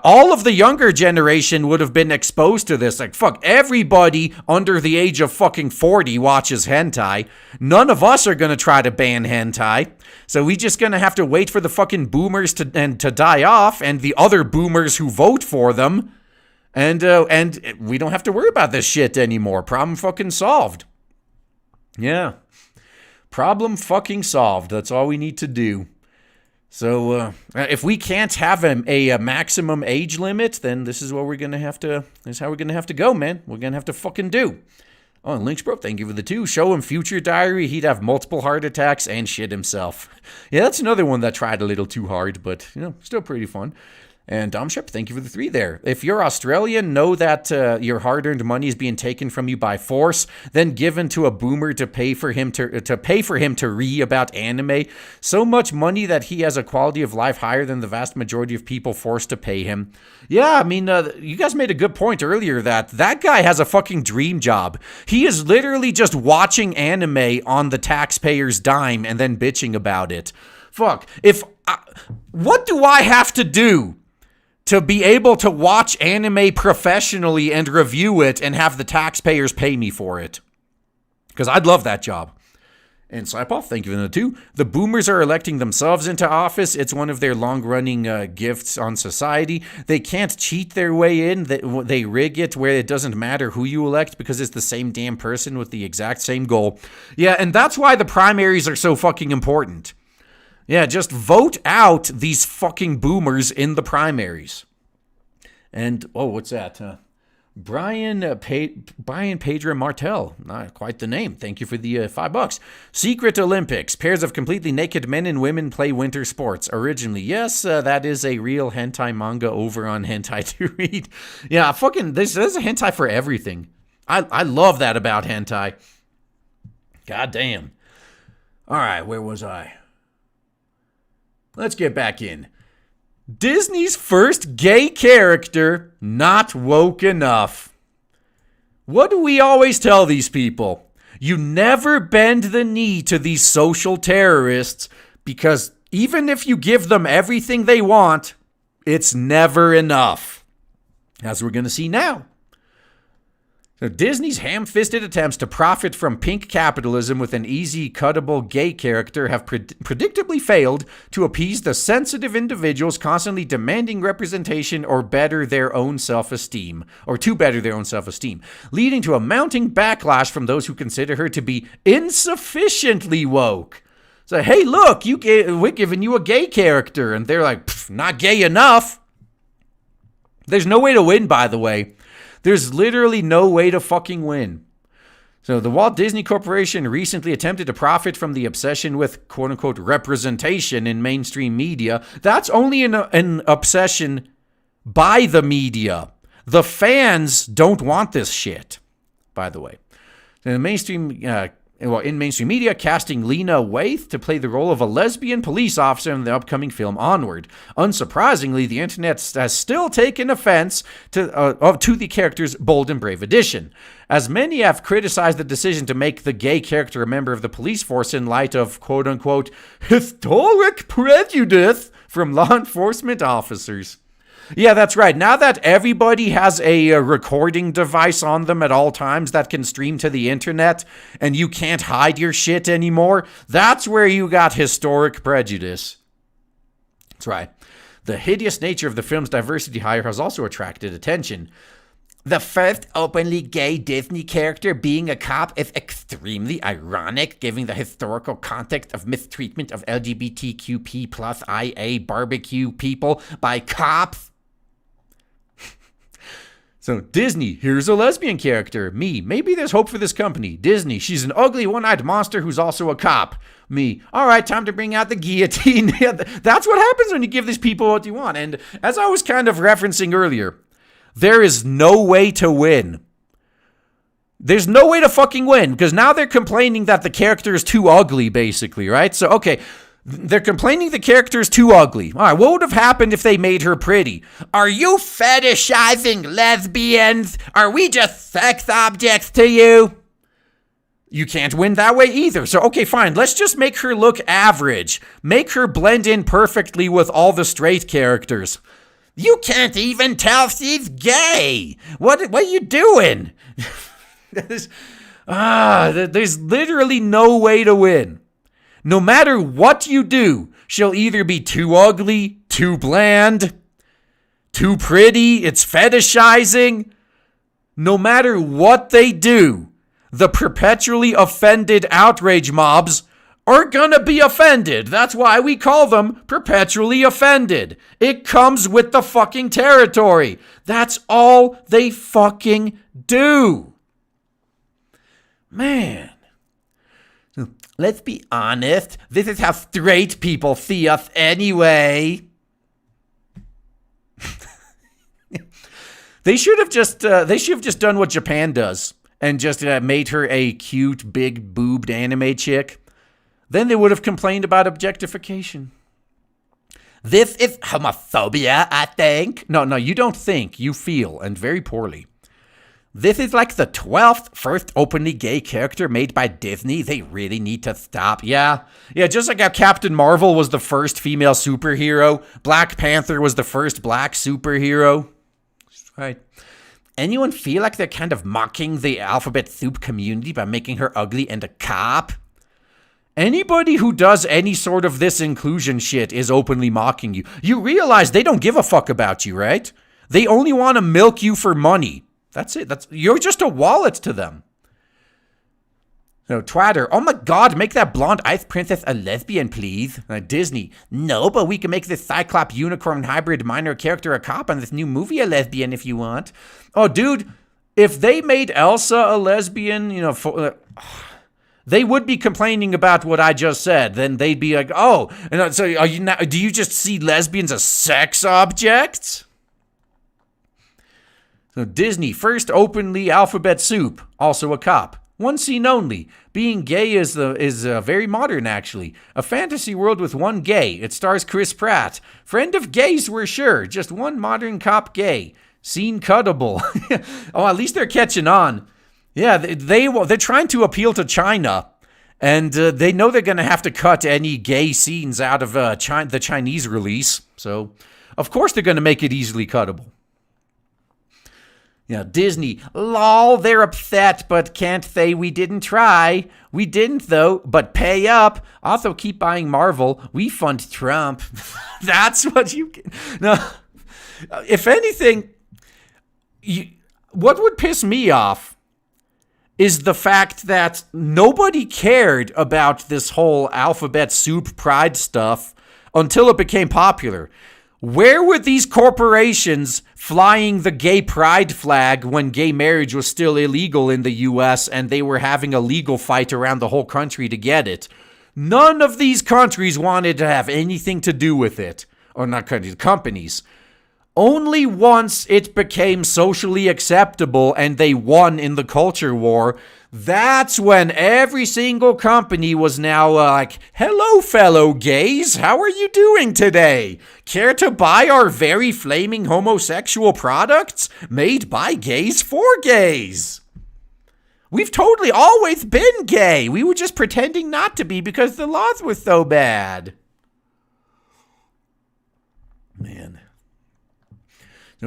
all of the younger generation would have been exposed to this. Like, fuck, everybody under the age of fucking 40 watches hentai. None of us are going to try to ban hentai. So we just going to have to wait for the fucking boomers to die off and the other boomers who vote for them. And we don't have to worry about this shit anymore. Problem fucking solved. Yeah. Problem fucking solved. That's all we need to do. So if we can't have a maximum age limit, then this is what we're gonna have to. This is how we're gonna have to go, man. We're gonna have to fucking do. Oh, and Lynch, bro, thank you for the 2. Show him Future Diary. He'd have multiple heart attacks and shit himself. Yeah, that's another one that tried a little too hard, but still pretty fun. And Domshep, thank you for the 3 there. If you're Australian, know that your hard-earned money is being taken from you by force, then given to a boomer to pay for him to read about anime. So much money that he has a quality of life higher than the vast majority of people forced to pay him. Yeah, I mean, you guys made a good point earlier that guy has a fucking dream job. He is literally just watching anime on the taxpayer's dime and then bitching about it. Fuck. What do I have to do to be able to watch anime professionally and review it and have the taxpayers pay me for it? Because I'd love that job. And Saipaw, thank you for the 2. The boomers are electing themselves into office. It's one of their long-running gifts on society. They can't cheat their way in. They rig it where it doesn't matter who you elect because it's the same damn person with the exact same goal. Yeah, and that's why the primaries are so fucking important. Yeah, just vote out these fucking boomers in the primaries. And, what's that? Brian Pedro Martel, not quite the name. Thank you for the $5. Secret Olympics. Pairs of completely naked men and women play winter sports. Originally, yes, that is a real hentai manga over on Hentai to Read. Yeah, fucking, there's a hentai for everything. I love that about hentai. God damn. All right, where was I? Let's get back in. Disney's first gay character not woke enough. What do we always tell these people? You never bend the knee to these social terrorists because even if you give them everything they want, it's never enough. As we're going to see now. So Disney's ham-fisted attempts to profit from pink capitalism with an easy, cuttable gay character have predictably failed to appease the sensitive individuals constantly demanding representation or better their own self-esteem, leading to a mounting backlash from those who consider her to be insufficiently woke. So, hey, look, we're giving you a gay character, and they're like, not gay enough. There's no way to win, by the way. There's literally no way to fucking win. So the Walt Disney Corporation recently attempted to profit from the obsession with quote-unquote representation in mainstream media. That's only an obsession by the media. The fans don't want this shit, by the way. In mainstream media, casting Lena Waithe to play the role of a lesbian police officer in the upcoming film Onward. Unsurprisingly, the internet has still taken offense to the character's bold and brave addition, as many have criticized the decision to make the gay character a member of the police force in light of quote-unquote historic prejudice from law enforcement officers. Yeah, that's right. Now that everybody has a recording device on them at all times that can stream to the internet and you can't hide your shit anymore, that's where you got historic prejudice. That's right. The hideous nature of the film's diversity hire has also attracted attention. The first openly gay Disney character being a cop is extremely ironic, given the historical context of mistreatment of LGBTQP plus IA barbecue people by cops. So, Disney, here's a lesbian character. Me, maybe there's hope for this company. Disney, she's an ugly one-eyed monster who's also a cop. Me, all right, time to bring out the guillotine. That's what happens when you give these people what you want. And as I was kind of referencing earlier, there is no way to win. There's no way to fucking win, because now they're complaining that the character is too ugly, basically, right? So, okay, they're complaining the character is too ugly. All right, what would have happened if they made her pretty? Are you fetishizing lesbians? Are we just sex objects to you? You can't win that way either. So, okay, fine. Let's just make her look average. Make her blend in perfectly with all the straight characters. You can't even tell if she's gay. What are you doing? There's literally no way to win. No matter what you do, she'll either be too ugly, too bland, too pretty, it's fetishizing. No matter what they do, the perpetually offended outrage mobs are gonna be offended. That's why we call them perpetually offended. It comes with the fucking territory. That's all they fucking do. Man. Let's be honest, this is how straight people see us anyway. They should have just done what Japan does and just made her a cute, big boobed anime chick. Then they would have complained about objectification. This is homophobia, I think. No, you don't think, you feel, and very poorly. This is like the 12th first openly gay character made by Disney. They really need to stop. Yeah, just like how Captain Marvel was the first female superhero. Black Panther was the first black superhero. Right. Anyone feel like they're kind of mocking the alphabet soup community by making her ugly and a cop? Anybody who does any sort of this inclusion shit is openly mocking you. You realize they don't give a fuck about you, right? They only want to milk you for money. That's it. You're just a wallet to them. So, Twatter, oh my god, make that blonde ice princess a lesbian, please. Disney, no, but we can make this Cyclops unicorn hybrid minor character a cop on this new movie a lesbian if you want. Oh, dude, if they made Elsa a lesbian, they would be complaining about what I just said. Then they'd be like, oh, so are you now, do you just see lesbians as sex objects? So Disney, first openly alphabet soup, also a cop. One scene only. Being gay is very modern, actually. A fantasy world with one gay. It stars Chris Pratt. Friend of gays, we're sure. Just one modern cop gay. Scene cuttable. Oh, at least they're catching on. Yeah, they're trying to appeal to China. And they know they're going to have to cut any gay scenes out of the Chinese release. So, of course they're going to make it easily cuttable. Yeah, Disney, lol, they're upset, but can't say we didn't try. We didn't, though, but pay up. Also, keep buying Marvel. We fund Trump. That's what you can. No, if anything, what would piss me off is the fact that nobody cared about this whole alphabet soup pride stuff until it became popular. Where were these corporations flying the gay pride flag when gay marriage was still illegal in the US and they were having a legal fight around the whole country to get it? None of these countries wanted to have anything to do with it. Or not countries, companies. Only once it became socially acceptable and they won in the culture war, that's when every single company was now like, hello, fellow gays, how are you doing today? Care to buy our very flaming homosexual products made by gays for gays? We've totally always been gay. We were just pretending not to be because the laws were so bad. Man.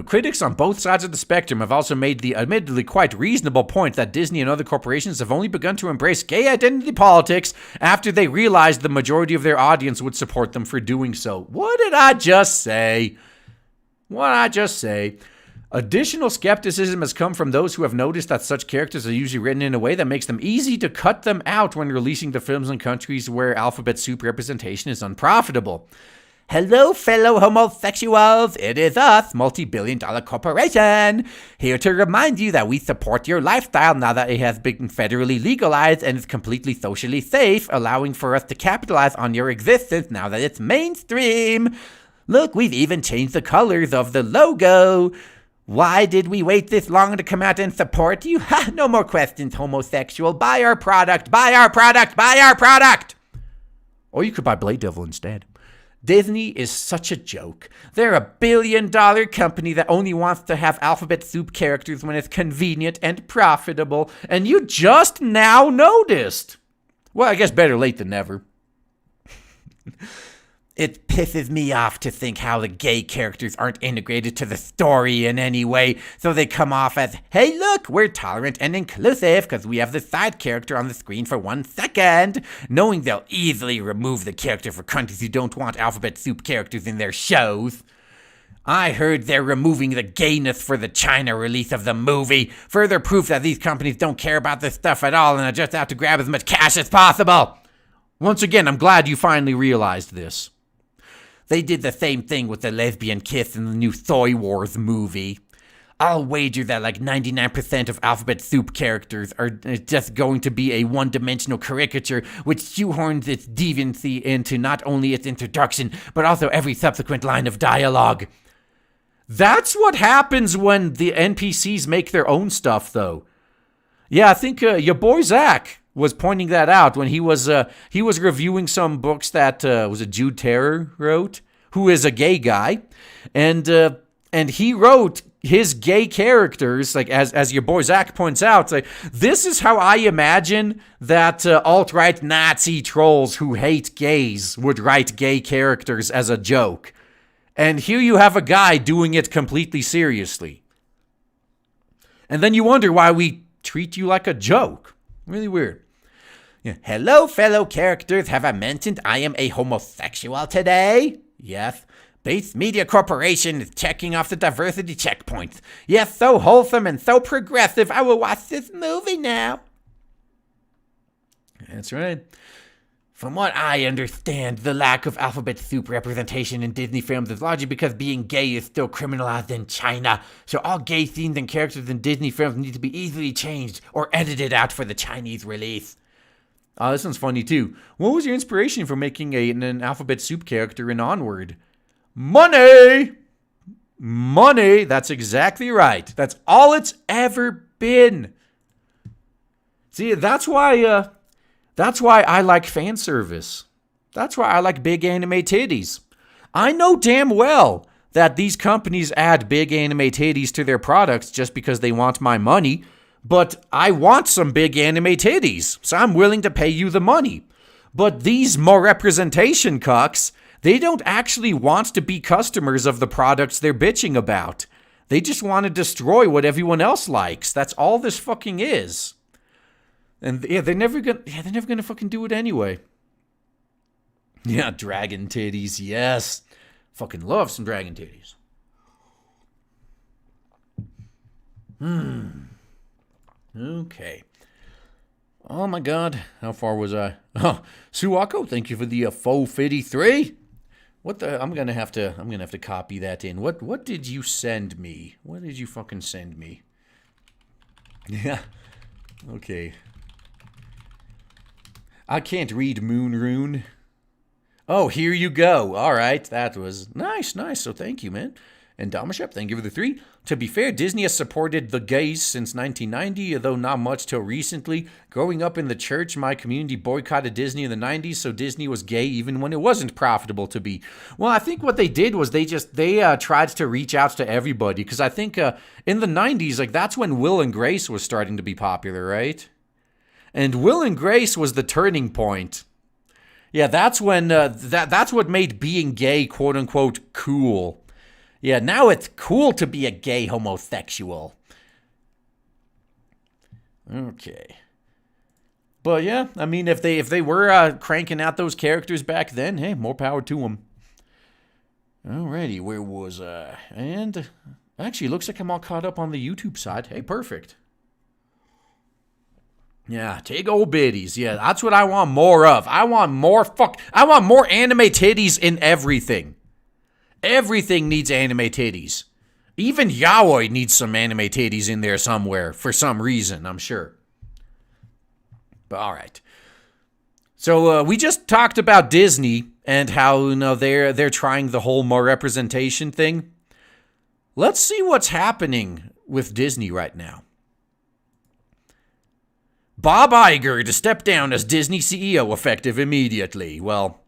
Critics on both sides of the spectrum have also made the admittedly quite reasonable point that Disney and other corporations have only begun to embrace gay identity politics after they realized the majority of their audience would support them for doing so. What did I just say? Additional skepticism has come from those who have noticed that such characters are usually written in a way that makes them easy to cut them out when releasing the films in countries where alphabet soup representation is unprofitable. Hello, fellow homosexuals. It is us, multi-billion-dollar corporation, here to remind you that we support your lifestyle now that it has been federally legalized and is completely socially safe, allowing for us to capitalize on your existence now that it's mainstream. Look, we've even changed the colors of the logo. Why did we wait this long to come out and support you? Ha, no more questions, homosexual. Buy our product, buy our product, buy our product! Or you could buy Blade Devil instead. Disney is such a joke. They're a billion-dollar company that only wants to have alphabet soup characters when it's convenient and profitable, and you just now noticed. Well, I guess better late than never. It pisses me off to think how the gay characters aren't integrated to the story in any way, so they come off as, hey look, we're tolerant and inclusive because we have the side character on the screen for 1 second, knowing they'll easily remove the character for countries who don't want alphabet soup characters in their shows. I heard they're removing the gayness for the China release of the movie, further proof that these companies don't care about this stuff at all and are just out to grab as much cash as possible. Once again, I'm glad you finally realized this. They did the same thing with the lesbian kiss in the new Soy Wars movie. I'll wager that like 99% of alphabet soup characters are just going to be a one-dimensional caricature which shoehorns its deviancy into not only its introduction, but also every subsequent line of dialogue. That's what happens when the NPCs make their own stuff, though. Yeah, I think your boy Zach was pointing that out when he was reviewing some books that was a Jude Terror wrote, who is a gay guy, and he wrote his gay characters, like as your boy Zach points out, like this is how I imagine that alt-right Nazi trolls who hate gays would write gay characters as a joke, and here you have a guy doing it completely seriously, and then you wonder why we treat you like a joke. Really weird. Yeah. Hello, fellow characters. Have I mentioned I am a homosexual today? Yes. Base Media Corporation is checking off the diversity checkpoints. Yes, so wholesome and so progressive. I will watch this movie now. That's right. From what I understand, the lack of alphabet soup representation in Disney films is largely because being gay is still criminalized in China. So all gay scenes and characters in Disney films need to be easily changed or edited out for the Chinese release. Oh, this one's funny too. What was your inspiration for making an alphabet soup character in Onward? Money! Money! That's exactly right. That's all it's ever been. See, that's why I like fan service. That's why I like big anime titties. I know damn well that these companies add big anime titties to their products just because they want my money. But I want some big anime titties, so I'm willing to pay you the money. But these more representation cucks, they don't actually want to be customers of the products they're bitching about. They just want to destroy what everyone else likes. That's all this fucking is. And yeah, they're never gonna fucking do it anyway. Yeah, dragon titties, yes. Fucking love some dragon titties. Okay. Oh my god, how far was I? Oh, Suwako, thank you for the 453. What the? I'm gonna have to copy that in. What did you send me? What did you fucking send me? Yeah. Okay. I can't read Moon Rune. Oh, here you go. All right, that was nice. So thank you, man. And Damashep, thank you for the 3. To be fair, Disney has supported the gays since 1990, though not much till recently. Growing up in the church, my community boycotted Disney in the 90s, so Disney was gay even when it wasn't profitable to be. Well, I think what they did was they tried to reach out to everybody, because I think in the 90s, like that's when Will and Grace was starting to be popular, right? And Will and Grace was the turning point. Yeah, that's when that's what made being gay, quote unquote, cool. Yeah, now it's cool to be a gay homosexual. Okay. But yeah, I mean, if they were cranking out those characters back then, hey, more power to them. Alrighty, where was I? And actually, looks like I'm all caught up on the YouTube side. Hey, perfect. Yeah, take old biddies. Yeah, that's what I want more of. I want more anime titties in everything. Everything needs anime titties. Even yaoi needs some anime titties in there somewhere for some reason, I'm sure. But all right. So we just talked about Disney and how they're trying the whole more representation thing. Let's see what's happening with Disney right now. Bob Iger to step down as Disney CEO effective immediately. Well,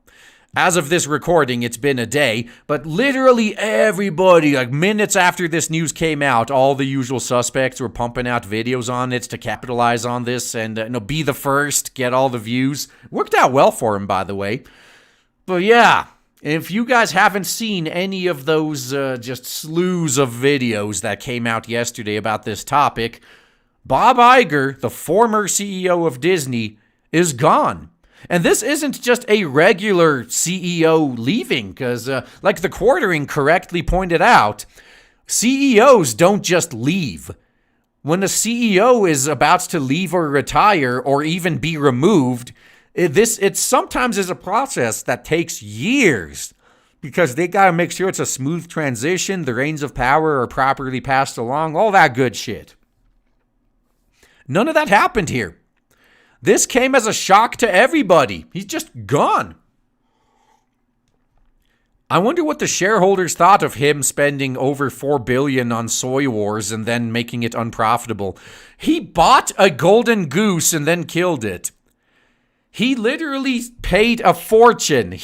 as of this recording, it's been a day, but literally everybody, like minutes after this news came out, all the usual suspects were pumping out videos on it to capitalize on this and be the first, get all the views. Worked out well for him, by the way. But yeah, if you guys haven't seen any of those just slews of videos that came out yesterday about this topic, Bob Iger, the former CEO of Disney, is gone. And this isn't just a regular CEO leaving, because like the Quartering correctly pointed out, CEOs don't just leave. When a CEO is about to leave or retire or even be removed, it sometimes is a process that takes years, because they got to make sure it's a smooth transition, the reins of power are properly passed along, all that good shit. None of that happened here. This came as a shock to everybody. He's just gone. I wonder what the shareholders thought of him spending over $4 billion on Soy Wars and then making it unprofitable. He bought a golden goose and then killed it. He literally paid a fortune.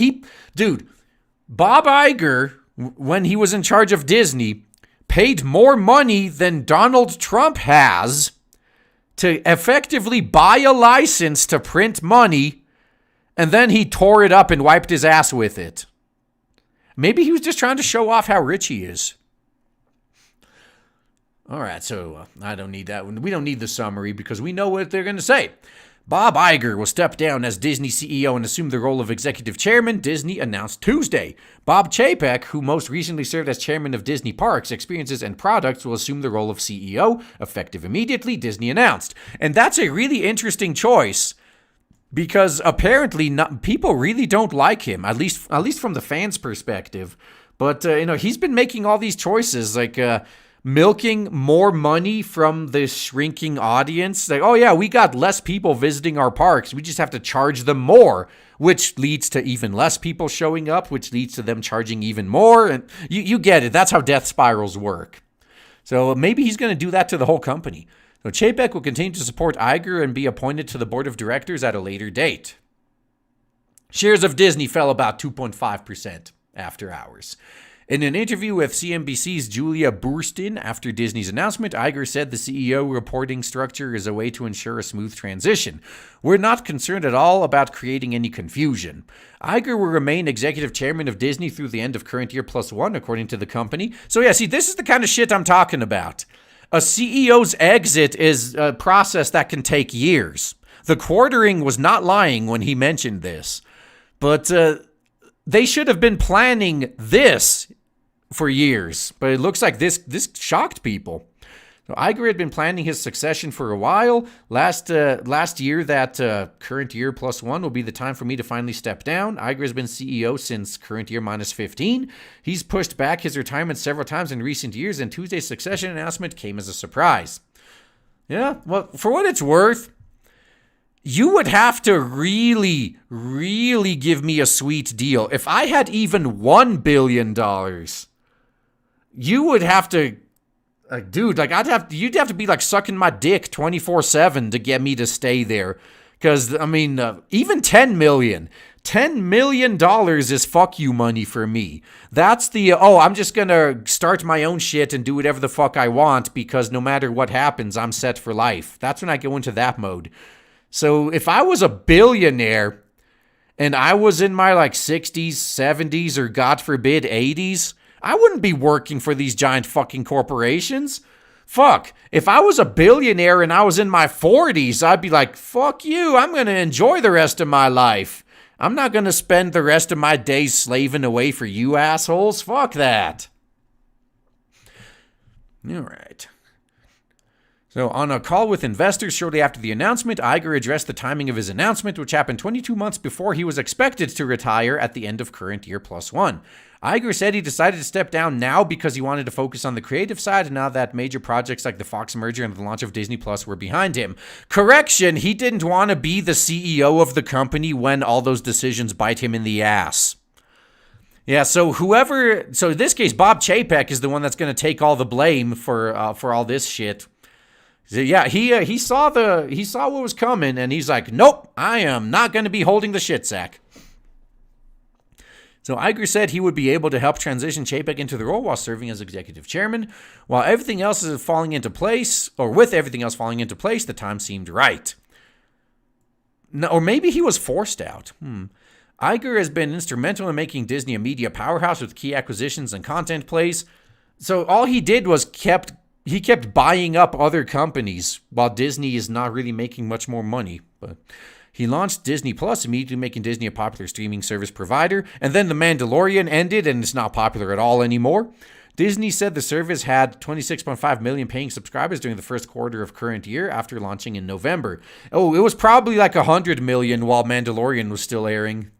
Bob Iger, when he was in charge of Disney, paid more money than Donald Trump has to effectively buy a license to print money, and then he tore it up and wiped his ass with it. Maybe he was just trying to show off how rich he is. All right, so I don't need that one. We don't need the summary because we know what they're going to say. Bob Iger will step down as Disney CEO and assume the role of executive chairman, Disney announced Tuesday. Bob Chapek, who most recently served as chairman of Disney Parks, Experiences, and Products, will assume the role of CEO, effective immediately, Disney announced. And that's a really interesting choice because apparently people really don't like him, at least from the fans' perspective. But, he's been making all these choices, like milking more money from the shrinking audience. Like, oh yeah, we got less people visiting our parks. We just have to charge them more, which leads to even less people showing up, which leads to them charging even more. And you get it. That's how death spirals work. So maybe he's going to do that to the whole company. So Chapek will continue to support Iger and be appointed to the board of directors at a later date. Shares of Disney fell about 2.5% after hours. In an interview with CNBC's Julia Boorstin after Disney's announcement, Iger said the CEO reporting structure is a way to ensure a smooth transition. We're not concerned at all about creating any confusion. Iger will remain executive chairman of Disney through the end of current year +1, according to the company. So yeah, see, this is the kind of shit I'm talking about. A CEO's exit is a process that can take years. The quartering was not lying when he mentioned this. But they should have been planning this for years, but it looks like this shocked people. So Iger had been planning his succession for a while. Last year, that current year +1 will be the time for me to finally step down. Iger has been CEO since current year -15. He's pushed back his retirement several times in recent years, and Tuesday's succession announcement came as a surprise. Yeah, well, for what it's worth, you would have to really, really give me a sweet deal. If I had even $1 billion, you would have to, you'd have to be like sucking my dick 24/7 to get me to stay there. Because, even $10 million is fuck you money for me. That's the, I'm just going to start my own shit and do whatever the fuck I want because no matter what happens, I'm set for life. That's when I go into that mode. So if I was a billionaire and I was in my 60s, 70s, or God forbid 80s, I wouldn't be working for these giant fucking corporations. Fuck. If I was a billionaire and I was in my 40s, I'd be like, fuck you. I'm going to enjoy the rest of my life. I'm not going to spend the rest of my days slaving away for you assholes. Fuck that. All right. So on a call with investors shortly after the announcement, Iger addressed the timing of his announcement, which happened 22 months before he was expected to retire at the end of current year +1. Iger said he decided to step down now because he wanted to focus on the creative side now that major projects like the Fox merger and the launch of Disney Plus were behind him. Correction, he didn't want to be the CEO of the company when all those decisions bite him in the ass. Yeah, so in this case, Bob Chapek is the one that's going to take all the blame for all this shit. Yeah, he saw what was coming, and he's like, nope, I am not going to be holding the shit sack. So Iger said he would be able to help transition Chapek into the role while serving as executive chairman. While everything else is falling into place, or with everything else falling into place, the time seemed right. No, or maybe he was forced out. Iger has been instrumental in making Disney a media powerhouse with key acquisitions and content plays. So all he did was kept buying up other companies while Disney is not really making much more money. But he launched Disney Plus, immediately making Disney a popular streaming service provider. And then The Mandalorian ended and it's not popular at all anymore. Disney said the service had 26.5 million paying subscribers during the first quarter of current year after launching in November. Oh, it was probably like 100 million while Mandalorian was still airing.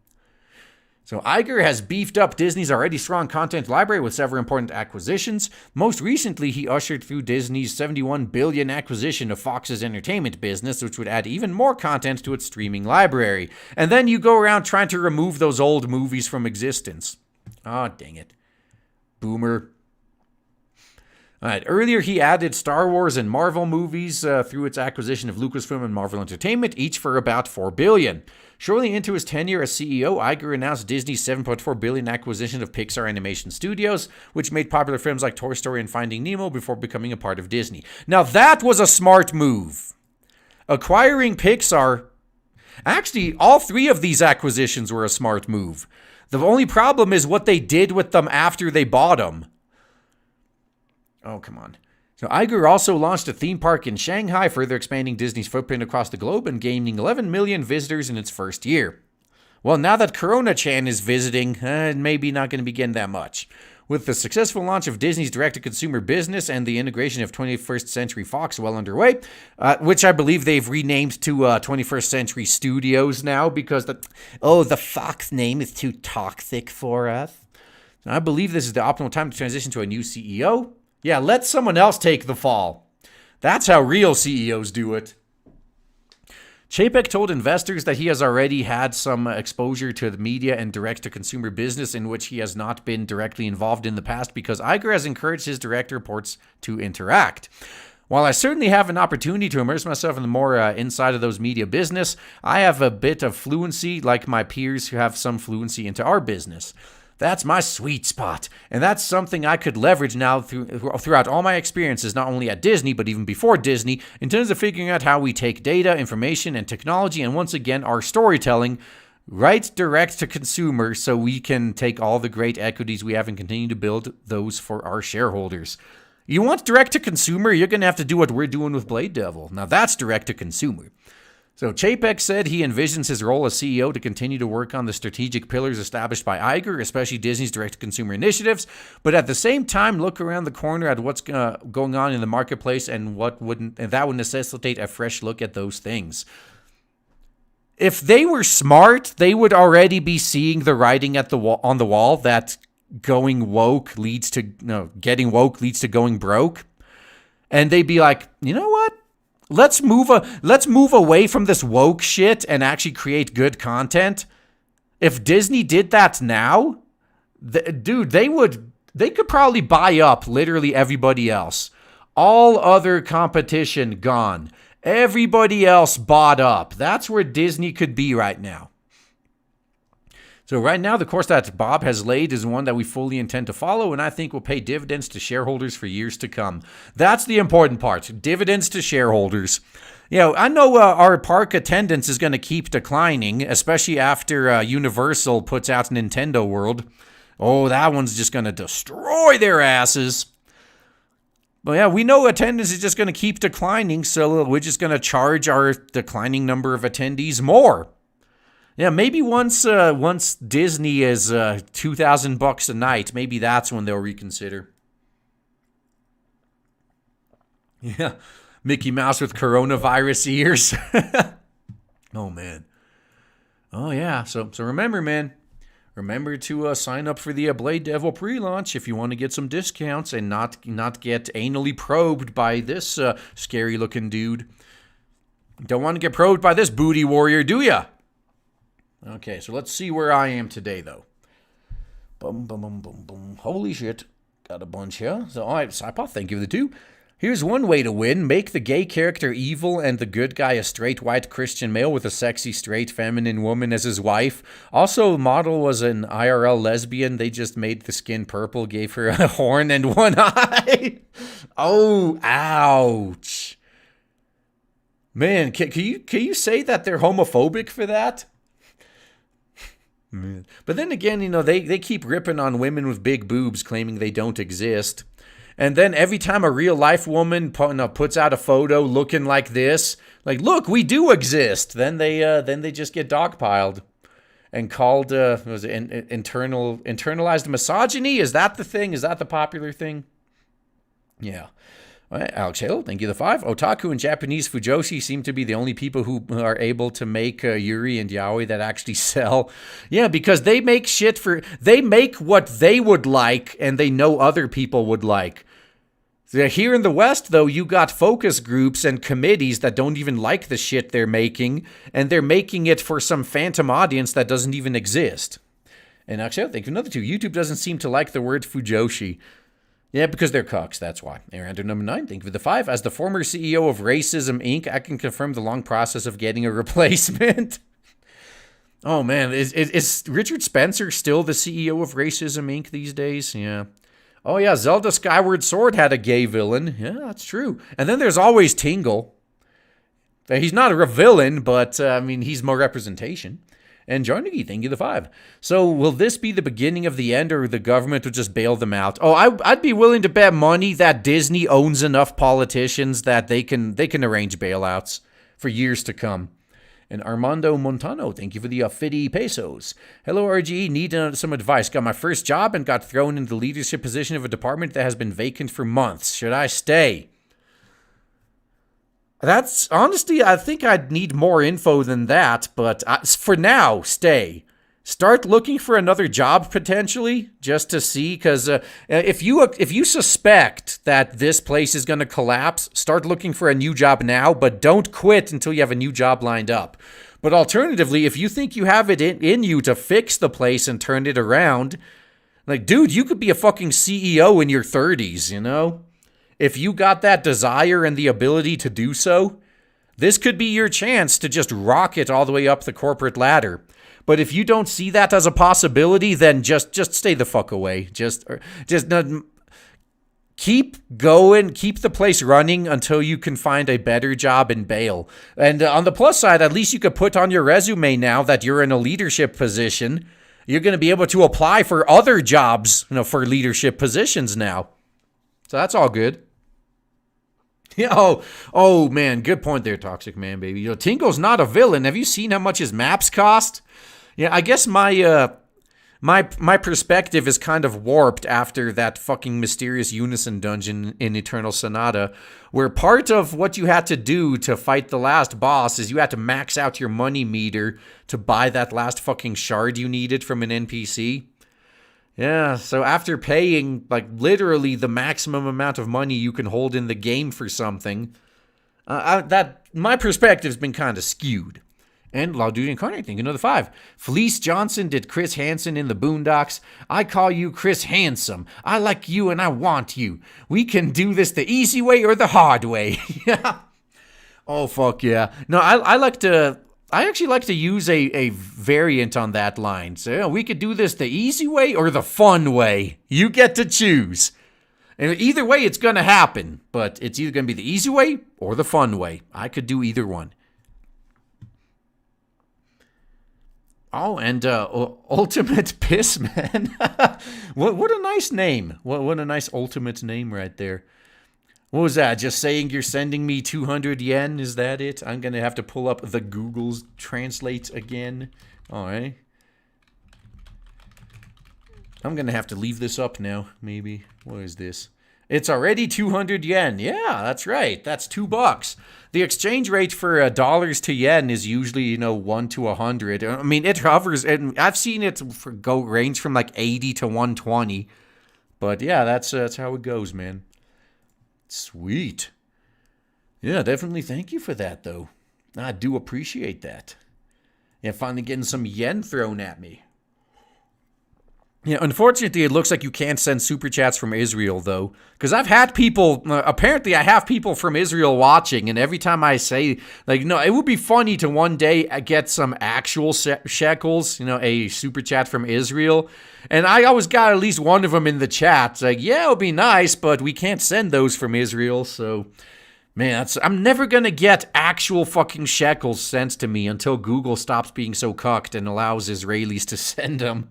So Iger has beefed up Disney's already strong content library with several important acquisitions. Most recently, he ushered through Disney's $71 billion acquisition of Fox's entertainment business, which would add even more content to its streaming library. And then you go around trying to remove those old movies from existence. Oh, dang it. Boomer. All right. Earlier, he added Star Wars and Marvel movies through its acquisition of Lucasfilm and Marvel Entertainment, each for about $4 billion. Shortly into his tenure as CEO, Iger announced Disney's $7.4 billion acquisition of Pixar Animation Studios, which made popular films like Toy Story and Finding Nemo before becoming a part of Disney. Now, that was a smart move. Acquiring Pixar... Actually, all three of these acquisitions were a smart move. The only problem is what they did with them after they bought them. Oh, come on. So Iger also launched a theme park in Shanghai, further expanding Disney's footprint across the globe and gaining 11 million visitors in its first year. Well, now that Corona-chan is visiting, maybe not going to be getting that much. With the successful launch of Disney's direct-to-consumer business and the integration of 21st Century Fox well underway, which I believe they've renamed to 21st Century Studios now because the Fox name is too toxic for us. I believe this is the optimal time to transition to a new CEO. Yeah, let someone else take the fall. That's how real CEOs do it. Chapek told investors that he has already had some exposure to the media and direct-to-consumer business in which he has not been directly involved in the past because Iger has encouraged his direct reports to interact. While I certainly have an opportunity to immerse myself in the more inside of those media business, I have a bit of fluency like my peers who have some fluency into our business. That's my sweet spot, and that's something I could leverage now throughout all my experiences, not only at Disney, but even before Disney, in terms of figuring out how we take data, information, and technology, and once again, our storytelling, right direct to consumer, so we can take all the great equities we have and continue to build those for our shareholders. You want direct to consumer, you're going to have to do what we're doing with Blade Devil. Now that's direct to consumer. So Chapek said he envisions his role as CEO to continue to work on the strategic pillars established by Iger, especially Disney's direct-to-consumer initiatives, but at the same time look around the corner at what's going on in the marketplace and that would necessitate a fresh look at those things. If they were smart, they would already be seeing the writing on the wall that getting woke leads to going broke, and they'd be like, you know what? Let's move away from this woke shit and actually create good content. If Disney did that now, they could probably buy up literally everybody else. All other competition gone. Everybody else bought up. That's where Disney could be right now. So right now, the course that Bob has laid is one that we fully intend to follow, and I think will pay dividends to shareholders for years to come. That's the important part, dividends to shareholders. You know, I know our park attendance is going to keep declining, especially after Universal puts out Nintendo World. Oh, that one's just going to destroy their asses. But yeah, we know attendance is just going to keep declining, so we're just going to charge our declining number of attendees more. Yeah, maybe once Disney is $2,000 a night, maybe that's when they'll reconsider. Yeah, Mickey Mouse with coronavirus ears. Oh man. Oh yeah. So remember, man. Remember to sign up for the Blade Devil pre-launch if you want to get some discounts and not get anally probed by this scary-looking dude. Don't want to get probed by this booty warrior, do ya? Okay, so let's see where I am today, though. Boom, boom, boom, boom, boom. Holy shit. Got a bunch here. So, all right, Saipa, thank you for the 2. Here's one way to win. Make the gay character evil and the good guy a straight white Christian male with a sexy straight feminine woman as his wife. Also, model was an IRL lesbian. They just made the skin purple, gave her a horn and one eye. Oh, ouch. Man, can you say that they're homophobic for that? Man. But then again, you know, they keep ripping on women with big boobs, claiming they don't exist. And then every time a real life woman puts out a photo looking like this, like, look, we do exist. Then they just get dogpiled and called internalized misogyny. Is that the thing? Is that the popular thing? Yeah. All right, Alex Hill, thank you the 5. Otaku and Japanese fujoshi seem to be the only people who are able to make yuri and yaoi that actually sell. Yeah, because they make they make what they would like and they know other people would like. Here in the West, though, you got focus groups and committees that don't even like the shit they're making, and they're making it for some phantom audience that doesn't even exist. And actually, thank you another 2. YouTube doesn't seem to like the word fujoshi. Yeah, because they're cucks, that's why. Aaron number 9, thank you for the 5. As the former CEO of Racism Inc., I can confirm the long process of getting a replacement. Oh man, is Richard Spencer still the CEO of Racism Inc. these days? Yeah. Oh yeah, Zelda Skyward Sword had a gay villain. Yeah, that's true. And then there's always Tingle. He's not a villain, but I mean, he's more representation. And Jarnigi, thank you the 5. So will this be the beginning of the end, or the government will just bail them out? Oh, I'd be willing to bet money that Disney owns enough politicians that they can arrange bailouts for years to come. And Armando Montano, thank you for the 50 pesos. Hello, RGE. Need some advice. Got my first job and got thrown into the leadership position of a department that has been vacant for months. Should I stay? That's, honestly, I think I'd need more info than that, but for now, stay. Start looking for another job potentially, just to see, because if you suspect that this place is going to collapse, start looking for a new job now, but don't quit until you have a new job lined up. But alternatively, if you think you have it in you to fix the place and turn it around, like, dude, you could be a fucking CEO in your 30s, you know? If you got that desire and the ability to do so, this could be your chance to just rocket all the way up the corporate ladder. But if you don't see that as a possibility, then just stay the fuck away. Just keep going, keep the place running until you can find a better job and bail. And on the plus side, at least you could put on your resume now that you're in a leadership position. You're going to be able to apply for other jobs, for leadership positions now. So that's all good. Yeah, oh man, good point there, Toxic Man, baby. Tinko's not a villain. Have you seen how much his maps cost? Yeah, I guess my perspective is kind of warped after that fucking mysterious unison dungeon in Eternal Sonata, where part of what you had to do to fight the last boss is you had to max out your money meter to buy that last fucking shard you needed from an NPC. Yeah, so after paying, literally the maximum amount of money you can hold in the game for something, my perspective's been kind of skewed. And Law Duty Incarnate, thank you, another 5. Felice Johnson did Chris Hansen in the Boondocks. I call you Chris Handsome. I like you and I want you. We can do this the easy way or the hard way. Yeah. Oh, fuck yeah. No, I actually like to use a variant on that line. So we could do this the easy way or the fun way. You get to choose. And either way, it's going to happen. But it's either going to be the easy way or the fun way. I could do either one. Oh, and Ultimate Piss Man. What a nice name. What a nice ultimate name right there. What was that? Just saying you're sending me 200 yen? Is that it? I'm going to have to pull up the Google's Translate again. All right. I'm going to have to leave this up now, maybe. What is this? It's already 200 yen. Yeah, that's right. That's $2. The exchange rate for dollars to yen is usually, 1 to 100. I mean, it hovers, and I've seen it range from 80 to 120. But yeah, that's how it goes, man. Sweet. Yeah, definitely thank you for that, though. I do appreciate that. Yeah, finally getting some yen thrown at me. Yeah, unfortunately, it looks like you can't send super chats from Israel, though. Because I've had people, apparently I have people from Israel watching, and every time I say, it would be funny to one day get some actual shekels, a super chat from Israel. And I always got at least one of them in the chat. It's yeah, it would be nice, but we can't send those from Israel, so... Man, I'm never going to get actual fucking shekels sent to me until Google stops being so cucked and allows Israelis to send them.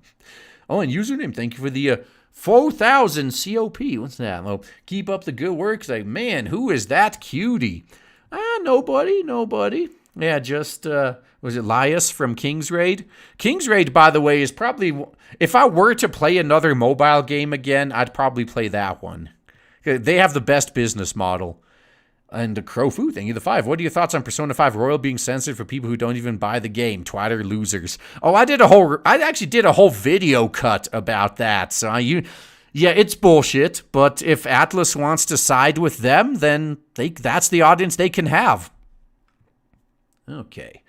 Oh, and username, thank you for the 4,000 COP. What's that? Well, keep up the good work. Man, who is that cutie? Nobody. Yeah, just, was it Lias from King's Raid? King's Raid, by the way, is probably, if I were to play another mobile game again, I'd probably play that one. They have the best business model. And Crowfu, thank you the 5. What are your thoughts on Persona 5 Royal being censored for people who don't even buy the game? Twitter losers. Oh, I actually did a whole video cut about that. So yeah, it's bullshit. But if Atlas wants to side with them, then that's the audience they can have. Okay.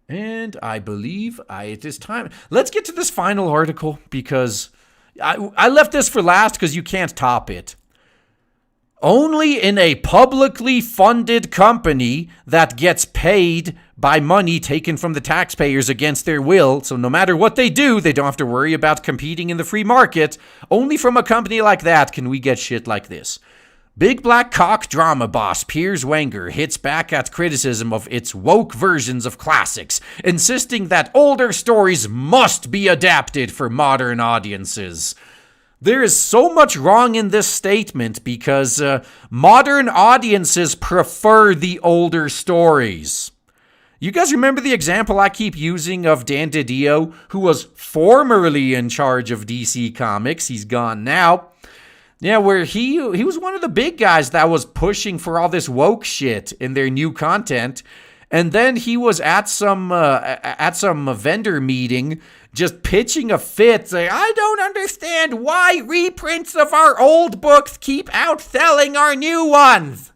And I believe it is time. Let's get to this final article because I left this for last because you can't top it. Only in a publicly funded company that gets paid by money taken from the taxpayers against their will, so no matter what they do, they don't have to worry about competing in the free market, only from a company like that can we get shit like this. Big Black Cock drama boss Piers Wenger hits back at criticism of its woke versions of classics, insisting that older stories must be adapted for modern audiences. There is so much wrong in this statement because modern audiences prefer the older stories. You guys remember the example I keep using of Dan DiDio, who was formerly in charge of DC Comics? He's gone now. Yeah, where he was one of the big guys that was pushing for all this woke shit in their new content. And then he was at some vendor meeting just pitching a fit saying, I don't understand why reprints of our old books keep outselling our new ones.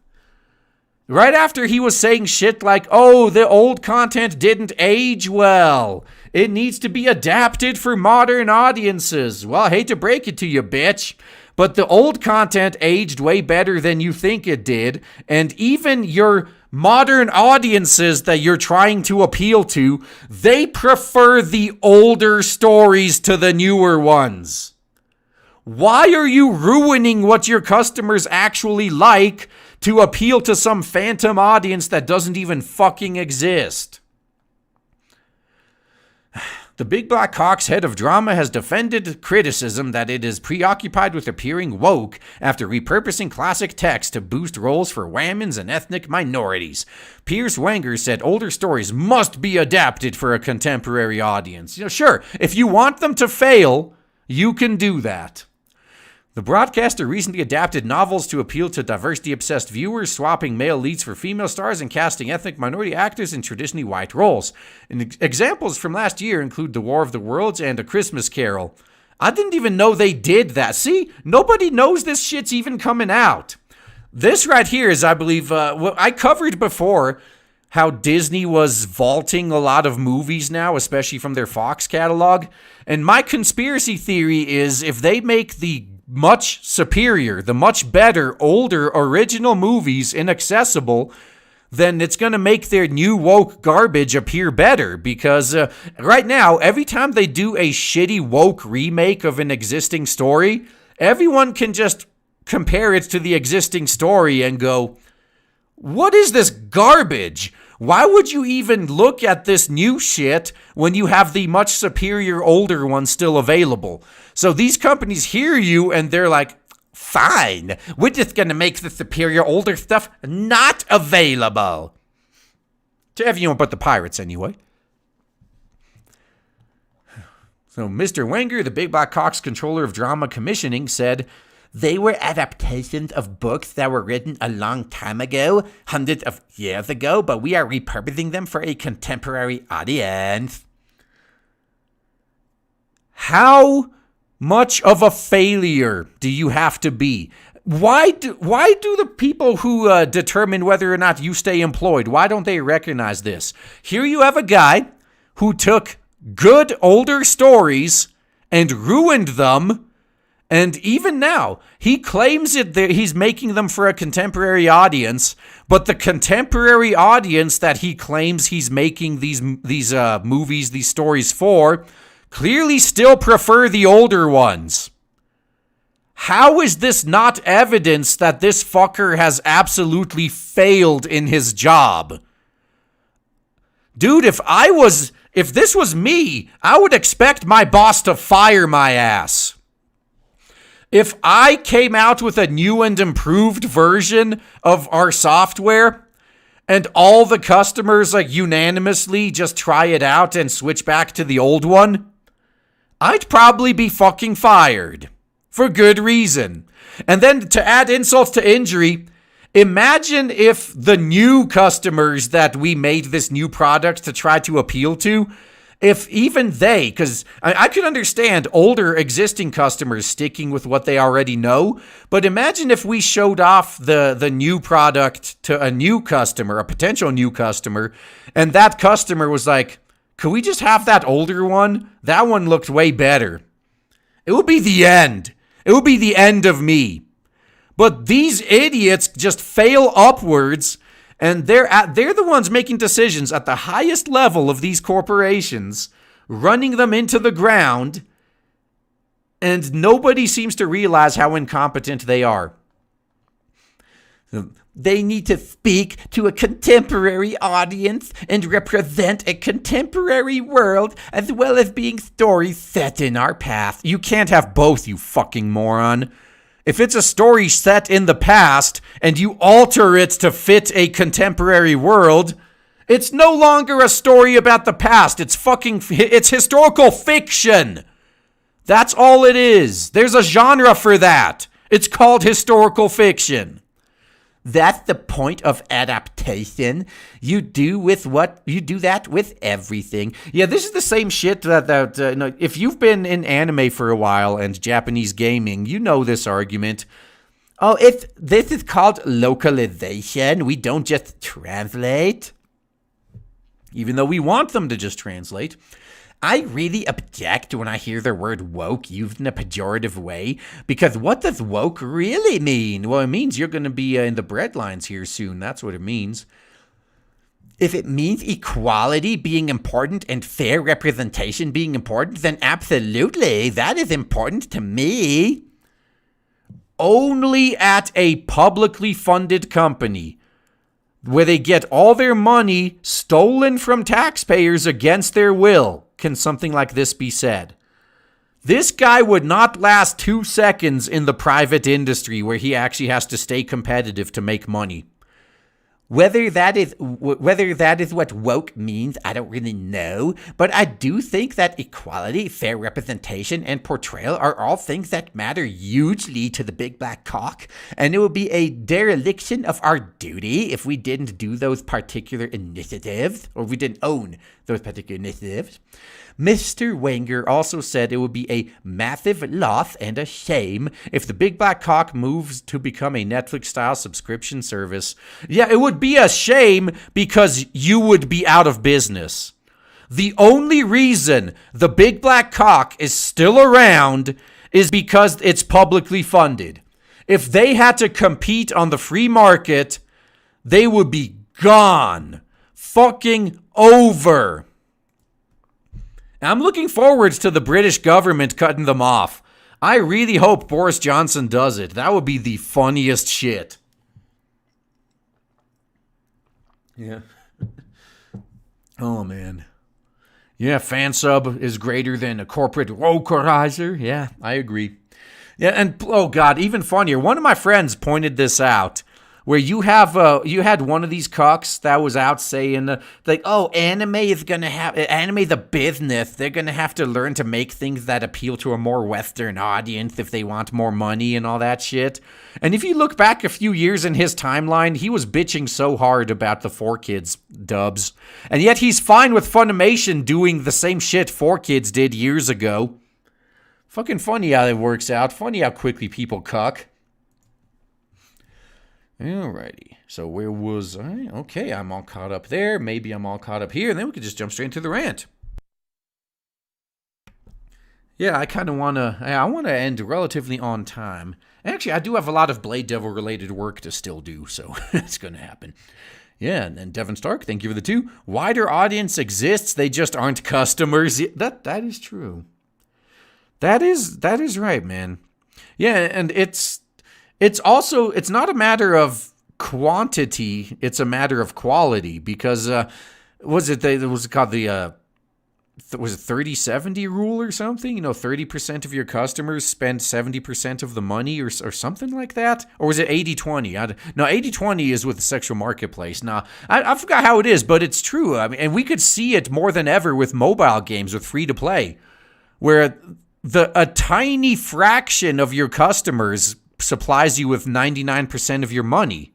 Right after he was saying shit like, oh, the old content didn't age well. It needs to be adapted for modern audiences. Well, I hate to break it to you, bitch, but the old content aged way better than you think it did. And even your modern audiences that you're trying to appeal to, they prefer the older stories to the newer ones. Why are you ruining what your customers actually like to appeal to some phantom audience that doesn't even fucking exist? The Big Black Cock's head of drama has defended criticism that it is preoccupied with appearing woke after repurposing classic text to boost roles for whammons and ethnic minorities. Piers Wenger said older stories must be adapted for a contemporary audience. Sure, if you want them to fail, you can do that. The broadcaster recently adapted novels to appeal to diversity-obsessed viewers, swapping male leads for female stars and casting ethnic minority actors in traditionally white roles. And examples from last year include The War of the Worlds and A Christmas Carol. I didn't even know they did that. See, nobody knows this shit's even coming out. This right here is, I believe, what I covered before, how Disney was vaulting a lot of movies now, especially from their Fox catalog. And my conspiracy theory is if they make the much superior, the much better, older, original movies inaccessible, then it's going to make their new woke garbage appear better. Because right now, every time they do a shitty woke remake of an existing story, everyone can just compare it to the existing story and go, what is this garbage? Why would you even look at this new shit when you have the much superior older one still available? So these companies hear you and they're like, fine, we're just going to make the superior older stuff not available. To everyone but the pirates, anyway. So Mr. Wenger, the Big Black Cock's controller of drama commissioning, said, they were adaptations of books that were written a long time ago, hundreds of years ago, but we are repurposing them for a contemporary audience. How much of a failure do you have to be? Why do the people who determine whether or not you stay employed, why don't they recognize this? Here you have a guy who took good older stories and ruined them. And even now, he claims that he's making them for a contemporary audience, but the contemporary audience that he claims he's making these movies, these stories for, clearly still prefer the older ones. How is this not evidence that this fucker has absolutely failed in his job? Dude, if this was me, I would expect my boss to fire my ass. If I came out with a new and improved version of our software and all the customers unanimously just try it out and switch back to the old one, I'd probably be fucking fired for good reason. And then to add insult to injury, imagine if the new customers that we made this new product to try to appeal to, if even they, because I could understand older existing customers sticking with what they already know, but imagine if we showed off the new product to a new customer, a potential new customer, and that customer was like, could we just have that older one? That one looked way better. It would be the end. It would be the end of me. But these idiots just fail upwards. And they're the ones making decisions at the highest level of these corporations, running them into the ground, and nobody seems to realize how incompetent they are. They need to speak to a contemporary audience and represent a contemporary world as well as being stories set in our past. You can't have both, you fucking moron. If it's a story set in the past and you alter it to fit a contemporary world, it's no longer a story about the past. It's historical fiction. That's all it is. There's a genre for that. It's called historical fiction. That's the point of adaptation. You do that with everything. Yeah, this is the same shit that if you've been in anime for a while and Japanese gaming, you know this argument. Oh, this is called localization. We don't just translate. Even though we want them to just translate. I really object when I hear the word woke used in a pejorative way, because what does woke really mean? Well, it means you're going to be in the breadlines here soon. That's what it means. If it means equality being important and fair representation being important, then absolutely, that is important to me. Only at a publicly funded company where they get all their money stolen from taxpayers against their will can something like this be said. This guy would not last 2 seconds in the private industry where he actually has to stay competitive to make money. Whether that is what woke means, I don't really know, but I do think that equality, fair representation, and portrayal are all things that matter hugely to the big black cock, and it would be a dereliction of our duty if we didn't do those particular initiatives, or we didn't own those particular initiatives. Mr. Wenger also said it would be a massive loss and a shame if the Big Black Cock moves to become a Netflix-style subscription service. Yeah, it would be a shame because you would be out of business. The only reason the Big Black Cock is still around is because it's publicly funded. If they had to compete on the free market, they would be gone. Fucking over. I'm looking forward to the British government cutting them off. I really hope Boris Johnson does it. That would be the funniest shit. Yeah. Oh, man. Yeah, fan sub is greater than a corporate wokerizer. Yeah, I agree. Yeah, and oh, God, even funnier. One of my friends pointed this out. Where you had one of these cucks that was out saying like, oh, anime the business, they're gonna have to learn to make things that appeal to a more Western audience if they want more money and all that shit. And if you look back a few years in his timeline, he was bitching so hard about the 4Kids dubs, and yet he's fine with Funimation doing the same shit 4Kids did years ago. Fucking funny how it works out. Funny how quickly people cuck. Alrighty, so where was I? Okay, I'm all caught up there. Maybe I'm all caught up here, and then we could just jump straight into the rant. Yeah, I kind of want to end relatively on time. Actually, I do have a lot of Blade Devil related work to still do, so it's going to happen. Yeah, and then Devin Stark, thank you for the 2. Wider audience exists, they just aren't customers. That is true. That is right, man. Yeah, and it's not a matter of quantity, it's a matter of quality, because was it called the 30-70 rule or something? 30% of your customers spend 70% of the money or something like that? Or was it 80-20? No, 80-20 is with the sexual marketplace. Now, I forgot how it is, but it's true. I mean, and we could see it more than ever with mobile games, with free-to-play, where a tiny fraction of your customers supplies you with 99% of your money.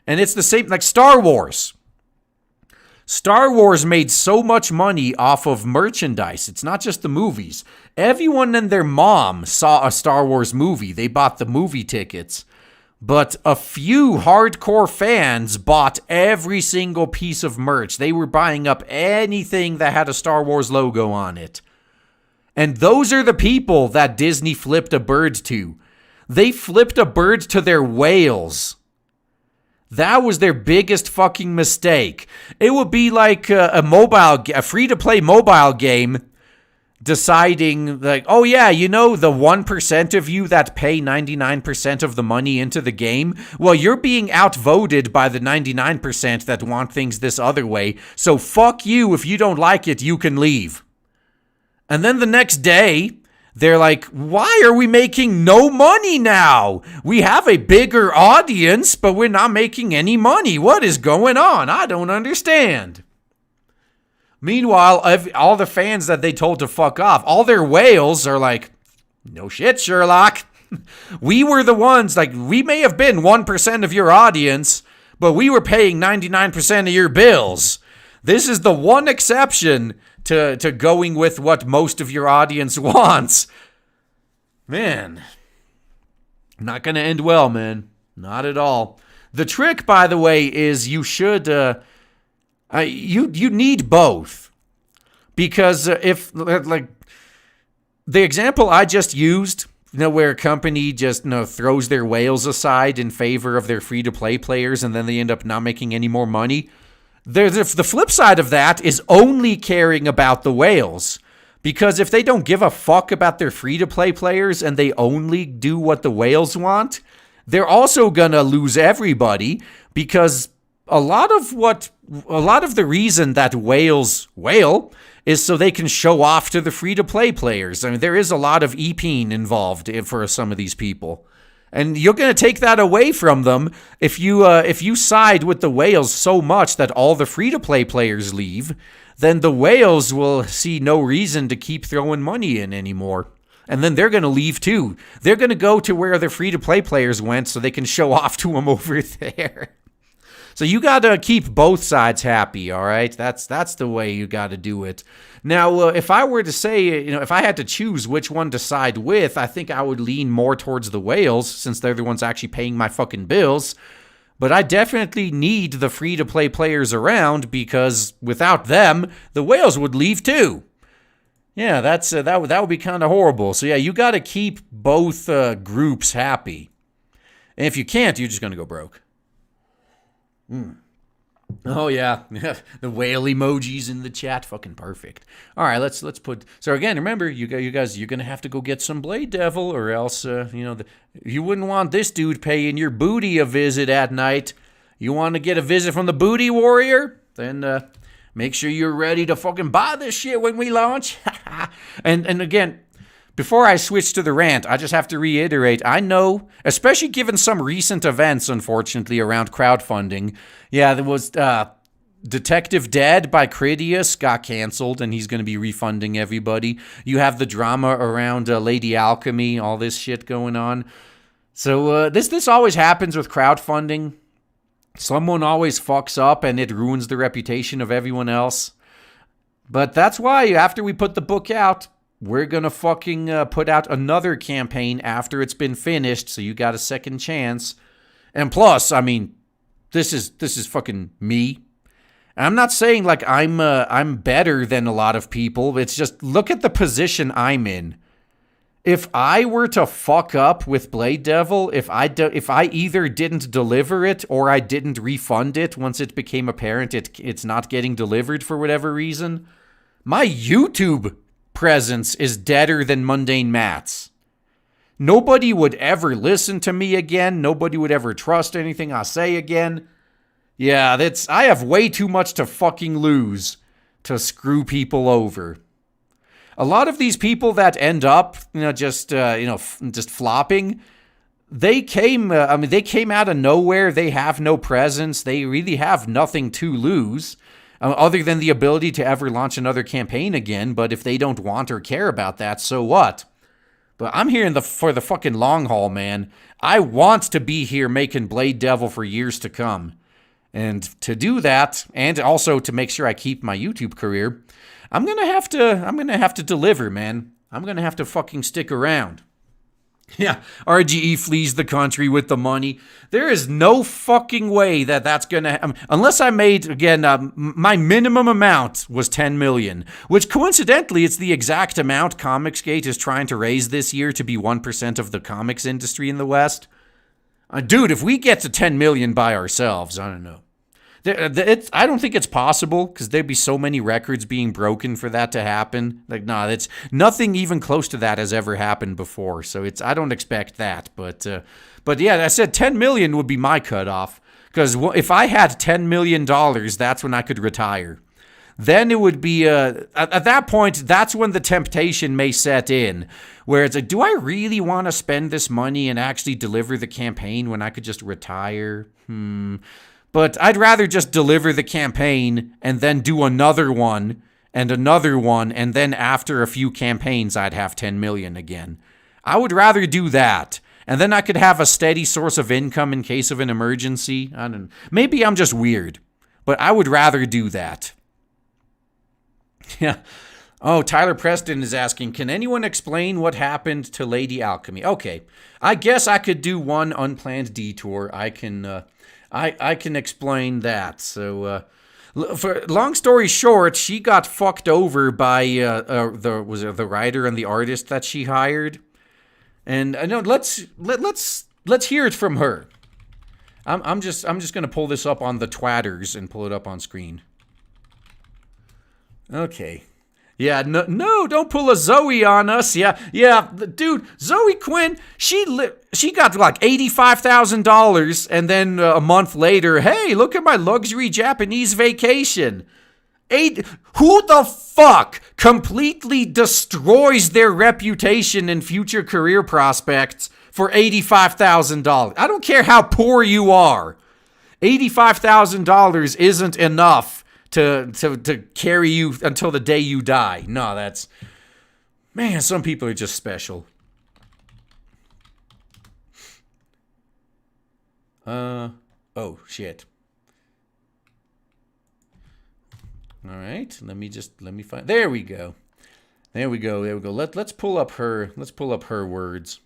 And it's the same, like Star Wars. Star Wars made so much money off of merchandise. It's not just the movies. Everyone and their mom saw a Star Wars movie. They bought the movie tickets. But a few hardcore fans bought every single piece of merch. They were buying up anything that had a Star Wars logo on it. And those are the people that Disney flipped a bird to. They flipped a bird to their whales. That was their biggest fucking mistake. It would be like a free-to-play mobile game deciding like, oh yeah, you know, the 1% of you that pay 99% of the money into the game, well, you're being outvoted by the 99% that want things this other way, so fuck you. If you don't like it, you can leave. And then the next day, they're like, why are we making no money now? We have a bigger audience, but we're not making any money. What is going on? I don't understand. Meanwhile, all the fans that they told to fuck off, all their whales are like, no shit, Sherlock. We were the ones, like, we may have been 1% of your audience, but we were paying 99% of your bills. This is the one exception to going with what most of your audience wants. Man, not going to end well, man. Not at all. The trick, by the way, is you should... you need both, because if like the example I just used, where a company just throws their whales aside in favor of their free-to-play players, and then they end up not making any more money. The flip side of that is only caring about the whales, because if they don't give a fuck about their free-to-play players and they only do what the whales want, they're also gonna lose everybody, because a lot of the reason that whales whale is so they can show off to the free-to-play players. I mean, there is a lot of e-peen involved for some of these people. And you're going to take that away from them if you side with the whales so much that all the free-to-play players leave, then the whales will see no reason to keep throwing money in anymore. And then they're going to leave too. They're going to go to where the free-to-play players went so they can show off to them over there. So you got to keep both sides happy, all right? That's the way you got to do it. Now, if I were to say, if I had to choose which one to side with, I think I would lean more towards the whales, since they're the ones actually paying my fucking bills. But I definitely need the free-to-play players around, because without them, the whales would leave too. Yeah, that would be kind of horrible. So yeah, you got to keep both groups happy. And if you can't, you're just going to go broke. Oh yeah, the whale emojis in the chat, fucking perfect. All right, let's put. So again, remember, you guys, you're gonna have to go get some Blade Devil, or else, you wouldn't want this dude paying your booty a visit at night. You want to get a visit from the Booty Warrior? Then make sure you're ready to fucking buy this shit when we launch. and again. Before I switch to the rant, I just have to reiterate, I know, especially given some recent events, unfortunately, around crowdfunding. Yeah, there was Detective Dead by Critias got canceled, and he's going to be refunding everybody. You have the drama around Lady Alchemy, all this shit going on. So this always happens with crowdfunding. Someone always fucks up, and it ruins the reputation of everyone else. But that's why, after we put the book out, we're going to fucking put out another campaign after it's been finished, so you got a second chance. And plus, I mean, this is fucking me. I'm not saying like I'm better than a lot of people. It's just, look at the position I'm in. If I were to fuck up with Blade Devil, if I either didn't deliver it or I didn't refund it once it became apparent it's not getting delivered for whatever reason, my YouTube presence is deader than Mundane Matt's. Nobody would ever listen to me again. Nobody would ever trust anything I say again. Yeah, I have way too much to fucking lose to screw people over. A lot of these people that end up, just flopping, they came out of nowhere. They have no presence. They really have nothing to lose. Other than the ability to ever launch another campaign again, but if they don't want or care about that, so what? But I'm here for the fucking long haul, man. I want to be here making Blade Devil for years to come. And to do that, and also to make sure I keep my YouTube career, I'm gonna have to deliver, man. I'm gonna have to fucking stick around. Yeah, RGE flees the country with the money. There is no fucking way that's going to... unless I made, again, my minimum amount was 10 million, which coincidentally, it's the exact amount Comicsgate is trying to raise this year to be 1% of the comics industry in the West. Dude, if we get to 10 million by ourselves, I don't know. I don't think it's possible because there'd be so many records being broken for that to happen. Like, no, that's nothing even close to that has ever happened before. So I don't expect that. But yeah, I said 10 million would be my cutoff because if I had $10 million, that's when I could retire. Then it would be, at that point, that's when the temptation may set in, where it's like, do I really want to spend this money and actually deliver the campaign when I could just retire? But I'd rather just deliver the campaign and then do another one, and then after a few campaigns, I'd have 10 million again. I would rather do that. And then I could have a steady source of income in case of an emergency. I don't know. Maybe I'm just weird, but I would rather do that. Yeah. Oh, Tyler Preston is asking, can anyone explain what happened to Lady Alchemy? Okay. I guess I could do one unplanned detour. I can explain that. So, for long story short, she got fucked over by the writer and the artist that she hired. And I know let's hear it from her. I'm just gonna pull this up on the twatters and pull it up on screen. Okay. Yeah, no, don't pull a Zoe on us. Yeah, dude, Zoe Quinn, she got like $85,000, and then a month later, hey, look at my luxury Japanese vacation. Who the fuck completely destroys their reputation and future career prospects for $85,000? I don't care how poor you are. $85,000 isn't enough to carry you until the day you die. No, man, some people are just special. Oh, shit. All right, let me find, there we go. Let's pull up her words.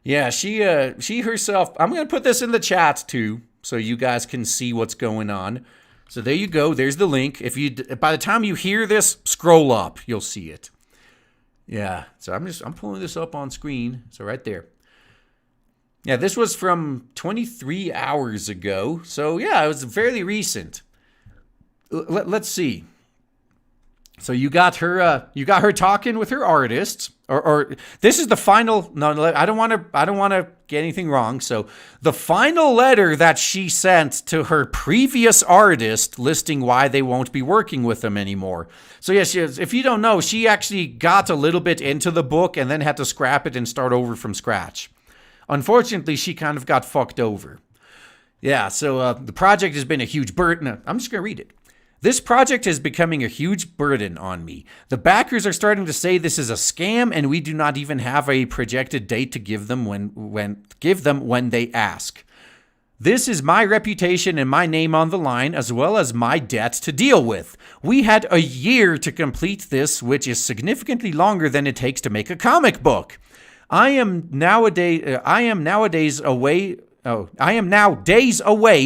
Yeah, she herself, I'm going to put this in the chat too, so you guys can see what's going on. So there you go. There's the link. By the time you hear this, scroll up. You'll see it. Yeah. So I'm pulling this up on screen. So right there. Yeah, this was from 23 hours ago. So yeah, it was fairly recent. Let's see. So you got her talking with her artists, or this is the final. No, I don't want to get anything wrong. So the final letter that she sent to her previous artist, listing why they won't be working with them anymore. So yes, if you don't know, she actually got a little bit into the book and then had to scrap it and start over from scratch. Unfortunately, she kind of got fucked over. Yeah. So the project has been a huge burden. I'm just gonna read it. This project is becoming a huge burden on me. The backers are starting to say this is a scam, and we do not even have a projected date to give them when they ask. This is my reputation and my name on the line, as well as my debt to deal with. We had a year to complete this, which is significantly longer than it takes to make a comic book. I am now days away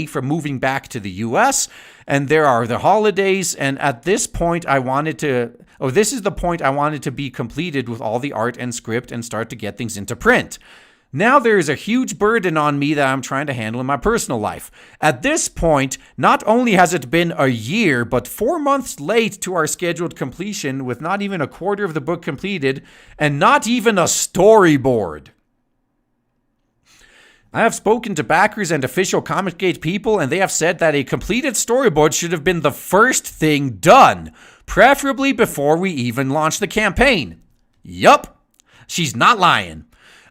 from moving back to the U.S., and there are the holidays, and at this point this is the point I wanted to be completed with all the art and script and start to get things into print. Now there is a huge burden on me that I'm trying to handle in my personal life. At this point, not only has it been a year, but 4 months late to our scheduled completion, with not even a quarter of the book completed, and not even a storyboard. I have spoken to backers and official ComicGate people, and they have said that a completed storyboard should have been the first thing done, preferably before we even launch the campaign. Yup, she's not lying.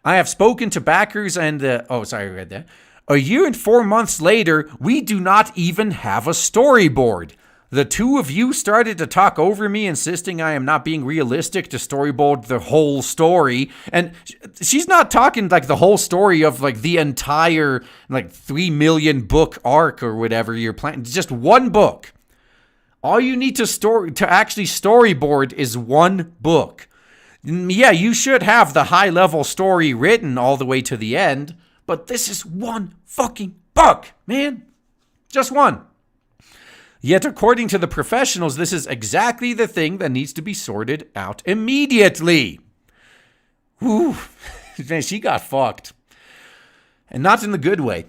I have spoken to backers and, I read that. A year and 4 months later, we do not even have a storyboard. The two of you started to talk over me, insisting I am not being realistic to storyboard the whole story. And she's not talking like the whole story of like the entire 3 million book arc or whatever you're planning. Just one book. All you need to actually storyboard is one book. Yeah, you should have the high level story written all the way to the end, but this is one fucking book, man. Just one. Yet, according to the professionals, this is exactly the thing that needs to be sorted out immediately. Whew. Man, she got fucked. And not in the good way.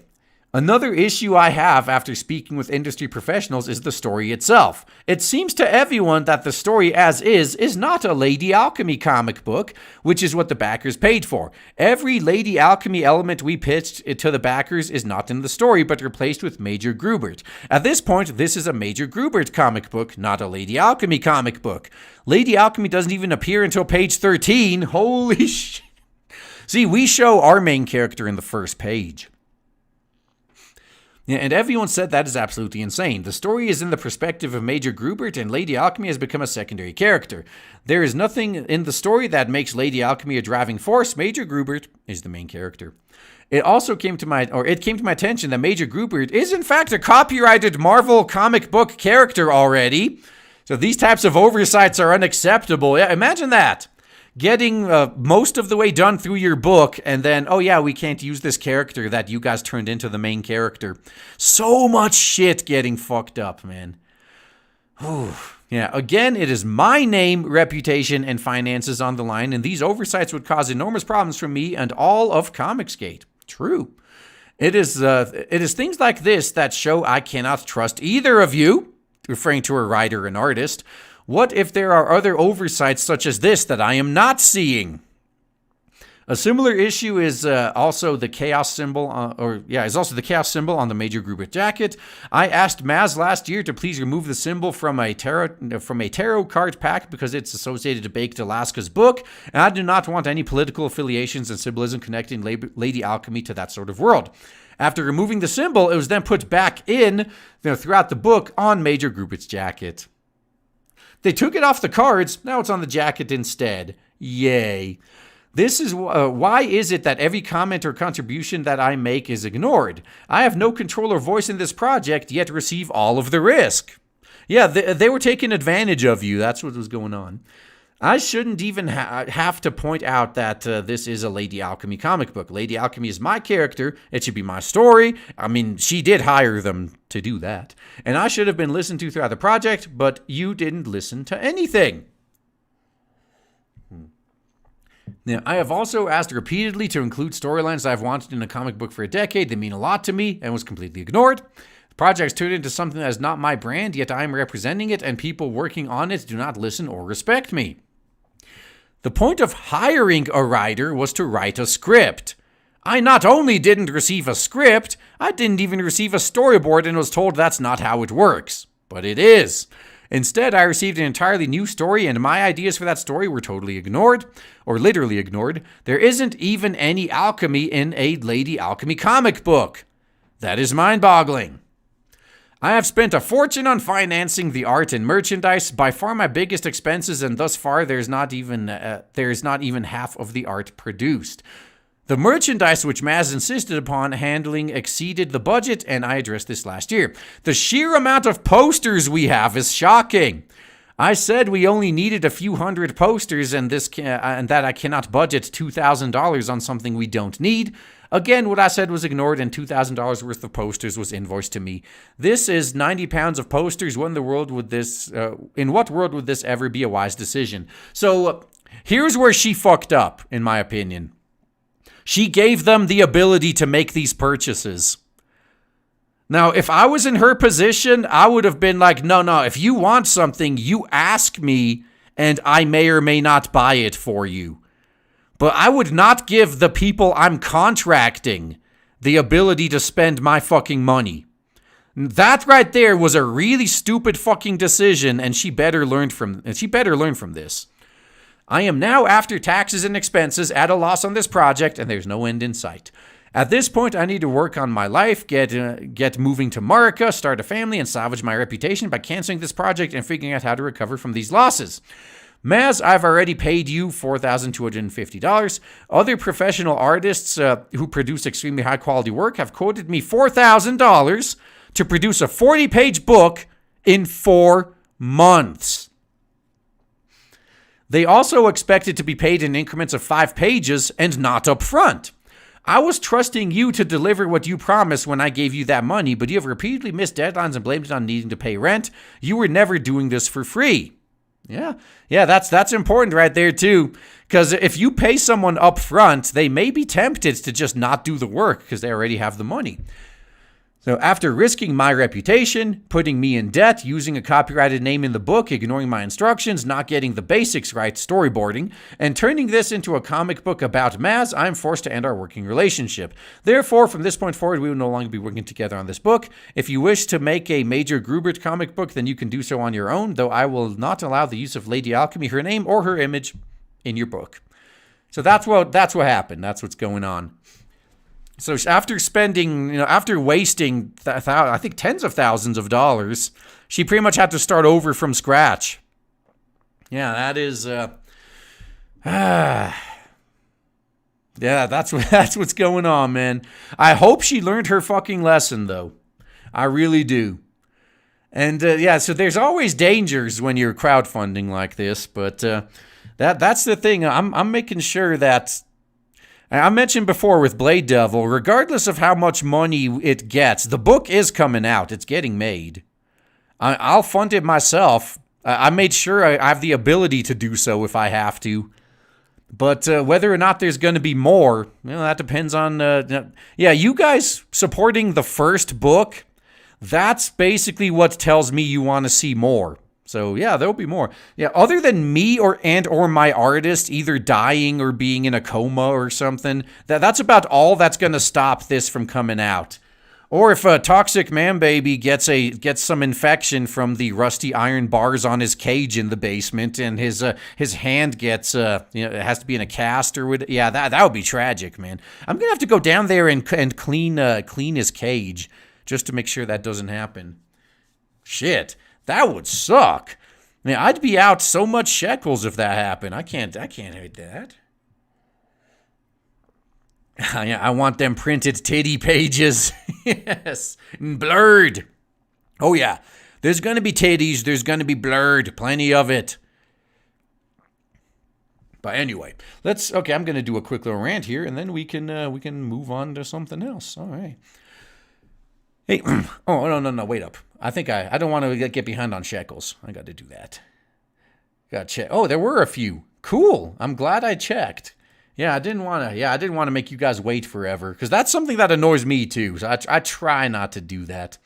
Another issue I have after speaking with industry professionals is the story itself. It seems to everyone that the story as is not a Lady Alchemy comic book, which is what the backers paid for. Every Lady Alchemy element we pitched to the backers is not in the story, but replaced with Major Grubert. At this point, this is a Major Grubert comic book, not a Lady Alchemy comic book. Lady Alchemy doesn't even appear until page 13. Holy shit. See, we show our main character in the first page. Yeah, and everyone said that is absolutely insane. The story is in the perspective of Major Grubert, and Lady Alchemy has become a secondary character. There is nothing in the story that makes Lady Alchemy a driving force. Major Grubert is the main character. It came to my attention that Major Grubert is in fact a copyrighted Marvel comic book character already. So these types of oversights are unacceptable. Yeah, imagine that. Getting most of the way done through your book, and then, oh yeah, we can't use this character that you guys turned into the main character. So much shit getting fucked up, man. Whew. Yeah, again, it is my name, reputation, and finances on the line, and these oversights would cause enormous problems for me and all of Comicsgate. True. It is things like this that show I cannot trust either of you, referring to a writer and artist. What if there are other oversights such as this that I am not seeing? A similar issue is also the chaos symbol, is also the chaos symbol on the Major Grubert jacket. I asked Maz last year to please remove the symbol from a tarot card pack because it's associated to Baked Alaska's book, and I do not want any political affiliations and symbolism connecting Lady Alchemy to that sort of world. After removing the symbol, it was then put back in throughout the book on Major Grubert's jacket. They took it off the cards, now it's on the jacket instead. Yay. This is why is it that every comment or contribution that I make is ignored? I have no control or voice in this project, yet receive all of the risk. Yeah, they were taking advantage of you. That's what was going on. I shouldn't even have to point out that this is a Lady Alchemy comic book. Lady Alchemy is my character. It should be my story. I mean, she did hire them to do that. And I should have been listened to throughout the project, but you didn't listen to anything. Now, I have also asked repeatedly to include storylines I've wanted in a comic book for a decade. They mean a lot to me and was completely ignored. The project's turned into something that is not my brand, yet I am representing it, and people working on it do not listen or respect me. The point of hiring a writer was to write a script. I not only didn't receive a script, I didn't even receive a storyboard and was told that's not how it works. But it is. Instead, I received an entirely new story, and my ideas for that story were totally ignored, or literally ignored. There isn't even any alchemy in a Lady Alchemy comic book. That is mind-boggling. I have spent a fortune on financing the art and merchandise, by far my biggest expenses, and thus far there is not even half of the art produced. The merchandise which Maz insisted upon handling exceeded the budget, and I addressed this last year. The sheer amount of posters we have is shocking. I said we only needed a few hundred posters, and that I cannot budget $2,000 on something we don't need. Again, what I said was ignored, and $2,000 worth of posters was invoiced to me. This is 90 pounds of posters. In what world would this ever be a wise decision? So here's where she fucked up, in my opinion. She gave them the ability to make these purchases. Now, if I was in her position, I would have been like, no, if you want something, you ask me, and I may or may not buy it for you. But I would not give the people I'm contracting the ability to spend my fucking money. That right there was a really stupid fucking decision, and she better learn from this. I am now, after taxes and expenses, at a loss on this project, and there's no end in sight. At this point, I need to work on my life, get moving to Marika, start a family, and salvage my reputation by canceling this project and figuring out how to recover from these losses. Maz, I've already paid you $4,250. Other professional artists who produce extremely high-quality work have quoted me $4,000 to produce a 40-page book in 4 months. They also expected to be paid in increments of 5 pages and not up front. I was trusting you to deliver what you promised when I gave you that money, but you have repeatedly missed deadlines and blamed it on needing to pay rent. You were never doing this for free. Yeah, that's important right there too. Because if you pay someone up front, they may be tempted to just not do the work because they already have the money. So after risking my reputation, putting me in debt, using a copyrighted name in the book, ignoring my instructions, not getting the basics right, storyboarding, and turning this into a comic book about Maz, I'm forced to end our working relationship. Therefore, from this point forward, we will no longer be working together on this book. If you wish to make a Major Grubert comic book, then you can do so on your own, though I will not allow the use of Lady Alchemy, her name, or her image in your book. So that's what happened. That's what's going on. So after spending, after wasting, I think tens of thousands of dollars, she pretty much had to start over from scratch. Yeah, that is, yeah, that's what's going on, man. I hope she learned her fucking lesson, though. I really do. And yeah, so there's always dangers when you're crowdfunding like this, but that's the thing. I'm making sure that. I mentioned before with Blade Devil, regardless of how much money it gets, the book is coming out. It's getting made. I'll fund it myself. I made sure I have the ability to do so if I have to. But whether or not there's going to be more, that depends on... yeah, you guys supporting the first book, that's basically what tells me you want to see more. So yeah, there'll be more. Yeah, other than me or my artist either dying or being in a coma or something, that's about all that's going to stop this from coming out. Or if a toxic man baby gets some infection from the rusty iron bars on his cage in the basement, and his hand gets it has to be in a cast or what? Yeah, that would be tragic, man. I'm gonna have to go down there and clean his cage just to make sure that doesn't happen. Shit. That would suck. Man, I'd be out so much shekels if that happened. I can't hate that. Yeah, I want them printed titty pages. Yes. Blurred. Oh yeah. There's going to be titties. There's going to be blurred. Plenty of it. But anyway, okay, I'm going to do a quick little rant here, and then we can move on to something else. All right. Hey, oh, no, wait up. I don't want to get behind on shekels. I got to do that. Got to check. Oh, there were a few. Cool. I'm glad I checked. Yeah, I didn't want to make you guys wait forever, because that's something that annoys me too. So I try not to do that.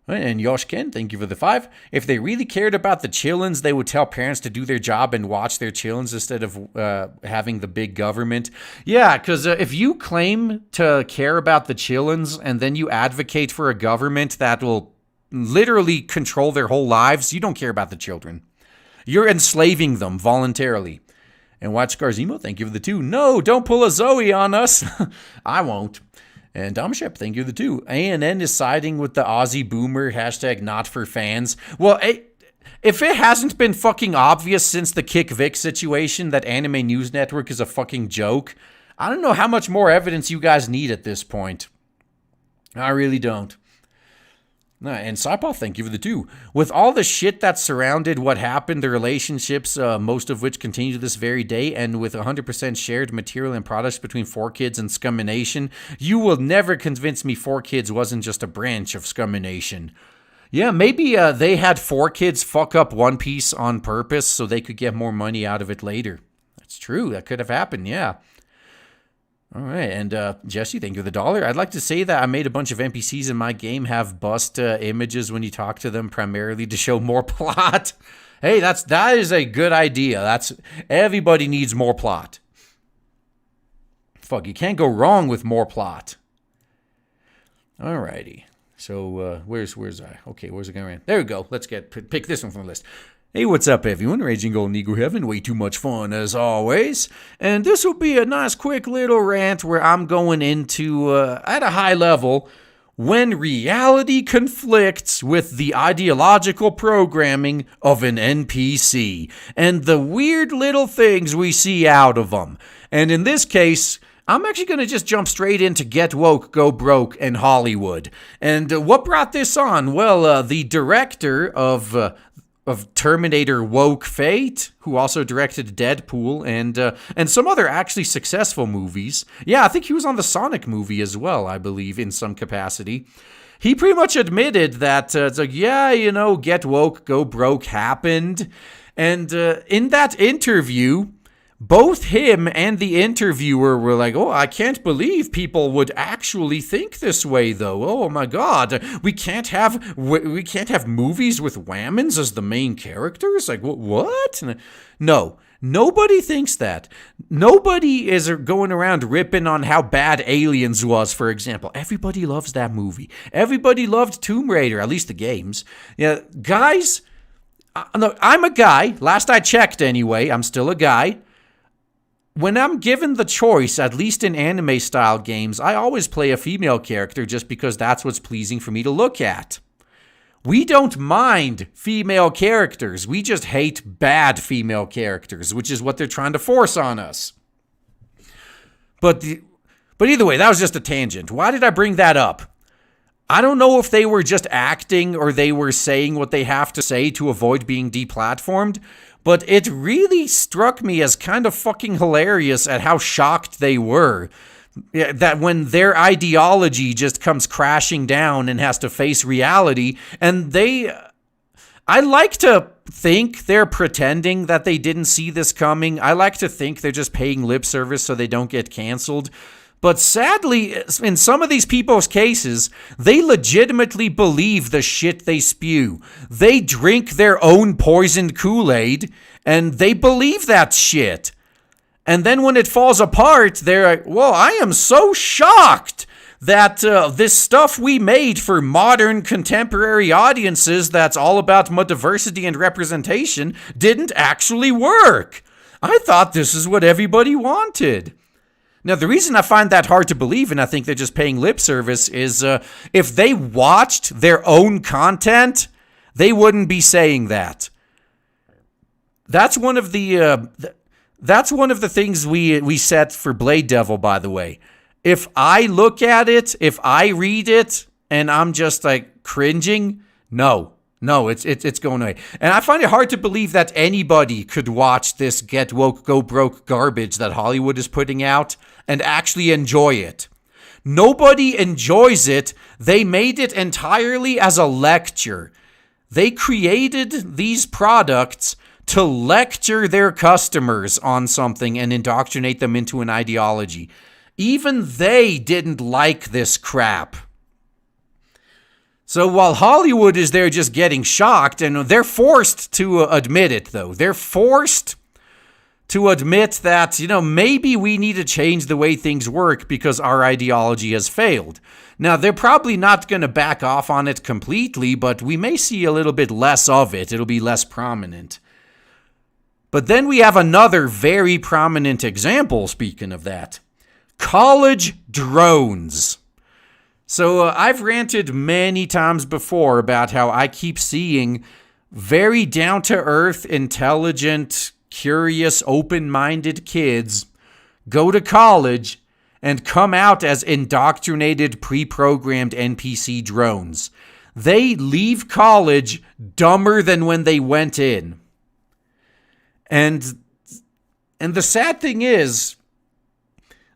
And Yoshkin, thank you for the 5. If they really cared about the chillins, they would tell parents to do their job and watch their chillins instead of having the big government. Yeah, because if you claim to care about the chillins and then you advocate for a government that will literally control their whole lives, you don't care about the children. You're enslaving them voluntarily. And Watch Scarzimo, thank you for the 2. No, don't pull a Zoe on us. I won't. And Domshep, thank you for the 2. ANN is siding with the Aussie boomer, #not for fans. Well, if it hasn't been fucking obvious since the Kick Vic situation that Anime News Network is a fucking joke, I don't know how much more evidence you guys need at this point. I really don't. And Saipa, thank you for the 2. With all the shit that surrounded what happened, the relationships, most of which continue to this very day, and with 100% shared material and products between 4Kids and Scummination, you will never convince me 4Kids wasn't just a branch of Scummination. Yeah, maybe they had 4Kids fuck up One Piece on purpose so they could get more money out of it later. That's true. That could have happened, yeah. All right, and Jesse, thank you for the $1. I'd like to say that I made a bunch of NPCs in my game have bust images when you talk to them, primarily to show more plot. Hey, that is a good idea. Everybody needs more plot. Fuck, you can't go wrong with more plot. All righty. So where's I? Okay, where's it going? There we go. Let's pick this one from the list. Hey, what's up, everyone? Raging Golden Eagle Heaven, way too much fun as always. And this will be a nice, quick little rant where I'm going into, at a high level, when reality conflicts with the ideological programming of an NPC, and the weird little things we see out of them. And in this case, I'm actually going to just jump straight into Get Woke, Go Broke, and Hollywood. And what brought this on? Well, the director of Terminator Woke Fate, who also directed Deadpool and some other actually successful movies. Yeah, I think he was on the Sonic movie as well, I believe, in some capacity. He pretty much admitted that it's like, yeah, Get Woke, Go Broke happened. And in that interview, both him and the interviewer were like, oh, I can't believe people would actually think this way, though. Oh my God, we can't have movies with Whammons as the main characters. Like, what? No. Nobody thinks that. Nobody is going around ripping on how bad Aliens was, for example. Everybody loves that movie. Everybody loved Tomb Raider, at least the games. Yeah, guys, I'm a guy. Last I checked anyway, I'm still a guy. When I'm given the choice, at least in anime-style games, I always play a female character just because that's what's pleasing for me to look at. We don't mind female characters. We just hate bad female characters, which is what they're trying to force on us. But either way, that was just a tangent. Why did I bring that up? I don't know if they were just acting or they were saying what they have to say to avoid being deplatformed, but it really struck me as kind of fucking hilarious at how shocked they were. Yeah, that when their ideology just comes crashing down and has to face reality, and I like to think they're pretending that they didn't see this coming. I like to think they're just paying lip service so they don't get canceled. But sadly, in some of these people's cases, they legitimately believe the shit they spew. They drink their own poisoned Kool-Aid, and they believe that shit. And then when it falls apart, they're like, well, I am so shocked that this stuff we made for modern contemporary audiences that's all about diversity and representation didn't actually work. I thought this is what everybody wanted. Now, the reason I find that hard to believe, and I think they're just paying lip service, is if they watched their own content, they wouldn't be saying that. That's one of the things we set for Blade Devil, by the way. If I look at it, if I read it, and I'm just like cringing, no, it's going away. And I find it hard to believe that anybody could watch this get woke, go broke garbage that Hollywood is putting out and actually enjoy it. Nobody enjoys it. They made it entirely as a lecture. They created these products to lecture their customers on something and indoctrinate them into an ideology. Even they didn't like this crap. So while Hollywood is there just getting shocked, and they're forced to admit it, though. They're forced to admit that, maybe we need to change the way things work because our ideology has failed. Now, they're probably not going to back off on it completely, but we may see a little bit less of it. It'll be less prominent. But then we have another very prominent example, speaking of that. College drones. So I've ranted many times before about how I keep seeing very down-to-earth, intelligent, curious, open-minded kids go to college and come out as indoctrinated, pre-programmed NPC drones. They leave college dumber than when they went in. And the sad thing is,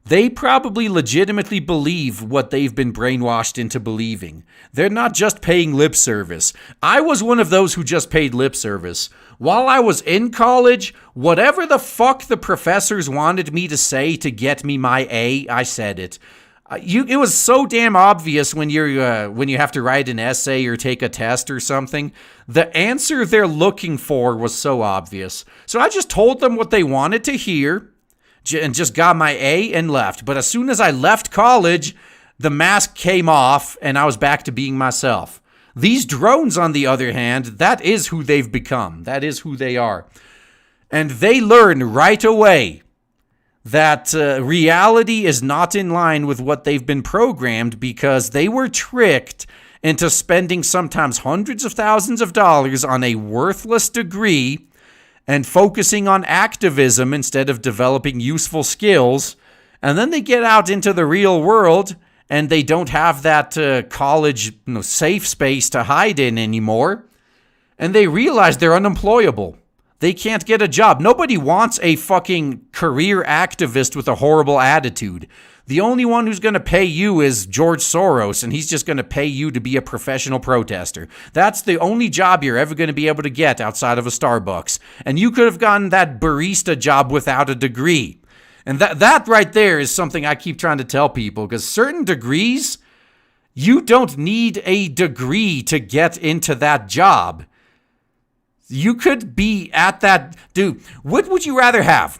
they probably legitimately believe what they've been brainwashed into believing. They're not just paying lip service. I was one of those who just paid lip service. While I was in college, whatever the fuck the professors wanted me to say to get me my A, I said it. It was so damn obvious when you have to write an essay or take a test or something. The answer they're looking for was so obvious. So I just told them what they wanted to hear and just got my A and left. But as soon as I left college, the mask came off and I was back to being myself. These drones, on the other hand, that is who they've become. That is who they are. And they learn right away that reality is not in line with what they've been programmed because they were tricked into spending sometimes hundreds of thousands of dollars on a worthless degree and focusing on activism instead of developing useful skills. And then they get out into the real world and they don't have that college safe space to hide in anymore. And they realize they're unemployable. they can't get a job. Nobody wants a fucking career activist with a horrible attitude. The only one who's going to pay you is George Soros, and he's just going to pay you to be a professional protester. That's the only job you're ever going to be able to get outside of a Starbucks. And you could have gotten that barista job without a degree. And that right there is something I keep trying to tell people, because certain degrees, you don't need a degree to get into that job. You could be at that... Dude, what would you rather have?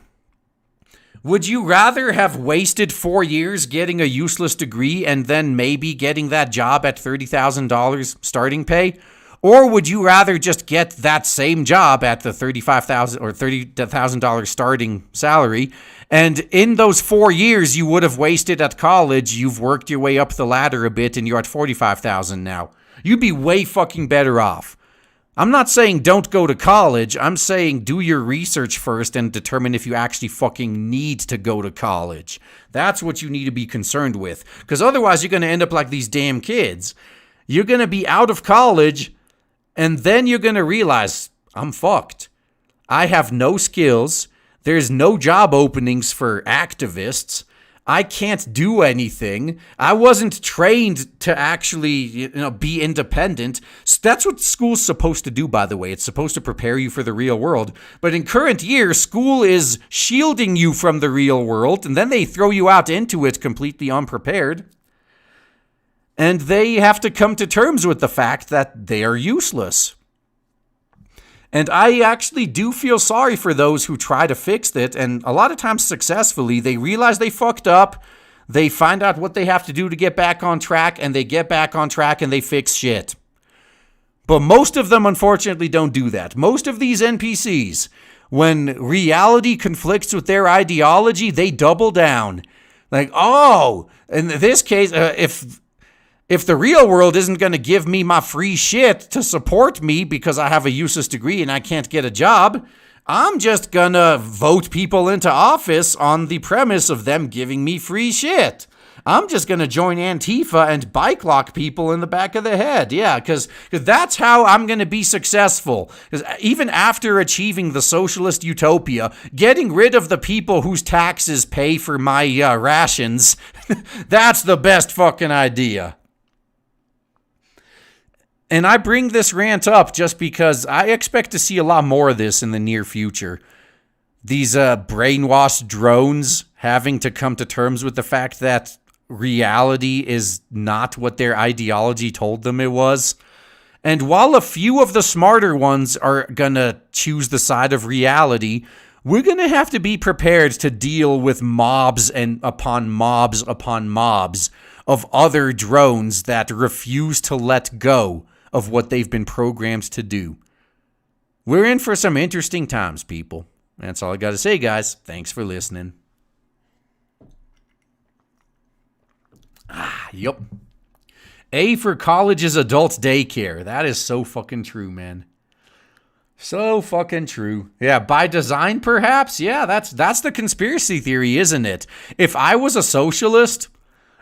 Would you rather have wasted 4 years getting a useless degree and then maybe getting that job at $30,000 starting pay? Or would you rather just get that same job at the $35,000 or $30,000 starting salary, and in those 4 years you would have wasted at college, you've worked your way up the ladder a bit and you're at $45,000 now? You'd be way fucking better off. I'm not saying don't go to college. I'm saying do your research first and determine if you actually fucking need to go to college. That's what you need to be concerned with. Because otherwise you're going to end up like these damn kids. You're going to be out of college and then you're going to realize, I'm fucked. I have no skills. There's no job openings for activists. I can't do anything. I wasn't trained to actually, be independent. So that's what school's supposed to do, by the way. It's supposed to prepare you for the real world. But in current year, school is shielding you from the real world, and then they throw you out into it completely unprepared. And they have to come to terms with the fact that they are useless. And I actually do feel sorry for those who try to fix it, and a lot of times successfully. They realize they fucked up, they find out what they have to do to get back on track, and they get back on track and they fix shit. But most of them, unfortunately, don't do that. Most of these NPCs, when reality conflicts with their ideology, they double down. Like, oh, in this case, if the real world isn't going to give me my free shit to support me because I have a useless degree and I can't get a job, I'm just going to vote people into office on the premise of them giving me free shit. I'm just going to join Antifa and bike lock people in the back of the head. Yeah, because that's how I'm going to be successful. Because even after achieving the socialist utopia, getting rid of the people whose taxes pay for my rations, that's the best fucking idea. And I bring this rant up just because I expect to see a lot more of this in the near future. These brainwashed drones having to come to terms with the fact that reality is not what their ideology told them it was. And while a few of the smarter ones are going to choose the side of reality, we're going to have to be prepared to deal with mobs and upon mobs upon mobs of other drones that refuse to let go of what they've been programmed to do. We're in for some interesting times, people. That's all I got to say, guys. Thanks for listening. Yup. A for college is adult daycare. That is so fucking true, man. So fucking true. Yeah, by design, perhaps? Yeah, that's the conspiracy theory, isn't it? If I was a socialist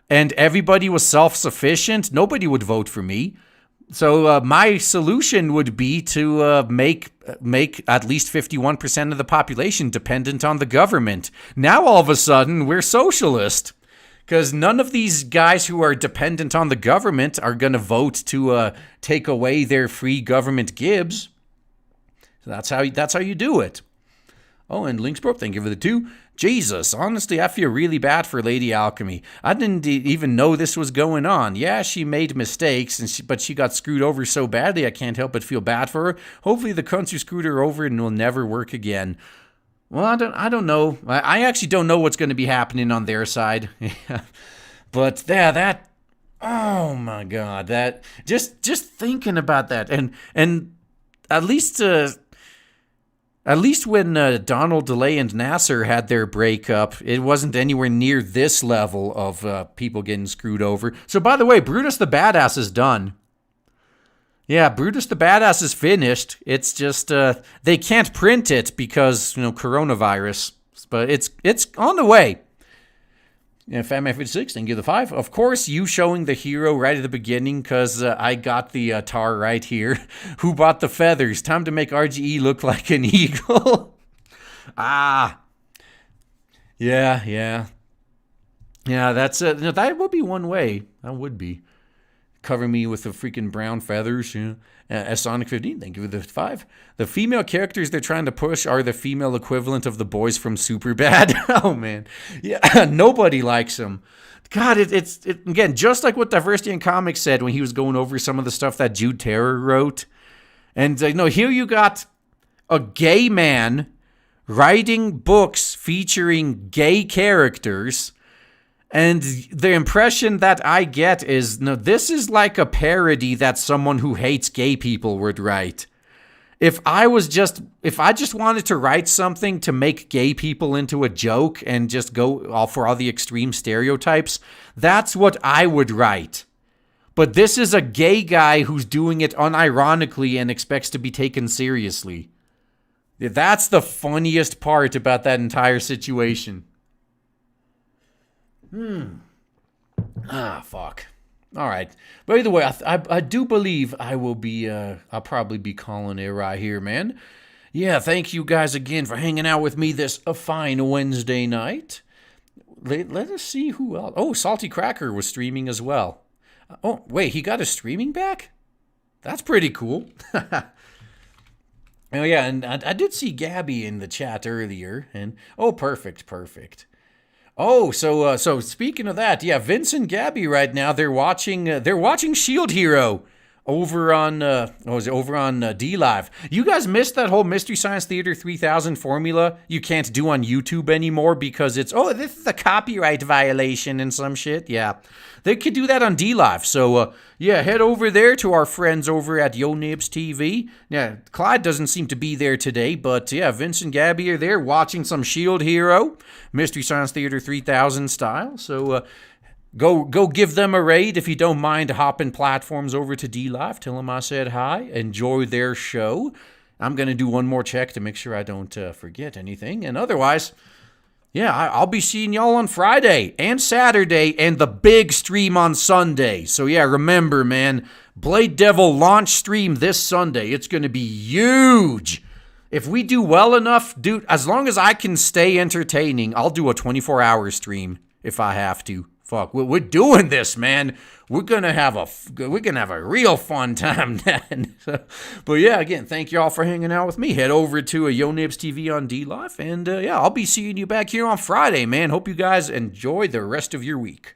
and everybody was self-sufficient, nobody would vote for me. So my solution would be to make at least 51% of the population dependent on the government. Now all of a sudden we're socialist, because none of these guys who are dependent on the government are going to vote to take away their free government gibs. So that's how you do it. Oh, and Linksbro, thank you for the 2. Jesus, honestly, I feel really bad for Lady Alchemy. I didn't even know this was going on. Yeah, she made mistakes, but she got screwed over so badly, I can't help but feel bad for her. Hopefully the cunts who screwed her over and will never work again. Well, I don't know. I actually don't know what's going to be happening on their side. But yeah, that, oh my God, that, just thinking about that, and at least when Donald DeLay and Nasser had their breakup, it wasn't anywhere near this level of people getting screwed over. So, by the way, Brutus the Badass is done. Yeah, Brutus the Badass is finished. It's just they can't print it because coronavirus, but it's on the way. Yeah, Fat Man 56, thank you the 5. Of course, you showing the hero right at the beginning because I got the tar right here. Who bought the feathers? Time to make RGE look like an eagle. Ah. Yeah, yeah. Yeah, that's it. That would be one way. That would be. Cover me with the freaking brown feathers. Yeah. Sonic 15, thank you for the 5. The female characters they're trying to push are the female equivalent of the boys from Superbad. Oh, man. Yeah, nobody likes them. God, it's again, just like what Diversity in Comics said when he was going over some of the stuff that Jude Terror wrote. And, here you got a gay man writing books featuring gay characters. And the impression that I get is, no, this is like a parody that someone who hates gay people would write. If I just wanted to write something to make gay people into a joke and just go all for all the extreme stereotypes, that's what I would write. But this is a gay guy who's doing it unironically and expects to be taken seriously. That's the funniest part about that entire situation. Fuck. All right. By the way, I do believe I will be, I'll probably be calling it right here, man. Yeah, thank you guys again for hanging out with me this a fine Wednesday night. Let us see who else. Oh, Salty Cracker was streaming as well. Oh, wait, he got his streaming back? That's pretty cool. Oh, yeah, and I did see Gabby in the chat earlier. And oh, perfect. Oh, so speaking of that, yeah, Vince and Gabby right now they're watching Shield Hero over on D Live. You guys missed that whole Mystery Science Theater 3000 formula you can't do on YouTube anymore because this is a copyright violation and some shit. Yeah, they could do that on D Live. So yeah, head over there to our friends over at Yo Nibs TV. Yeah, Clyde doesn't seem to be there today, but yeah, Vince and Gabby are there watching some Shield Hero, Mystery Science Theater 3000 style. So Go give them a raid if you don't mind hopping platforms over to D Live. Tell them I said hi. Enjoy their show. I'm going to do one more check to make sure I don't forget anything. And otherwise, yeah, I'll be seeing y'all on Friday and Saturday and the big stream on Sunday. So yeah, remember, man, Blade Devil launch stream this Sunday. It's going to be huge. If we do well enough, dude, as long as I can stay entertaining, I'll do a 24-hour stream if I have to. Fuck, we're doing this, man. We're gonna have a real fun time then. But yeah, again, thank you all for hanging out with me. Head over to Yo Nibs TV on D Live, and yeah, I'll be seeing you back here on Friday, man. Hope you guys enjoy the rest of your week.